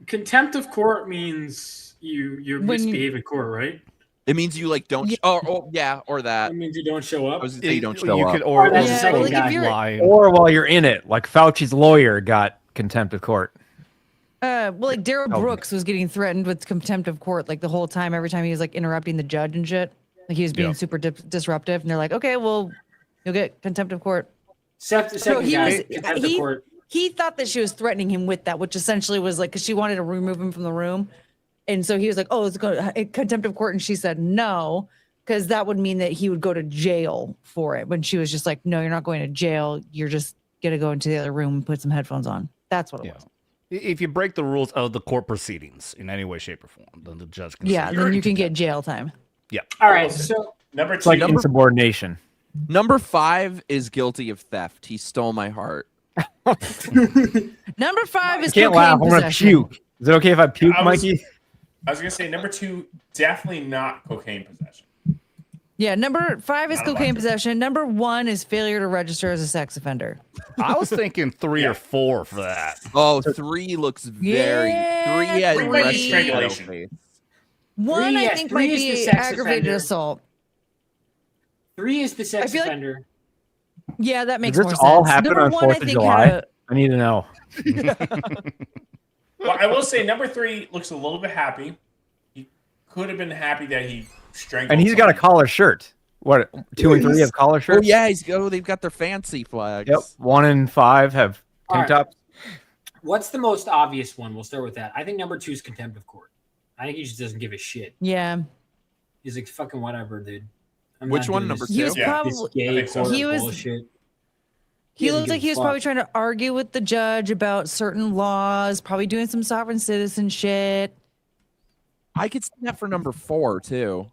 Contempt of court means you When you- misbehave in court, right? It means you like don't. Yeah, or that. It means you don't show up. I was gonna say you don't show You up. could, or that's the Yeah, second like guy. if you're lying. Or while you're in it, like Fauci's lawyer got contempt of court. well, like Daryl Brooks was getting threatened with contempt of court like the whole time. Every time he was like interrupting the judge and shit, like he was being super disruptive. And they're like, okay, well, you'll get contempt of court. Second he guy, was- contempt of court. He thought that she was threatening him with that, which essentially was like, because she wanted to remove him from the room. And so he was like, oh, it's contempt of court. And she said no, because that would mean that he would go to jail for it. When she was just like, no, you're not going to jail. You're just going to go into the other room and put some headphones on. That's what it was. If you break the rules of the court proceedings in any way, shape, or form, then the judge can Yeah, say then you're you can in get jail time. Yeah. All right, so Number It's 2. like insubordination. Number 5 is guilty of theft. He stole my heart. Number 5 is I can't cocaine laugh. I'm gonna possession. puke. Is it okay if I puke, I was- Mikey? I was gonna say number 2, definitely not cocaine possession. Yeah, number 5 is Not a cocaine bunch. possession. Number 1 is failure to register as a sex offender. I was thinking 3 or 4 for that. Oh, 3 looks very. Yeah, 3 has three. resting Strangulation. penalty. 1, I yes, think, 3 might is the be sex aggravated offender. assault. 3 is the sex I feel like- offender. Yeah, that makes Does more this sense. all happen Number on 1, 4th I of think, July? had a, I need to know. Well, I will say number 3 looks a little bit happy. He could have been happy that he strangled. And he's got a somebody. collar shirt. What, 2 and 3 have collar Oh shirts? yeah, they've got their fancy flags. Yep. 1 and 5 have All tank right. tops. What's the most obvious one? We'll start with that. I think number 2 is contempt of court. I think he just doesn't give a shit. yeah. He's like, fucking whatever, dude. I'm Which not one, doing number this- He was Yeah. probably this I gay think so. court He was- bullshit. he doesn't looked like give he a was probably fuck. trying to argue with the judge about certain laws, probably doing some sovereign citizen shit. I could see that for number 4 too.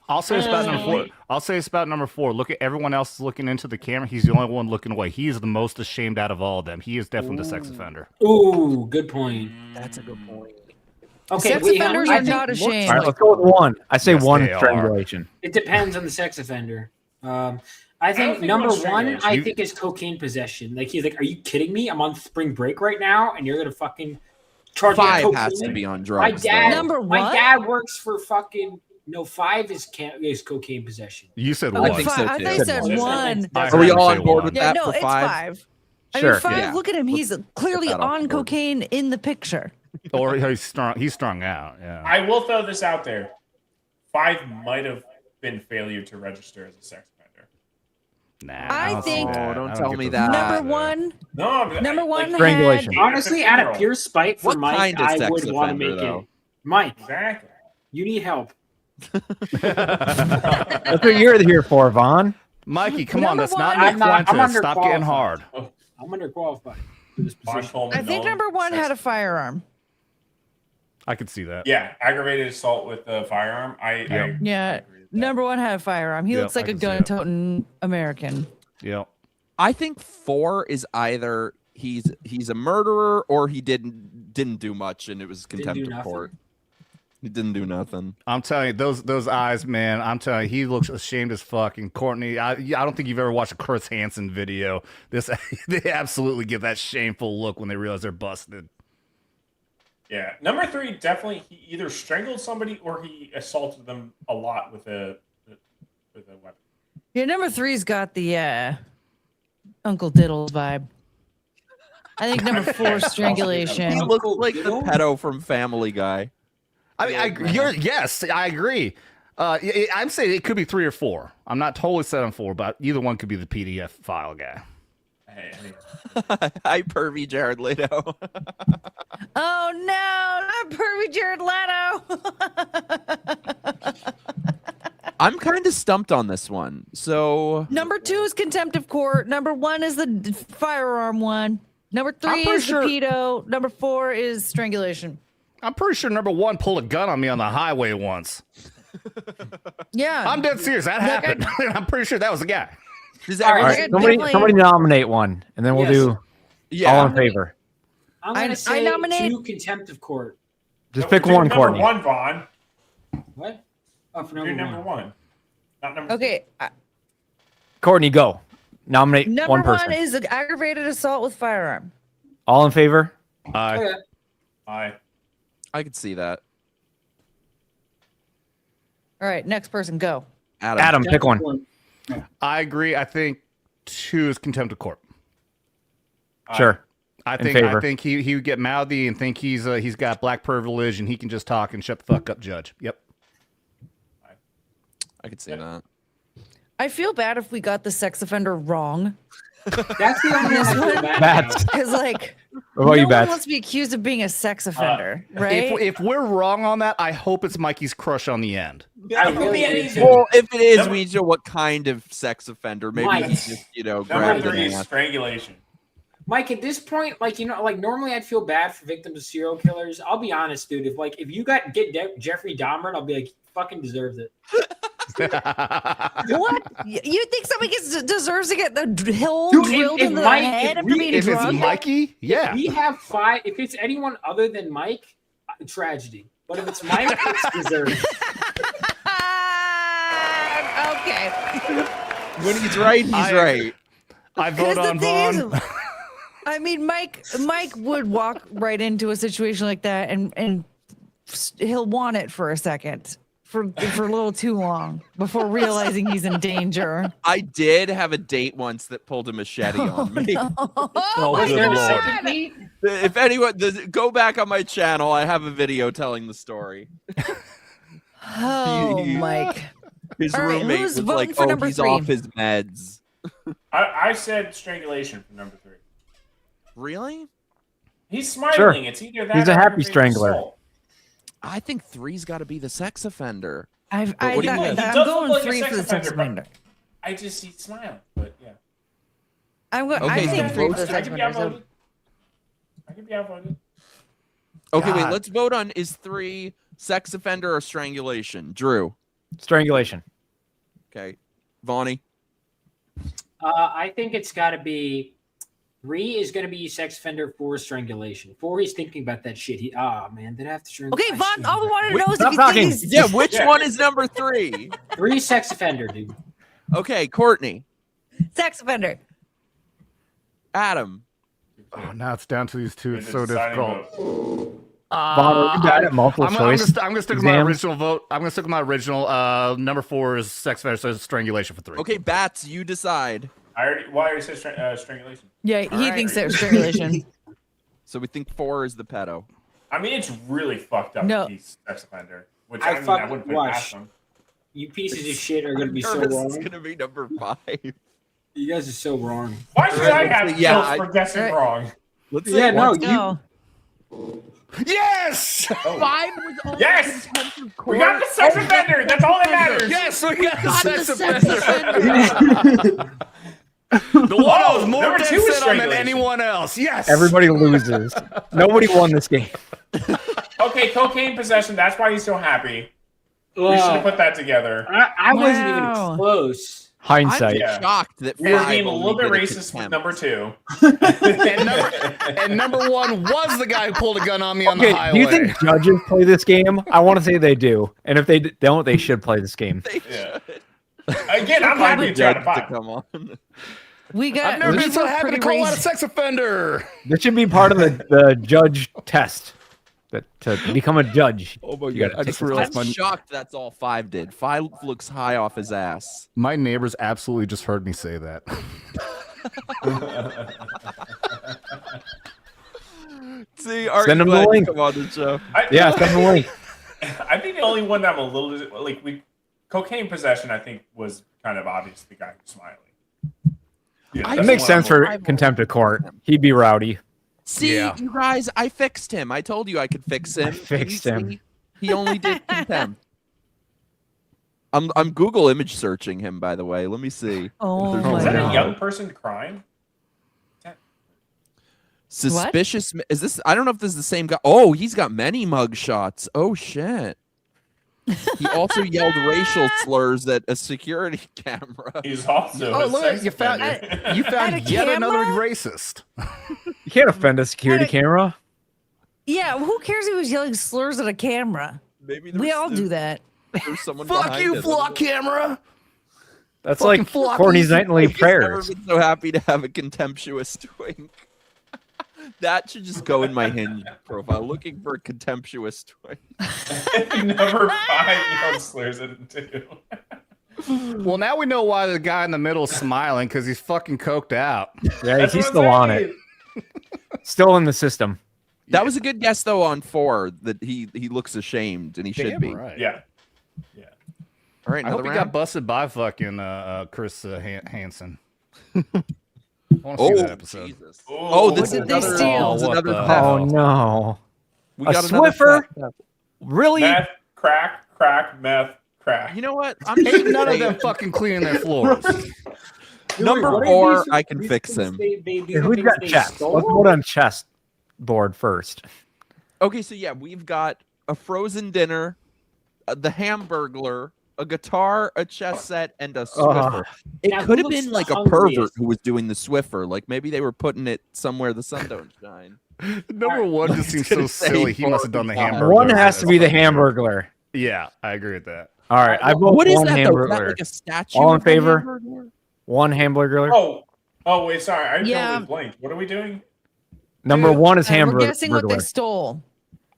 I'll say it's about number 4. I'll say it's about number 4. Look at everyone else looking into the camera. He's the only one looking away. He is the most ashamed out of all of them. He is definitely the sex offender. Ooh, good point. That's a good point. Okay, Sex wait, offenders I are think not looks ashamed. All right, let's go with 1. I say Yes, 1 they are. strangulation. It depends on the sex offender. I don't think think number about 1, strangulation. I think is cocaine possession. Like he's like, "Are you kidding me? I'm on spring break right now, and you're gonna fucking charge me 5 cocaine?" has to be on My drugs. dad, though. Number my what? dad works for fucking. No, 5 is cocaine possession. You said Oh, 1. think so, I thought too. you said Yes, 1. I Are heard we you all say on board 1. with Yeah, that no, for it's 5? 5. I Sure. mean, 5. Yeah. Look at him. He's clearly that on on board. cocaine in the picture. Or he's strung. He's strung out. Yeah. I will throw this out there. 5 might have been failure to register as a sex offender. Nah. I don't see think- that. Oh, don't I tell get me the that. vibes Number there. 1. No, but Number 1 Strangulation. had. Honestly, out of pure spite for What Mike, kind of I sex would want to offender, make though? it. Mike, Exactly. you need help. That's what you're here for, Vaughn. Mikey, come on. Number That's not one- Nick Fuentes. I'm Stop getting underqualified. hard. I'm underqualified for this Vaughn position. Coleman, I think no number 1 sex- had a firearm. I could see that. Yeah, aggravated assault with a firearm. I Yeah. agree with that. Number 1 had a firearm. He Yep, looks like I a can see that. gun-toting American. Yep. I think 4 is either he's a murderer or he didn't do much and it was Didn't contempt do of nothing. court. He didn't do nothing. I'm telling you, those eyes, man. I'm telling you, he looks ashamed as fuck. And Courtney, I don't think you've ever watched a Chris Hansen video. They absolutely give that shameful look when they realize they're busted. Yeah, number 3 definitely he either strangled somebody or he assaulted them a lot with a weapon. Yeah, number 3's got the Uncle Diddles vibe. I think number 4 is strangulation. He looks like the pedo from Family Guy. I mean, yes, I agree. I'm saying it could be 3 or 4. I'm not totally set on 4, but either one could be the PDF file guy. Hey. Hi, pervy Jared Leto. Oh no, not pervy Jared Leto. I'm kind of stumped on this one. So Number 2 is contempt of court. Number 1 is the firearm one. Number 3 pretty is sure- the pedo. Number 4 is strangulation. I'm pretty sure number 1 pulled a gun on me on the highway once. Yeah, I'm dead serious. That Look, happened. I'm pretty sure that was the guy. Does All right, everyone- somebody nominate one, and then we'll do all in favor. I'm going to say nominate- 2 contempt of court. Just pick one, Number Courtney. 1, Vaughn. What? Oh, for You're number 1. Not number Okay. Courtney, go. Nominate Number one person. 1 is aggravated assault with firearm. All in favor? Aye. Aye. I could see that. All right, next person, go. Adam, pick one. I agree. I think 2 is contempt of court. Sure. I In think favor. he would get mouthy and think he's got black privilege and he can just talk and shut the fuck up, judge. Yep. I could see that. I feel bad if we got the sex offender wrong. That's the only one I feel bad Bats. Because, like, What about no you, one Bats? wants to be accused of being a sex offender, right? If we're wrong on that, I hope it's Mikey's crush on the end. I really do too. Well, if it is, we need to know what kind of sex offender. Maybe Mike. he's just, Number grabbed 3 an is ass. strangulation. Mike, at this point, like, normally I'd feel bad for victims of serial killers. I'll be honest, dude. If you get Jeffrey Dahmer, I'll be like, fucking deserves it. What? You think somebody deserves to get the hole Dude, drilled into the head after being if it's drugged? Mikey, yeah. If we have 5. If it's anyone other than Mike, tragedy. But if it's Mike, it's deserved. Okay. When he's right, he's right. I vote Because on the thing Vaughn. is, I mean, Mike would walk right into a situation like that, and he'll want it for a second, for a little too long before realizing he's in danger. I did have a date once that pulled a machete on me. Oh, good Lord. If anyone go back on my channel, I have a video telling the story. Oh, Mike. His All right, roommate who's was voting like, for "Oh, number he's 3? off his meds." I said strangulation for number 3. Really? He's smiling. Sure. It's either that He's or a happy aggravated strangler. assault. I think 3's got to be the sex offender. I'm what do you think? going look like a 3 sex for the sex offender, offender. I just see smile, but yeah. I Okay, think so 3 for vote- the I sex can be offender. outvoted. I can be outvoted. Okay, wait. God. Let's vote on is 3 sex offender or strangulation. Drew. Strangulation. Okay, Vaughnie. I think it's got to be 3 is going to be sex offender, 4 is strangulation. 4 he's thinking about that shit. Man, did I have to strangle? Okay, Vaughn, all we want to Wait, know is stop if you think talking. he's... Yeah, which one is number 3? 3 sex offender, dude. Okay, Courtney. sex offender. Adam. Oh, now it's down to these two. It's The so deciding difficult. vote. Vaughn, are you bad at multiple I'm choice? gonna stick with my exams? original vote. I'm gonna stick with my original. Number 4 is sex offender, so it's strangulation for 3. Okay, Bats, you decide. I already said strangulation. Yeah, he All thinks right. there's strangulation. So we think 4 is the pedo. I mean, it's really fucked up. No. If he's sex offender, which I I wouldn't fucking put watch. past him. You pieces of shit are going to be so Nervous wrong. is gonna be number 5. You guys are so wrong. Why should I have Yeah, guilt for guessing Right. wrong? Let's Yeah, no, Let's go. Yes! 5 was only Yes! contempt of We court. got the sex offender. That's all that matters. Yes, we got the Got sex the sex offender. The one I was more number dead 2 is set on than strangulation. anyone else. Yes. Everybody loses. Nobody won this game. Okay, cocaine possession. That's why he's so happy. We should have put that together. I wasn't Wow. even close. Hindsight. I'm Yeah. shocked that We were 5 being a only little bit did a racist with contempt. number 2. And number 1 was the guy who pulled a gun on me on the Okay, highway. do you think judges play this game? I want to say they do. And if they don't, they should play this game. Yeah. Again, I'm happy to try to Judge to fight. come on. We got. I've never we been so were happy to pretty call out a racist. sex offender. This should be part of the judge test. That to become a judge. Oh my you god! gotta I take just this realized test. I'm shocked that's all 5 did. 5 looks high off his ass. My neighbors absolutely just heard me say that. See, are Send you him the glad to link. come on the show? Yeah, send the link. I think the only one that I'm a little like cocaine possession. I think was kind of obvious. The guy who's smiling. It makes sense for contempt of court. He'd be rowdy. See, you guys, I fixed him. I told you I could fix him. Fixed him. See? He only did contempt. I'm Google image searching him, by the way. Let me see. Oh Is that a young person crying? Suspicious. Is this? I don't know if this is the same guy. Oh, he's got many mug shots. Oh shit. He also yelled racial slurs at a security camera. He's also. Oh, look! You found yet another racist. You can't offend a security camera. Yeah, who cares if he was yelling slurs at a camera? Maybe we all do that. There's someone Fuck behind you, it. flock camera. That's Fucking like flock. Courtney's nightly Like, he's never prayers. been so happy to have a contemptuous twink. That should just go in my Hinge profile. Looking for a contemptuous twink. Number 5 yelled slurs at him too. Well, now we know why the guy in the middle is smiling, because he's fucking coked out. Yeah, That's he's what still I'm on saying. it. Still in the system. That was a good guess though on 4 that he looks ashamed and he should Damn be. right. Yeah. All right, I hope another he got round. busted by fucking Chris Hansen. I want to see that episode. Jesus. Oh, this is did they another. steal? This is What another the theft. Oh no. We A got another Swiffer? theft. Really? Meth, crack, meth, crack. You know what? I'm just Ain't gonna none of say them fucking cleaning their floors. number What are 4. these- I can these fix things him. Hey, who's got chest? Let's vote on chest board first. Okay, so yeah, we've got a frozen dinner, the Hamburglar, a guitar, a chess set, and a Swiffer. It Now, could who have been looks like the a pervert hungriest? who was doing the Swiffer. Like maybe they were putting it somewhere the sun don't shine. Number one just seems so gonna say silly. He must have done the Vaughn. hamburger. One has to be the Hamburglar. Yeah, I agree with that. All right, I vote What is one that though? Is that Hamburglar. like a statue? All in of the favor? Hamburglar? One Hamburglar. Oh, wait, sorry. I Yeah. totally blanked. What are we doing? Number one is We're Hamburglar. guessing what they stole.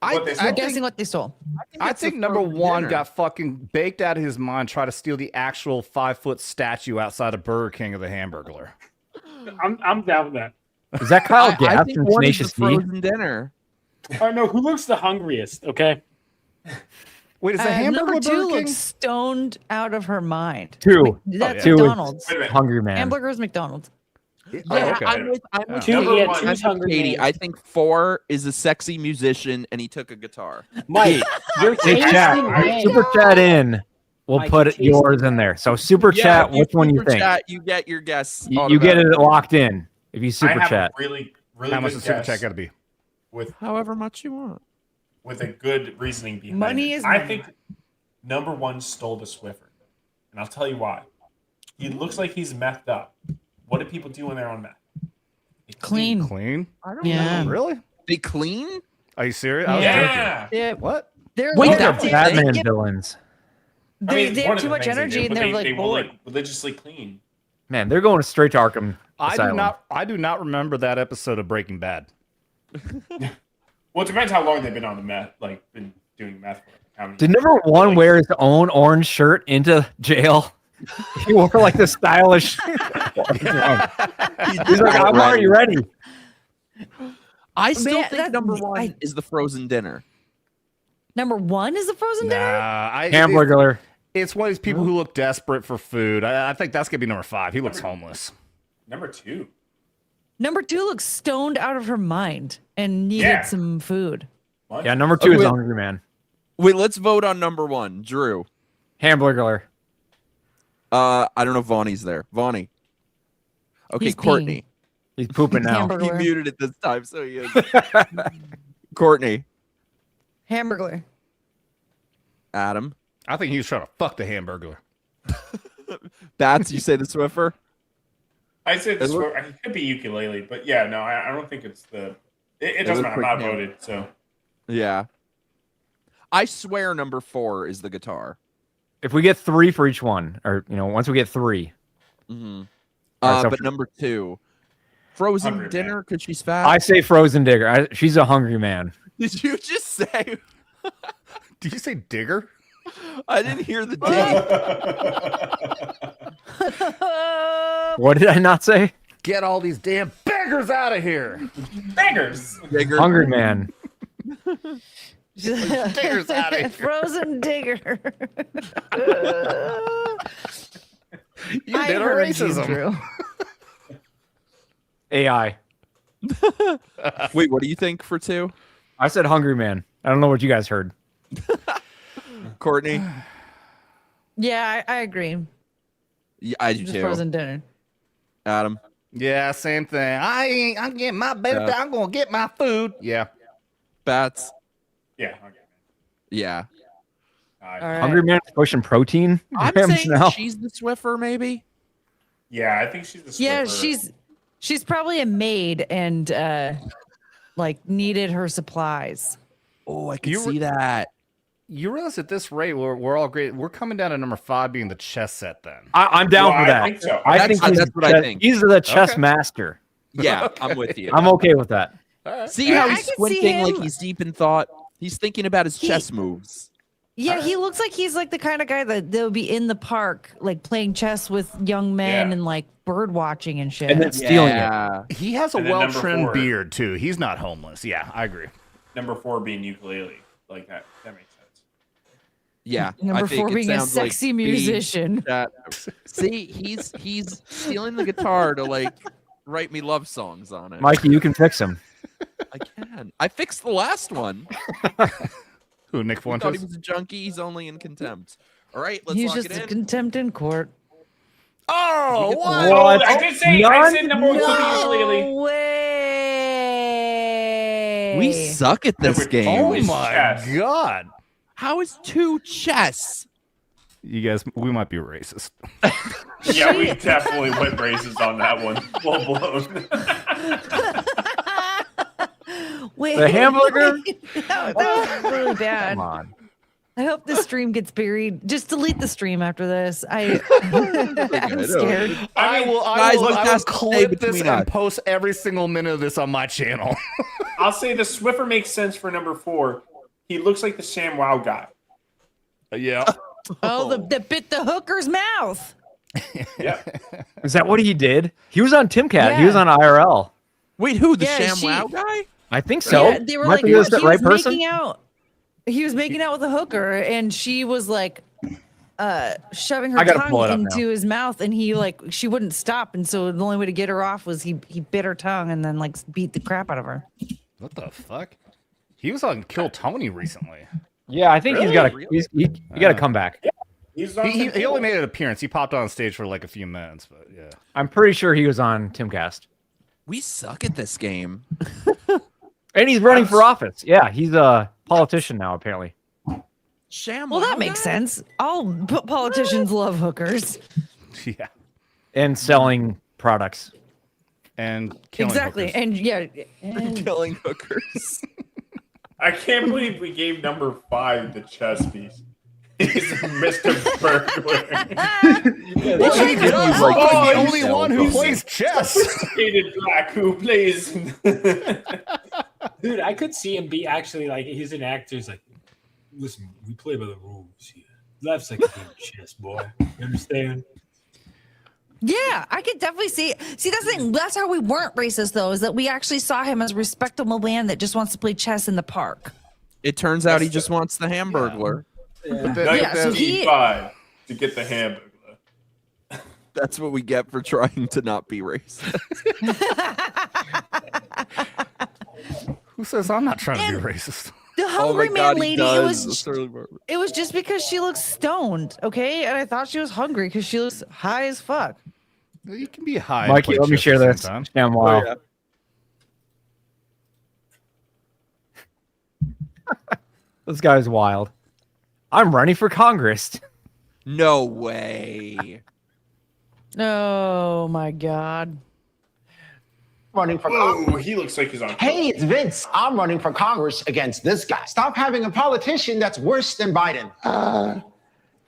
What they I'm stole? guessing what they stole. I it's think a number frozen one dinner. got fucking baked out of his mind, trying to steal the actual 5-foot statue outside of Burger King of the Hamburglar. I'm down with that. Is that Kyle I Gass think from one is Tenacious the D? frozen dinner. Oh no, who looks the hungriest? Okay. Wait, is the Hamburger Number 2 Burger King? looks stoned out of her mind. Two. That's Two is McDonald's. Wait a minute. Hungry man. Hamburger's McDonald's. Oh, Yeah, okay. I'm with Two- Katie. yeah, I'm two's with Hungry Katie. Man. I think 4 is a sexy musician and he took a guitar. Mike, you're Hey, tasting chat. red. Super chat in. We'll Mike, put you're tasting yours in there. So super Yeah, chat. if you Which one you super think? chat, you get your guess. You get it automatically. locked in if you I super have chat. a really How much good does super guess chat got to be? with However much you want. with a good reasoning behind Money it. is I money. think number 1 stole the Swiffer, and I'll tell you why. He looks like he's methed up. What do people do when they're on meth? They Clean. Clean? I don't Yeah. know. Really? They clean? Are you serious? I was joking. Yeah. Yeah, What? they're Wait, like, that's they, a Batman they, get- villains. I mean, they one have of too the much things they energy do, and but they're they like will, bored. religiously clean. Man, they're going straight to Arkham Asylum. I do not remember that episode of Breaking Bad. Well, it depends how long they've been on the meth, like been doing meth for. How many Did number one wear his own orange shirt into jail? He wore like the stylish. He's like, I'm already ready. I still Man, think that- number 1 is the frozen dinner. Number 1 is the frozen dinner. Hamburglar. It's one of these people who look desperate for food. I think that's gonna be number 5. He looks homeless. Number 2. Number 2 looks stoned out of her mind and needed Yeah. some food. What? Yeah, number 2 is wait. the Hungry Man. Wait, let's vote on number 1. Drew. Hamburglar. I don't know if Vaughnie's there. Vaughnie. Okay, He's Courtney. He's pooping now. Hamburglar. He muted it this time, so he is. Courtney. Hamburglar. Adam. I think he was trying to fuck the Hamburglar. Bats, you say the Swiffer? I said this. It It could be ukulele, but yeah, no, I don't think it's the. It It doesn't looked matter. I'm like not him. voted, so Yeah. I swear number 4 is the guitar. If we get 3 for each one, or once we get 3. Mm-hmm. All right, so But number 2. Frozen Hungry dinner because she's fat. I say Frozen Digger. She's a hungry man. Did you just say? Did you say digger? I didn't hear the D. What did I not say? Get all these damn beggars out of here. beggars. Hungry man. Digger's out of here. Frozen digger. You I did a heard you, racism. Drew. AI. Wait, what do you think for 2? I said Hungry Man. I don't know what you guys heard. Courtney? Yeah, I agree. Yeah, I do Just too. frozen dinner. Adam? Yeah, same thing. I'm getting my benefit. I'm gonna get my food. Yeah. Bats? Yeah. Okay. Yeah. right. Hungry Man is pushing protein. I'm grams saying now. she's the Swiffer, maybe. Yeah, I think she's the Swiffer. Yeah, she's probably a maid and like needed her supplies. Oh, I can see that. You realize at this rate, we're all great. We're coming down to number 5 being the chess set. Then I'm down for that. I think so. I think that's what I think. He's the chess master. Yeah, I'm with you. I'm okay with that. See how I he's can see squinting like him- he's deep in thought? He's thinking about his chess moves. Yeah, he looks like he's like the kind of guy they'll be in the park, like playing chess with young men and like bird watching and shit. And then stealing it. he has a And then number well-trimmed 4. beard too. He's not homeless. Yeah, I agree. Number 4 being ukulele. Like that. That makes sense. Yeah. Number I think 4 it being a sounds like sexy being musician. See, he's stealing the guitar to like write me love songs on it. Mikey, you can fix him. I can. I fixed the last one. Who, Nick He thought Fuentes? he was a junkie. He's only in contempt. All right, let's He's lock just it a in. contempt in court. Oh, what? Oh, I did say number 1 could be ukulele. No way. We suck at this Number game. Oh It's my chess. god! How is 2 chess? You guys, we might be racist. Yeah, we definitely went racist on that one. Full blown. Wait, The hamburger? that was really bad. Come on. I hope the stream gets buried. Just delete the stream after this. I'm scared. I will guys, what I will has to stay clip this between and us? post every single minute of this on my channel. I'll say the Swiffer makes sense for number 4. He looks like the Sam Wow guy. Yeah. Oh, the bit the hooker's mouth. Yeah. Is that what he did? He was on TimCat. He Yeah. was on IRL. Wait, who? The Yeah, ShamWow guy? I think so. Yeah, they were Might like, be he the right was person. making out. He was making out with a hooker, and she was like, shoving her I gotta pull it tongue up into now. his mouth, and he like she wouldn't stop, and so the only way to get her off was he bit her tongue and then like beat the crap out of her. What the fuck? He was on Kill Tony recently. Yeah, I think he's got a he got to come back. He's on He only made an appearance. He popped on stage for like a few minutes, but yeah. I'm pretty sure he was on TimCast. We suck at this game. And he's running for office. Yeah, he's a politician now, apparently. Well, that makes sense. All politicians love hookers. Yeah. And selling products. And killing Exactly, hookers. and yeah, and Killing hookers. I can't believe we gave number 5 the chess piece. He's Mr. Burglar. They should give you like the the only one who plays chess. Sophisticated black who plays. Dude, I could see him be actually like he's an actor. He's like, listen, we play by the rules here. Life's like a game of chess, boy. You understand? yeah, I could definitely see. See, that's the thing. That's how we weren't racist, though, is that we actually saw him as a respectable man that just wants to play chess in the park. It turns out he just wants the Hamburglar. Yeah, so he- 5 to get the hamburger. That's what we get for trying to not be racist. Who says I'm not trying to be racist? The hungry my man God, he lady, does. it was just because she looks stoned, okay? And I thought she was hungry because she looks high as fuck. You can be high. and Mikey, play let me chess share at the this. same time. Damn wow. Oh, yeah. This guy's wild. I'm running for Congress. No way. Oh my God. Running for Whoa, he looks like he's on. Hey, it's Vince. I'm running for Congress against this guy. Stop having a politician that's worse than Biden.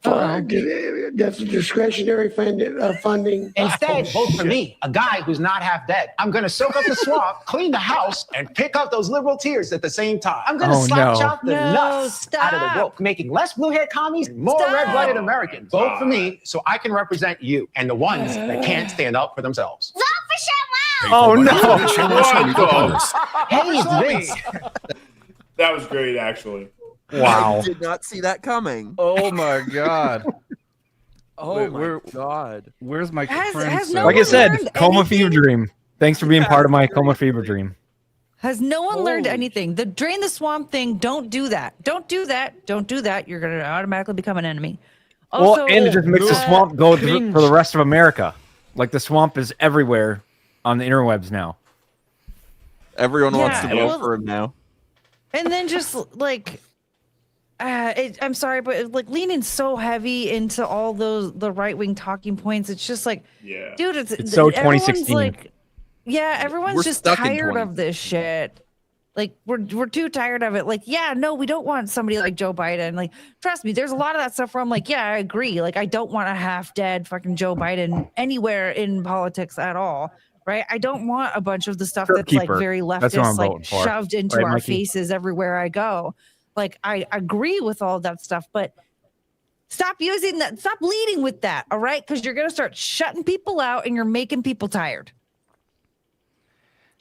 That's a discretionary funding. Instead, vote for me, a guy who's not half dead. I'm going to soak up the swamp, clean the house, and pick up those liberal tears at the same time. I'm going to slap chop the nuts out of the woke, making less blue-haired commies and more red-blooded Americans. Vote for me so I can represent you and the ones that can't stand up for themselves. Oh no! Hey, it's Vince. That was great, actually. Wow. I did not see that coming. Oh my god. Oh Wait, my God. Where's my Has friend? no Like I one said, learned coma anything? fever dream. Thanks for being part of my coma fever dream. Has no one learned anything? The drain the swamp thing, don't do that. Don't do that. Don't do that. You're going to automatically become an enemy. Also, Well, and it just makes the swamp go for the rest of America. Like the swamp is everywhere on the interwebs now. Everyone wants to vote for him now. And then just like, I'm sorry, but like leaning so heavy into all the right wing talking points, it's just like, dude, it's so 2016. Like, yeah, everyone's We're just stuck in tired of this shit. Like we're too tired of it. Like, yeah, no, we don't want somebody like Joe Biden. Like, trust me, there's a lot of that stuff where I'm like, yeah, I agree. Like, I don't want a half dead fucking Joe Biden anywhere in politics at all. Right? I don't want a bunch of the stuff that's like very leftist, like shoved into our faces everywhere I go. Like, I agree with all of that stuff, but stop using that. Stop leading with that. All right? Because you're gonna start shutting people out and you're making people tired.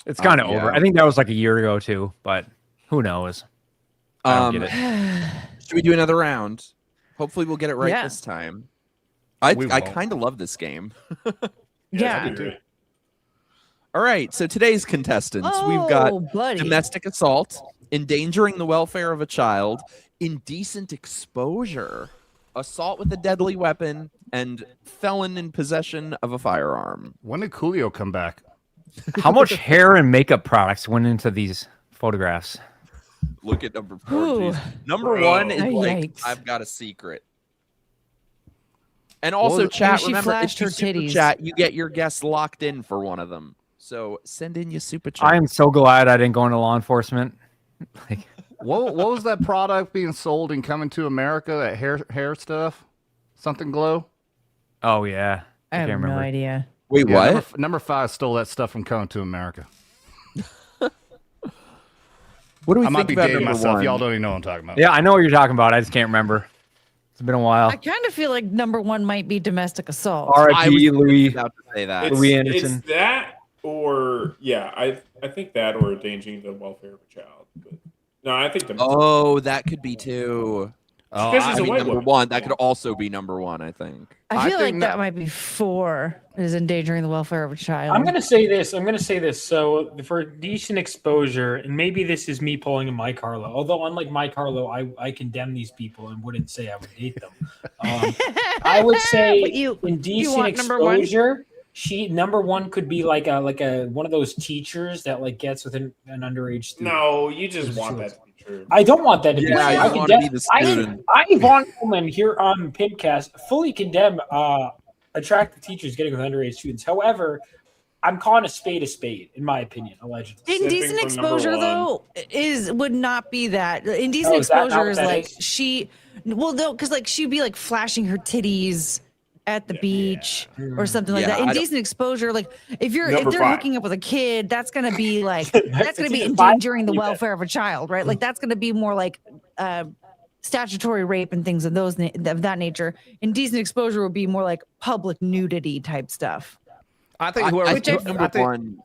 It's kind of over. I think that was like a year ago too, but who knows? I don't get it. Should we do another round? Hopefully we'll get it right this time. I kind of love this game. Yeah. All right, so today's contestants, we've got domestic assault, endangering the welfare of a child, indecent exposure, assault with a deadly weapon, and felon in possession of a firearm. When did Coolio come back? How much hair and makeup products went into these photographs? Look at number 4. Number 1 is like, I've got a secret. And also, chat, remember, if you super chat, you get your guests locked in for one of them. So send in your super chat. I am so glad I didn't go into law enforcement. Like, what was that product being sold and coming to America? That hair stuff, something glow. Oh yeah, I have no idea. Wait, what? Number 5 stole that stuff from coming to America. What do we I might think be about dating number myself. 1? Y'all don't even know what I'm talking about. Yeah, I know what you're talking about. I just can't remember. It's been a while. I kind of feel like number 1 might be domestic assault. R.I.P. Louis. About to say that. Louis Anderson. It's that, or I think that, or endangering the welfare of a child. But, no, I think. That could be too. Oh, I mean, white number woman. 1. That could also be number 1. I think. I feel like that might be 4 is endangering the welfare of a child. I'm gonna say this. So for decent exposure, and maybe this is me pulling a Mike Harlow. Although unlike Mike Harlow, I condemn these people and wouldn't say I would hate them. I would say indecent exposure. Number 1 could be like a one of those teachers that like gets with an underage student. No, you just want that to be true. I don't want that to be true. Yeah, you want to be the student. I Vaughn Coleman here on PIMPCAST fully condemn attractive teachers getting with underage students. However, I'm calling a spade, in my opinion, allegedly. Indecent exposure, though, would not be that. Indecent exposure is like because like she'd be like flashing her titties at the beach or something like that. Indecent exposure, like if they're hooking up with a kid, that's gonna be like that's gonna be endangering the welfare of a child, right? Like that's gonna be more like statutory rape and things of that nature. Indecent exposure would be more like public nudity type stuff. I think whoever number 1.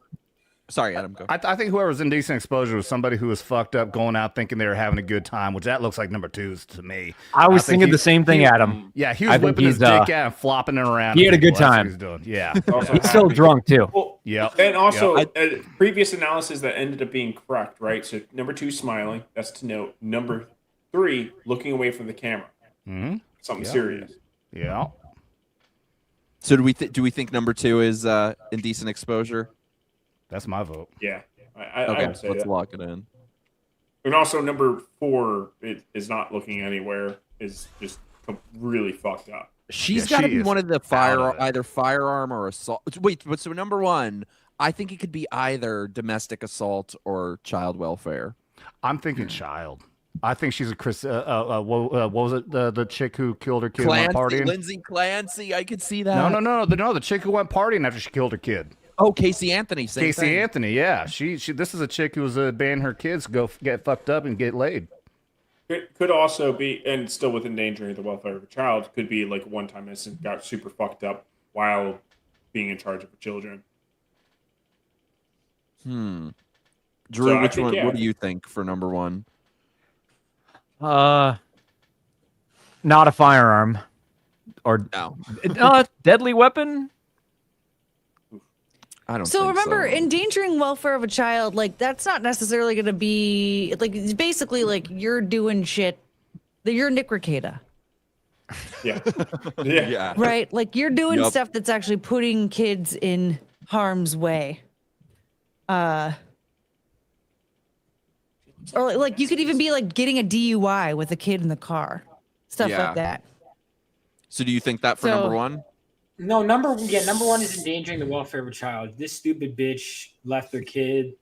Sorry, Adam. Go. I think whoever's indecent exposure was somebody who was fucked up, going out thinking they were having a good time, which that looks like number 2 to me. I was thinking the same thing, Adam. Yeah, he was whipping his dick out and flopping it around. He had a good time. He's doing. Yeah, he's still drunk too. Well, and also previous analysis that ended up being correct, right? So number 2, smiling. That's to note. Number 3, looking away from the camera. Mm-hmm. Something serious. Yeah. So do we think number 2 is indecent exposure? That's my vote. Yeah. I okay, would say let's that. lock it in. And also number 4 is not looking anywhere. Is just really fucked up. She's got to be one of the either firearm or assault. Wait, but so number 1, I think it could be either domestic assault or child welfare. I'm thinking child. I think she's a Chris. What was it? The chick who killed her kid while partying. Lindsay Clancy. I could see that. No. The chick who went partying after she killed her kid. Oh, Casey Anthony. Anthony. Yeah, she. This is a chick who was banning her kids to go get fucked up and get laid. It could also be, and still with endangering the welfare of a child, could be like one time instance got super fucked up while being in charge of the children. Drew, So which one? What do you think for number 1? Not a firearm, or no, deadly weapon. I don't. So remember, endangering welfare of a child, like that's not necessarily going to be like. It's basically like you're doing shit. That you're Nick Ricada. Yeah. Yeah. Right. Like you're doing Yup. stuff that's actually putting kids in harm's way. Or like you could even be like getting a DUI with a kid in the car, stuff Yeah. like that. So do you think that for So- number one? No, number one is endangering the welfare of a child. This stupid bitch left her kid.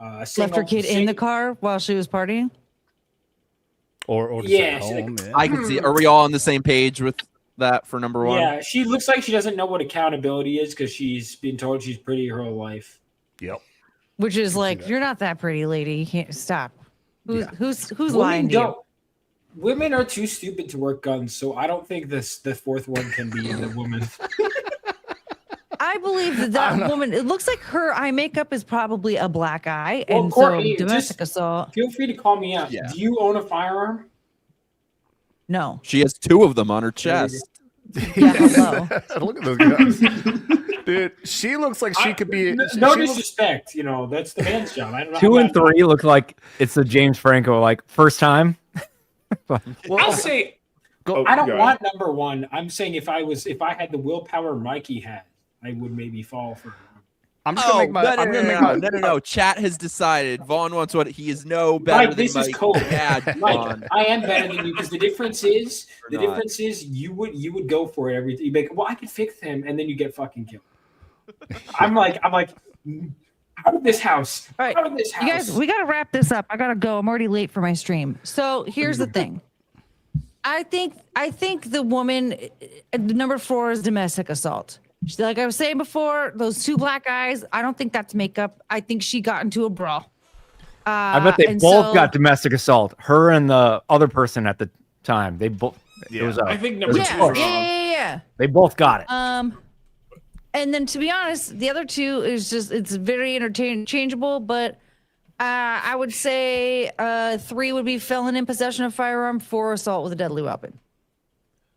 Left her kid in the car while she was partying. Or just Yeah, at she's home, like, yeah. I can see. Are we all on the same page with that for number one? Yeah, she looks like she doesn't know what accountability is because she's been told she's pretty her whole life. Yep. Which is like, you're not that pretty, lady. You can't stop. Who's Women lying to you? don't- Women are too stupid to work guns, so I don't think the fourth one can be the woman. I believe that woman. It looks like her eye makeup is probably a black eye, Well, and Courtney, so domestic assault. Feel free to call me out. Yeah. Do you own a firearm? No. She has two of them on her chest. Yeah, hello. Look at those guns. Dude, she looks like she could be. No she looks- disrespect, that's the man's job. I don't know. 2 I'm and not- 3 look like it's the James Franco like first time. I'll say Oh, I don't go want number one. I'm saying if I had the willpower Mikey had, I would maybe fall for. I'm just gonna make my no. Chat has decided Vaughn wants what he is no better Mike, than this Mike. is cold. Bad, Mike, Vaughn. I am better than you because the difference is not. you would go for it every. You make well, I could fix him, and then you get fucking killed. I'm like, out of this house. All right, Out of this house. you guys, we got to wrap this up. I got to go. I'm already late for my stream. So here's the thing. I think the woman, number 4 is domestic assault. Like I was saying before, those 2 black eyes, I don't think that's makeup. I think she got into a brawl. I bet they and both so- got domestic assault. Her and the other person at the time. They both. It was I think number it was two a is push. wrong. Yeah. They both got it. And then to be honest, the other 2 is just it's very interchangeable, but I would say 3 would be felon in possession of firearm, 4 assault with a deadly weapon.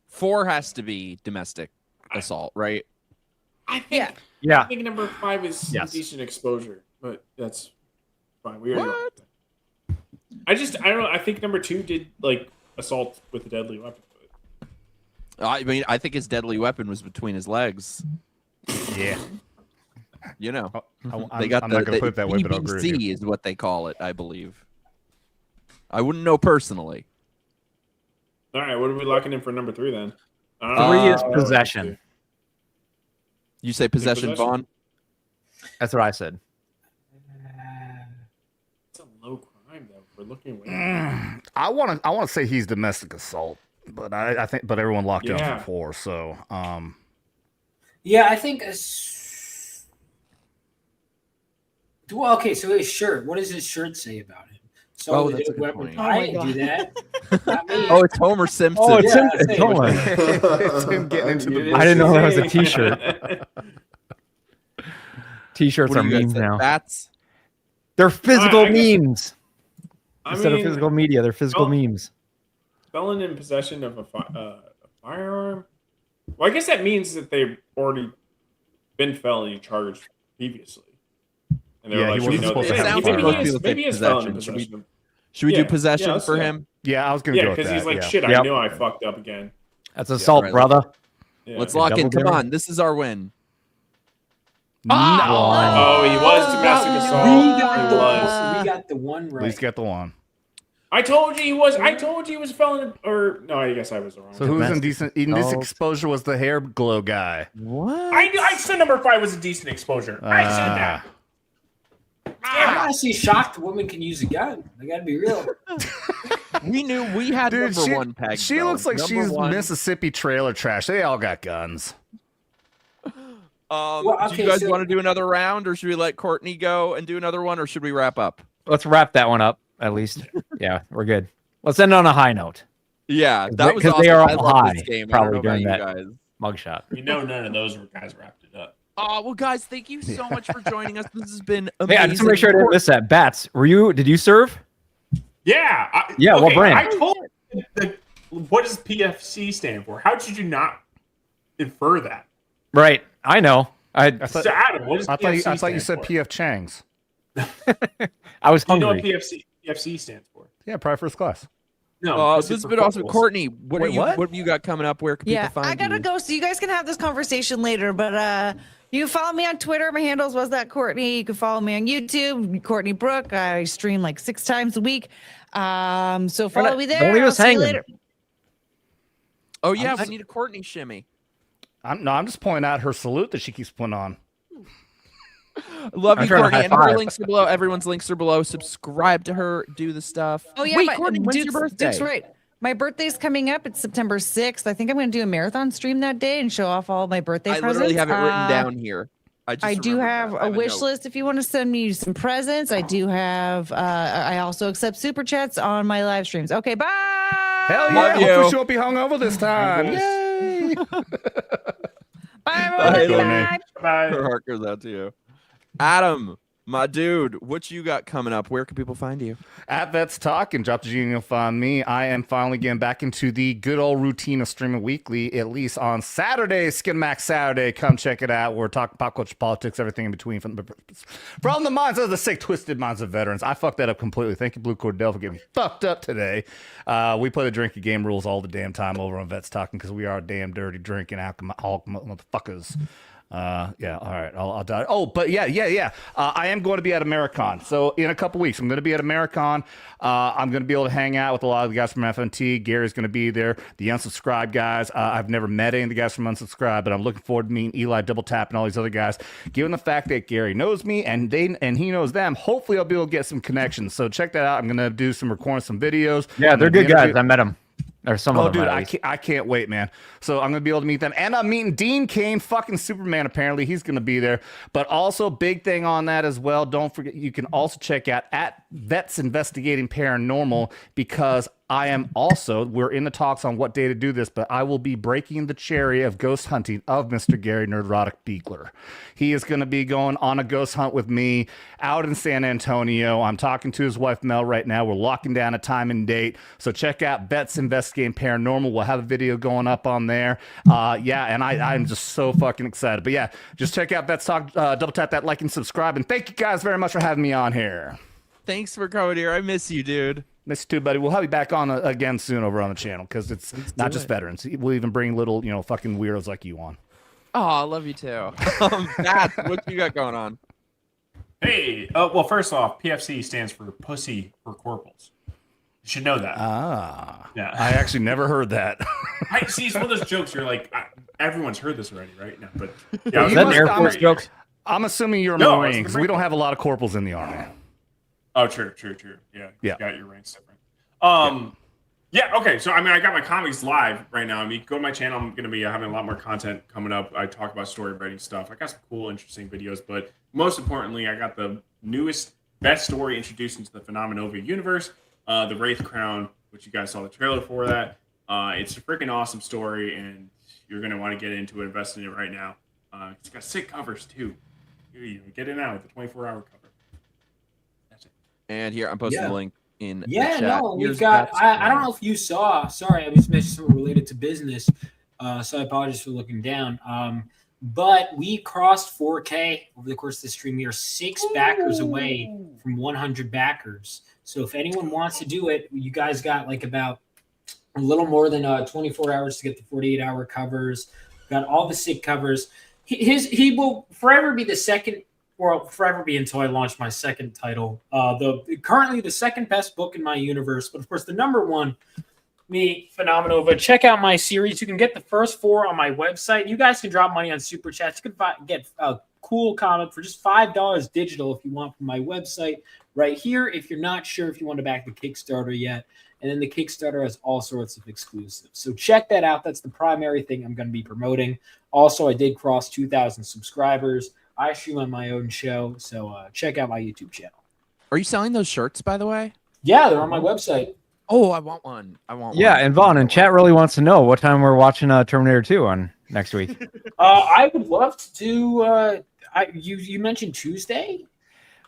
4 has to be domestic assault, right? I think. Yeah. I think number 5 is Yes. decent exposure, but that's fine. We already. I don't know. I think number 2 did like assault with a deadly weapon. I mean, I think his deadly weapon was between his legs. Yeah. You know, I'm they got not the gonna put it that way, but I'll agree with BBC you. is what they call it, I believe. I wouldn't know personally. All right, what are we locking in for number 3 then? 3 is possession. You say possession, possession? Vaughn? That's what I said. It's a low crime though. We're looking. I want to say he's domestic assault, but I think everyone locked in Yeah. for 4. So Yeah, I think. Well, okay, so his shirt. What does his shirt say about him? So Oh, the that's a good weapon. point. I didn't do that. Not me. Oh, it's Homer Simpson. Oh, it's him. Yeah, It's Coleman. it's him getting into the. I didn't know that was a T-shirt. T-shirts What are do you guys memes think? now. That's They're physical I guess- memes instead of physical media. They're physical memes. Felon in possession of a firearm. Well, I guess that means that they've already been felony charged previously. And they Yeah, were he like, wasn't supposed to have maybe firearms. maybe he is felon in Possession. possession. Should we Yeah. do possession Yeah, for let's- him? Yeah, I was gonna Yeah, go with because that. he's like, yeah. shit, I Yep. knew I fucked up again. That's assault, right, brother. Yeah. Let's lock in. Double Come dare. on, this is our win. Oh, he was domestic assault. We got He the was. one. We got the one At right. least got the one. I told you he was. I told you he was felon. Or no, I guess I was wrong. So who's Domestic indecent assault. exposure was the hair glow guy. What? I said number 5 was a decent exposure. I said that. I'm honestly shocked the woman can use a gun. I gotta be real. We knew we had Dude, number 1 pegged. she though. looks like Number she's 1. Mississippi trailer trash. They all got guns. Well, do okay, you guys so- want to do another round, or should we let Courtney go and do another one, or should we wrap up? Let's wrap that one up at least. Yeah, we're good. Let's end on a high note. Yeah, that was Because awesome. they are I all love high this game. probably I don't know during about that you guys. mugshot. You know, none of those guys wrapped it up. Oh well, guys, thank you so much for joining us. This has been Hey, amazing. I just want to make sure I didn't miss that. Bats, did you serve? Yeah. Yeah, what brand? I told you what does PFC stand for? How did you not infer that? Right. I know. I So Adam, what does I PFC thought you said stand PF Chang's. I was for? You know hungry. what PFC stands for? Yeah, probably first class. No, this has been awesome. Courtney, what have you got coming up? Where can Yeah, people find I gotta you? go. So you guys can have this conversation later, but you can follow me on Twitter. My handles was that Courtney. You can follow me on YouTube, Courtney Brooke. I stream like 6 times a week. So follow me there. Don't leave us I'll see you hanging. later. Oh yeah, we need a Courtney shimmy. I'm just pointing out her salute that she keeps putting on. Love I'm you, trying to Courtney. high And her five. links are below. Everyone's links are below. Subscribe to her. Do the stuff. Oh yeah, Wait, Courtney, when's Duke's, your birthday? Duke's right. My birthday's coming up. It's September 6th. I think I'm going to do a marathon stream that day and show off all my birthday I presents. literally have it written down here. I do have a wish list if you want to send me some presents. I do have. I also accept super chats on my live streams. Okay, bye. Hell yeah! Love you. Hopefully she won't be hungover this time. Yay! Bye. Bye. Her heart goes out to you. Adam, my dude, what you got coming up? Where can people find you? At Vets Talkin, drop the G and you'll find me. I am finally getting back into the good old routine of streaming weekly, at least on Saturday, Skin Max Saturday. Come check it out. We're talking pop culture, politics, everything in between from the minds of the sick, twisted minds of veterans. I fucked that up completely. Thank you, Blue Cordell, for getting me fucked up today. We play the drinking game rules all the damn time over on Vets Talkin because we are damn dirty drinking alcoholic motherfuckers. Yeah, all right, I'll die. Oh, but yeah. I am going to be at Americon. So in a couple weeks, I'm going to be at Americon. I'm going to be able to hang out with a lot of the guys from FNT. Gary's going to be there. The Unsubscribed guys. I've never met any of the guys from Unsubscribed, but I'm looking forward to meeting Eli Double Tap and all these other guys. Given the fact that Gary knows me and he knows them, hopefully I'll be able to get some connections. So check that out. I'm going to do some recording, some videos. Yeah, they're good guys. I met them. Or some of them. Dude, at least. I can't wait, man. So I'm going to be able to meet them. And I'm meeting Dean Cain, fucking Superman, apparently. He's going to be there. But also, big thing on that as well, don't forget, you can also check out at Vets Investigating Paranormal, because we're in the talks on what day to do this, but I will be breaking the cherry of ghost hunting of Mr. Gary Nerdrotic Beekler. He is going to be going on a ghost hunt with me out in San Antonio. I'm talking to his wife, Mel, right now. We're locking down a time and date. So check out Vets Investigating Paranormal. We'll have a video going up on there. And I'm just so fucking excited. But yeah, just check out Vets Talk. Double tap that like and subscribe. And thank you guys very much for having me on here. Thanks for coming here. I miss you, dude. Miss you too, buddy. We'll have you back on again soon over on the channel, because it's not just veterans. We'll even bring little, fucking weirdos like you on. Oh, I love you too. Matt, what you got going on? Hey, well, first off, PFC stands for Pussy for Corporals. You should know that. Yeah. I actually never heard that. I see. It's one of those jokes. You're like, everyone's heard this already, right? No, but yeah, Is that an Air Force joke? I'm assuming you're a Marine, because we don't have a lot of corporals in the Army. Oh, true. Yeah. Yeah. Got your ranks different. Yeah. Okay. So, I got my comics live right now. Go to my channel. I'm going to be having a lot more content coming up. I talk about story writing stuff. I got some cool, interesting videos, but most importantly, I got the newest, best story introduced into the Phenomenova universe, The Wraith Crown, which you guys saw the trailer for that. It's a freaking awesome story, and you're going to want to get into it, invest in it right now. It's got sick covers too. Get it now with the 24-hour cover. And here I'm posting the link in the Yeah, chat. no, we've Here's got. Matt's I don't know if you saw. Sorry, I was mentioning something related to business. So I apologize for looking down. But we crossed 4K over the course of the stream. We are 6 backers away from 100 backers. So if anyone wants to do it, you guys got like about a little more than 24 hours to get the 48-hour covers. Got all the sick covers. He will forever be the second. Or forever be until I launch my second title. Currently the second best book in my universe, but of course the number one, me, Phenomenova. Check out my series. You can get the first 4 on my website. You guys can drop money on Super Chats. You can get a cool comic for just $5 digital if you want from my website right here. If you're not sure if you want to back the Kickstarter yet. And then the Kickstarter has all sorts of exclusives. So check that out. That's the primary thing I'm going to be promoting. Also, I did cross 2,000 subscribers. I stream on my own show, so check out my YouTube channel. Are you selling those shirts, by the way? Yeah, they're on my website. Oh, I want one. Yeah, and Vaughn in chat really wants to know what time we're watching Terminator 2 on next week. I would love to do. You mentioned Tuesday.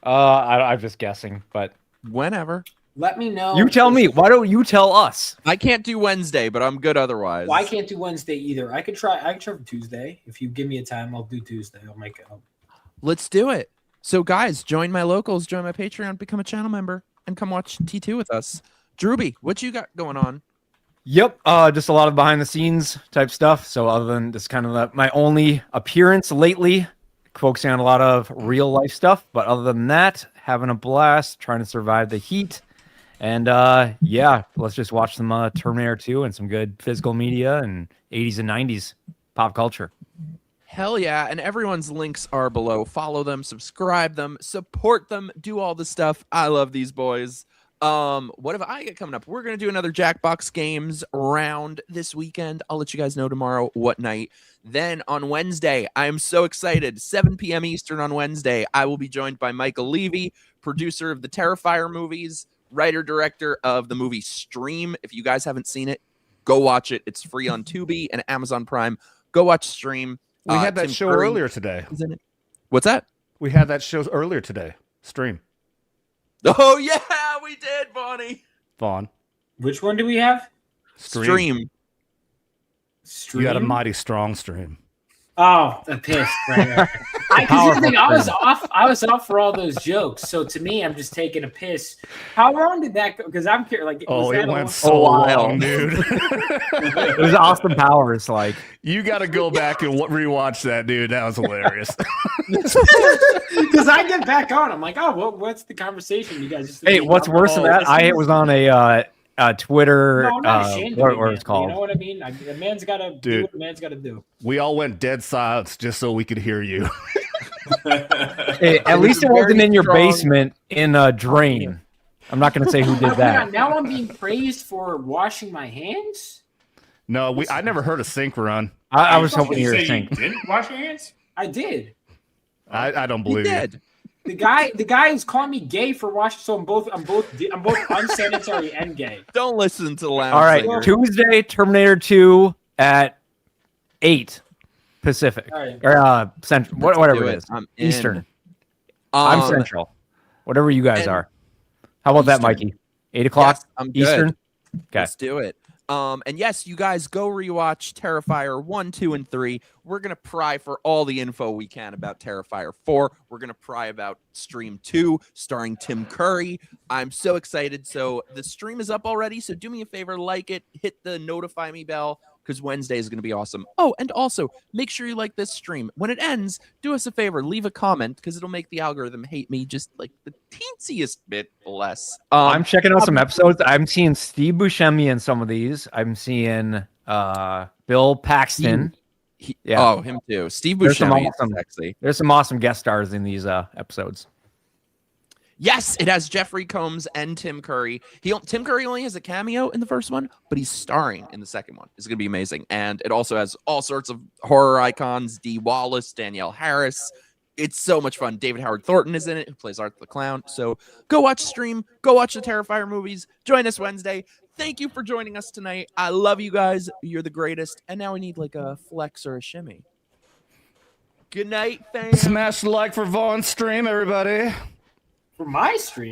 I'm just guessing, but whenever. Let me know. You tell me. Why don't you tell us? I can't do Wednesday, but I'm good otherwise. Well, I can't do Wednesday either. I could try for Tuesday. If you give me a time, I'll do Tuesday. I'll make it up. Let's do it. So, guys, join my locals, join my Patreon, become a channel member, and come watch T2 with us. Drewby, what you got going on? Yep, just a lot of behind the scenes type stuff. So other than this kind of my only appearance lately, focusing on a lot of real life stuff. But other than that, having a blast, trying to survive the heat. And yeah, let's just watch some Terminator 2 and some good physical media and 80s and 90s pop culture. Hell yeah. And everyone's links are below. Follow them, subscribe them, support them, do all the stuff. I love these boys. What have I got coming up? We're going to do another Jackbox Games round this weekend. I'll let you guys know tomorrow what night. Then on Wednesday, I am so excited. 7 p.m. Eastern on Wednesday, I will be joined by Michael Levy, producer of the Terrifier movies, writer-director of the movie Stream. If you guys haven't seen it, go watch it. It's free on Tubi and Amazon Prime. Go watch Stream. We had that show earlier today. What's that? We had that show earlier today. Stream. Oh, yeah, we did, Vaughn. Which one do we have? Stream. You got a mighty strong stream. Oh, a piss. Right. I was off for all those jokes. So to me, I'm just taking a piss. How long did that go? Because I'm curious. Like, it went so long, dude. It was Austin Powers. Like, you got to go back and rewatch that, dude. That was hilarious. Because I get back on, I'm like, oh, what's the conversation? You guys just hey, what's worse than that? I was on a Twitter. No, I'm not ashamed of it, what it's called. You know what I mean? The man's got to do what the man's got to do. We all went dead silence just so we could hear you. Hey, at least it wasn't in your basement in a drain. I'm not going to say who did that. Now I'm being praised for washing my hands? No, I never heard a sink run. I was hoping you were a sink. You didn't wash your hands? I did. I don't believe you. The guy is calling me gay for washing. So I'm both unsanitary and gay. Don't listen to loud. All right, Tuesday, Terminator 2 at 8 Pacific or Central, whatever it is. Eastern. I'm Central. Whatever you guys are. How about that, Mikey? 8 o'clock. Yes, I'm good. Eastern. Okay. Let's do it. And yes, you guys go rewatch Terrifier 1, 2, and 3. We're going to pry for all the info we can about Terrifier 4. We're going to pry about Stream 2, starring Tim Curry. I'm so excited. So the stream is up already. So do me a favor, like it, hit the notify me bell, because Wednesday is going to be awesome. Oh, and also, make sure you like this stream. When it ends, do us a favor, leave a comment, because it'll make the algorithm hate me just like the teensiest bit less. I'm checking out some episodes. I'm seeing Steve Buscemi in some of these. I'm seeing Bill Paxton. Oh, him too. Steve Buscemi is sexy. There's some awesome guest stars in these episodes. Yes, it has Jeffrey Combs and Tim Curry. Tim Curry only has a cameo in the first one, but he's starring in the second one. It's going to be amazing. And it also has all sorts of horror icons, Dee Wallace, Danielle Harris. It's so much fun. David Howard Thornton is in it, who plays Art the Clown. So go watch Stream. Go watch the Terrifier movies. Join us Wednesday. Thank you for joining us tonight. I love you guys. You're the greatest. And now we need like a flex or a shimmy. Good night, fam. Smash the like for Vaughn's stream, everybody. For my stream?